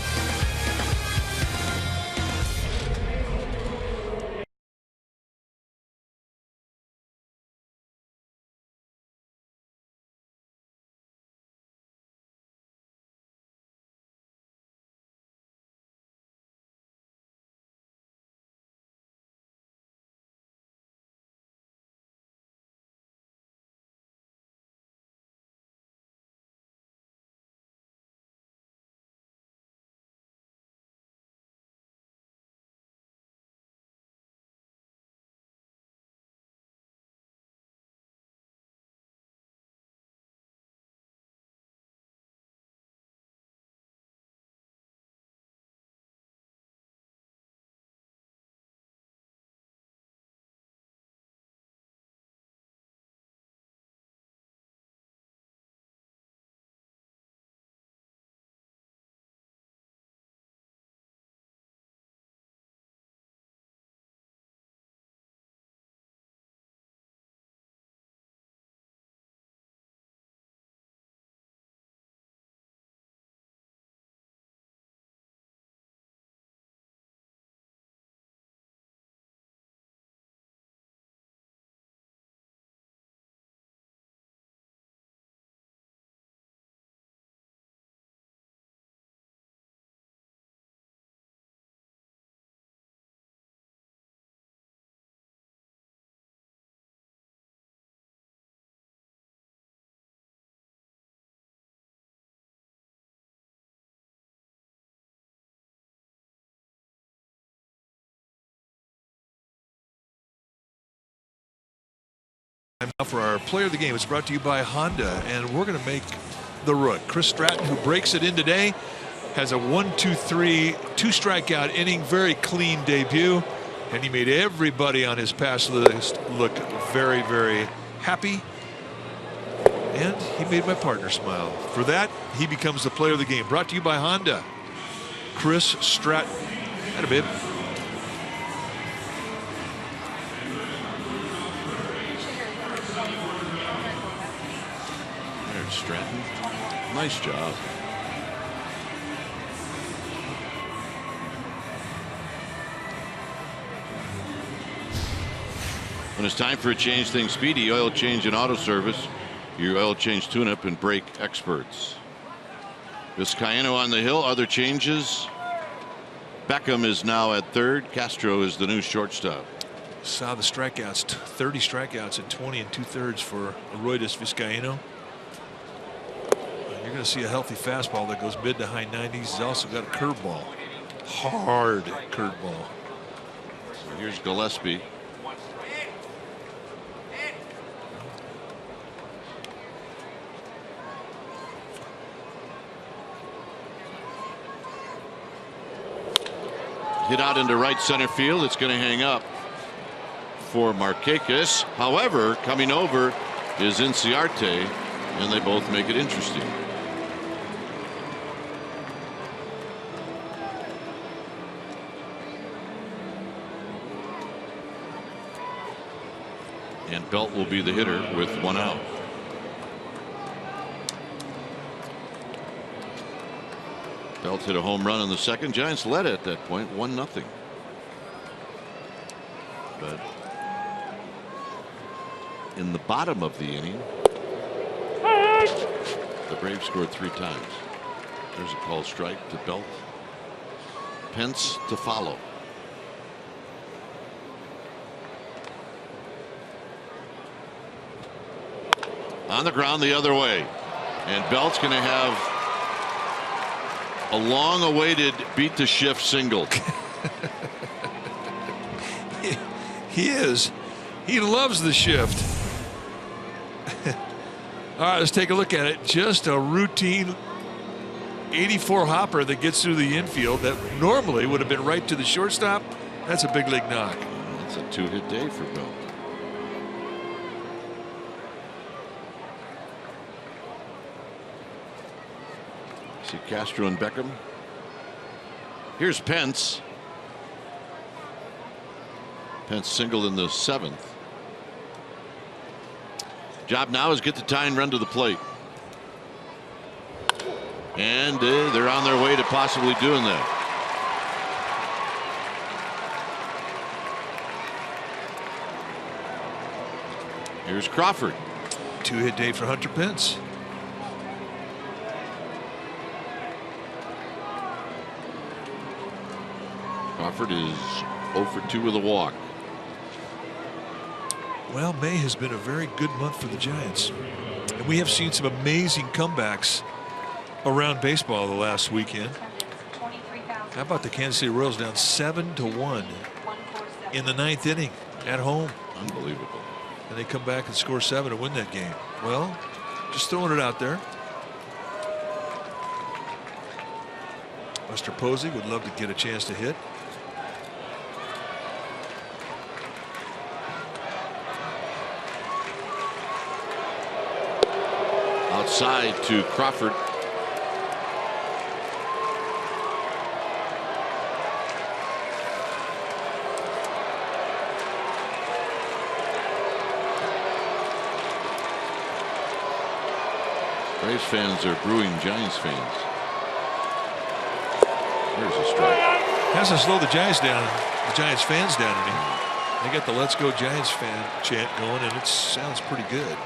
Now for our player of the game, it's brought to you by Honda, and we're going to make the rook. Chris Stratton, who breaks it in today, has a 1-2-3, 2-strikeout inning, very clean debut, and he made everybody on his pass list look very, very happy. And he made my partner smile. For that, he becomes the player of the game. Brought to you by Honda. Chris Stratton. Had a bit. Stratton, nice job. When it's time for a change thing speedy, oil change and auto service, your oil change tune-up and brake experts. Vizcaino on the hill. Other changes. Beckham is now at third. Castro is the new shortstop. Saw the strikeouts, 30 strikeouts at 20 2/3 for Aroldis Vizcaino. You're going to see a healthy fastball that goes mid to high 90s. He's also got a curveball, hard curveball. So here's Gillespie. Hit out into right center field. It's going to hang up for Markakis. However, coming over is Inciarte, and they both make it interesting. And Belt will be the hitter with one out. Belt hit a home run in the second. Giants led at that point, 1-0. But in the bottom of the inning, the Braves scored 3 times. There's a called strike to Belt. Pence to follow. On the ground the other way, and Belt's going to have a long-awaited beat the shift single. He is. He loves the shift. All right, let's take a look at it. Just a routine 84 hopper that gets through the infield that normally would have been right to the shortstop. That's a big league knock. That's a 2-hit day for Belt. See Castro and Beckham. Here's Pence. Pence single in the 7th. Job now is get the tying run to the plate. And they're on their way to possibly doing that. Here's Crawford. 2-hit day for Hunter Pence. Crawford is 0 for 2 with a walk. Well, May has been a very good month for the Giants. And we have seen some amazing comebacks around baseball the last weekend. How about the Kansas City Royals down 7-1 in the 9th inning at home? Unbelievable. And they come back and score 7 to win that game. Well, just throwing it out there. Buster Posey would love to get a chance to hit. Outside to Crawford. Braves fans are booing Giants fans. There's a strike. Hasn't slowed the Giants down, the Giants fans down any. They got the "Let's Go Giants" fan chant going, and it sounds pretty good.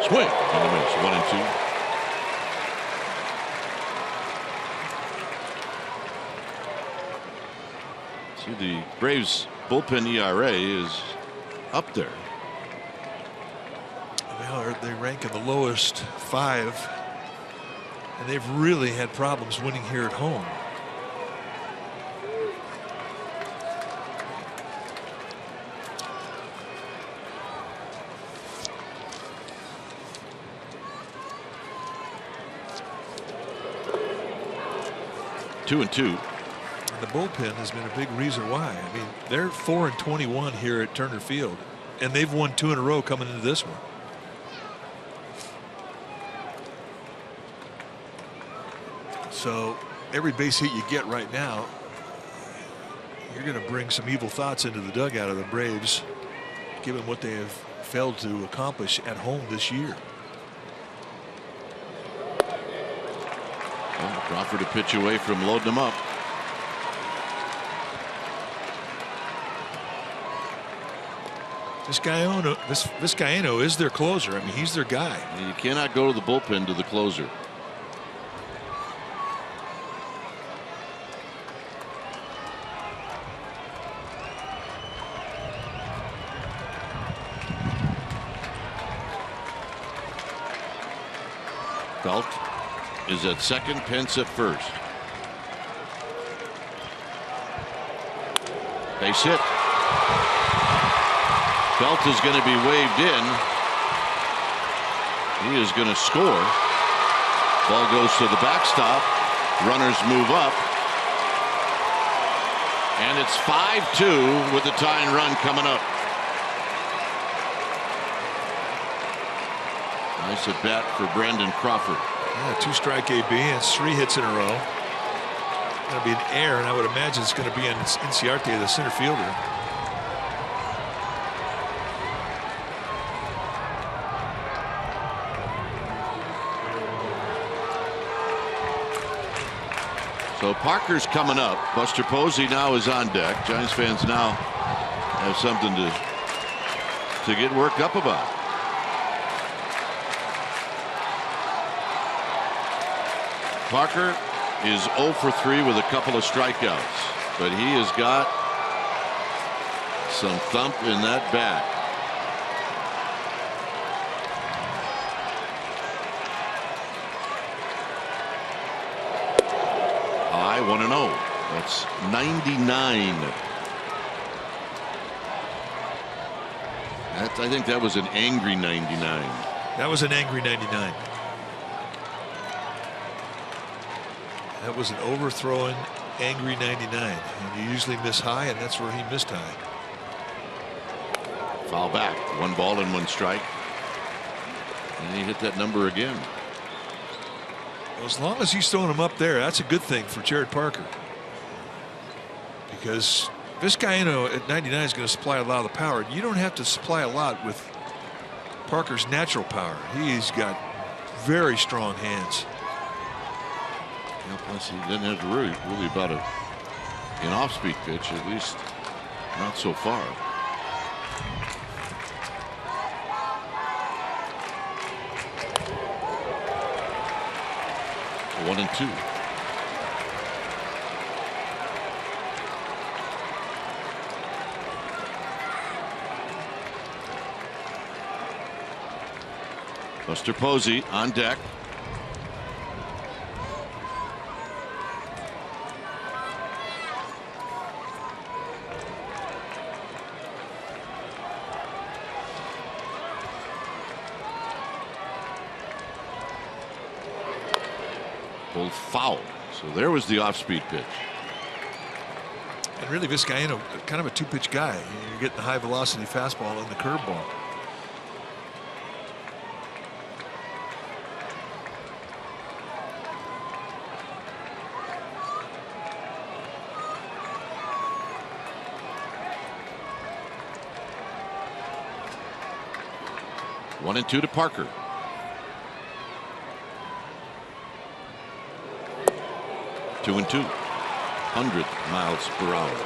Swing on the miss. 1-2. See, the Braves bullpen ERA is up there. Well, they rank in the lowest 5, and they've really had problems winning here at home. Two and 2. And the bullpen has been a big reason why. I mean, they're 4-21 here at Turner Field, and they've won 2 in a row coming into this one. So every base hit you get right now, you're going to bring some evil thoughts into the dugout of the Braves, given what they have failed to accomplish at home this year. Crawford a pitch away from loading them up. Vizcaino is their closer. I mean, he's their guy. You cannot go to the bullpen to the closer. Belt is at second, Pence at first. Base hit. Belt is going to be waved in. He is going to score. Ball goes to the backstop. Runners move up. And it's 5-2 with the tying run coming up. Nice at bat for Brandon Crawford. Yeah, 2-strike AB and 3 hits in a row. Going to be an error, and I would imagine it's going to be in Inciarte, the center fielder. So Parker's coming up. Buster Posey now is on deck. Giants fans now have something to get worked up about. Parker is 0 for 3 with a couple of strikeouts, but he has got some thump in that bat. High 1-0. That's 99. I think that was an angry 99. That was an angry 99. That was an overthrowing, angry 99. And you usually miss high, and that's where he missed high. Foul back. 1 ball and 1 strike. And he hit that number again. Well, as long as he's throwing him up there, that's a good thing for Jared Parker. Because Vizcaíno at 99 is going to supply a lot of the power. You don't have to supply a lot with Parker's natural power. He's got very strong hands. Yeah, plus he didn't have to really about an off-speed pitch, at least not so far. 1-2. Buster Posey on deck. Pulled foul. So there was the off-speed pitch. And really, Vizcaíno, kind of a 2-pitch guy. You're getting the high velocity fastball and the curveball. One and 2 to Parker. 2-2. 100 miles per hour.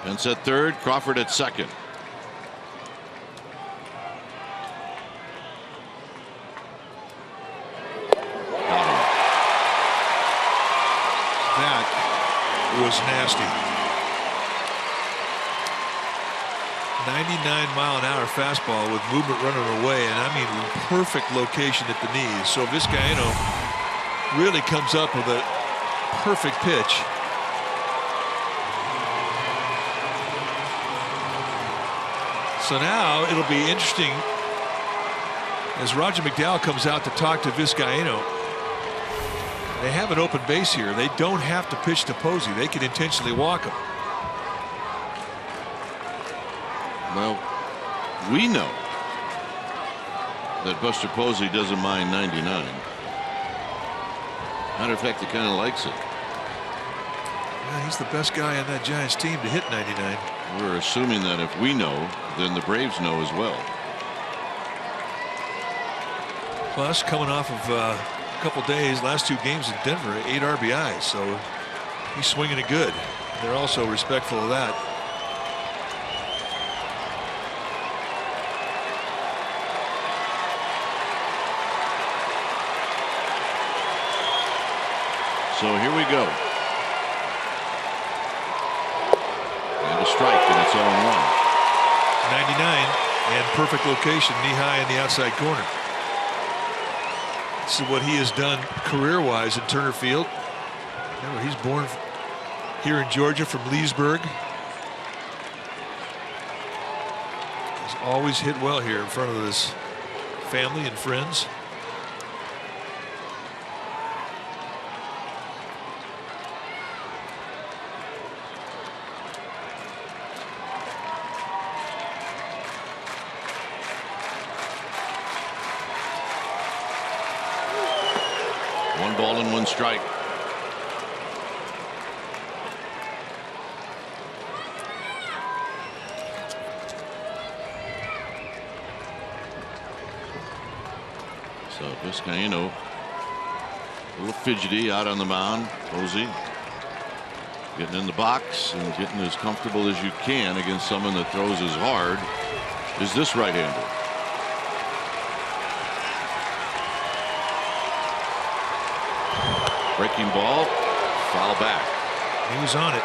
Pence at third, Crawford at second. Was nasty. 99-mile-an-hour fastball with movement running away, and I mean perfect location at the knees. So Vizcaíno really comes up with a perfect pitch. So now it'll be interesting as Roger McDowell comes out to talk to Vizcaíno. They have an open base here. They don't have to pitch to Posey. They can intentionally walk him. Well, we know that Buster Posey doesn't mind 99. Matter of fact, he kind of likes it. Yeah, he's the best guy on that Giants team to hit 99. We're assuming that if we know, then the Braves know as well. Plus, coming off of couple days, last 2 games in Denver, 8 RBIs, so he's swinging it good. They're also respectful of that. So here we go. And a strike, and it's 0-1. 99 and perfect location, knee high in the outside corner. This is what he has done career-wise in Turner Field. Remember, he's born here in Georgia from Leesburg. He's always hit well here in front of his family and friends. Ball and 1 strike. So Vizcaíno a little fidgety out on the mound. Posey getting in the box and getting as comfortable as you can against someone that throws as hard as this right-hander. Breaking ball, foul back. He was on it.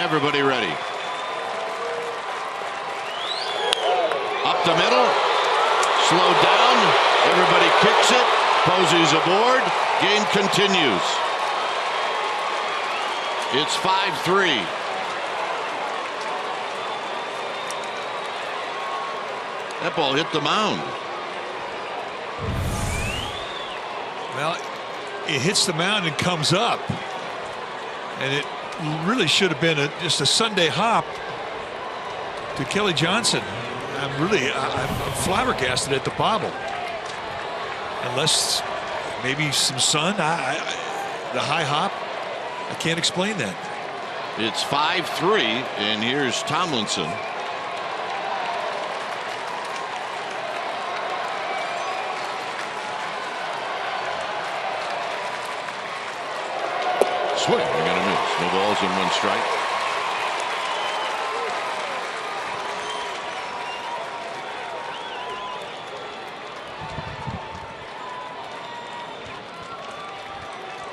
everybody ready. Up the middle. Slowed down. Everybody kicks it. Posey's aboard. Game continues. It's 5-3. That ball hit the mound. Well, it hits the mound and comes up. And it really should have been just a Sunday hop to Kelly Johnson. I'm flabbergasted at the bobble. Unless maybe some sun, the high hop, I can't explain that. It's 5-3, and here's Tomlinson. Swing and a miss. No balls and 1 strike.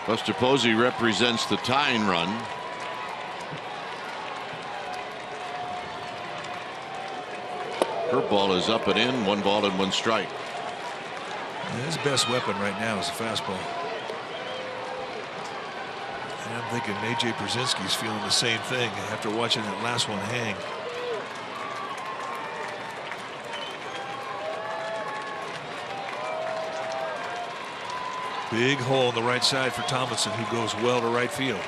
Buster Posey represents the tying run. Curveball is up and in. 1 ball and 1 strike. His best weapon right now is the fastball. And I'm thinking A.J. Brzezinski's feeling the same thing after watching that last one hang. Big hole on the right side for Tomlinson, who goes well to right field.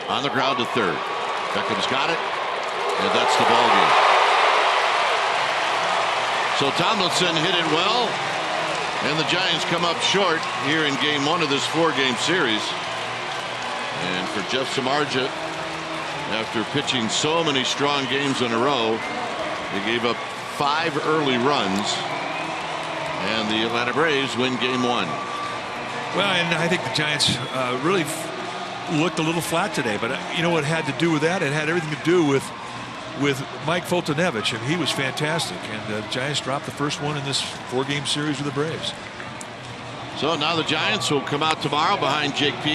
On the ground to third. Beckham's got it, and that's the ball game. So Tomlinson hit it well, and the Giants come up short here in game 1 of this 4-game series. And for Jeff Samardzija, after pitching so many strong games in a row, they gave up 5 early runs, and the Atlanta Braves win game 1. Well, and I think the Giants really looked a little flat today, but you know what had to do with that? It had everything to do with Mike Foltynewicz, and he was fantastic. And the Giants dropped the first one in this 4-game series with the Braves. So now the Giants will come out tomorrow behind Jake P.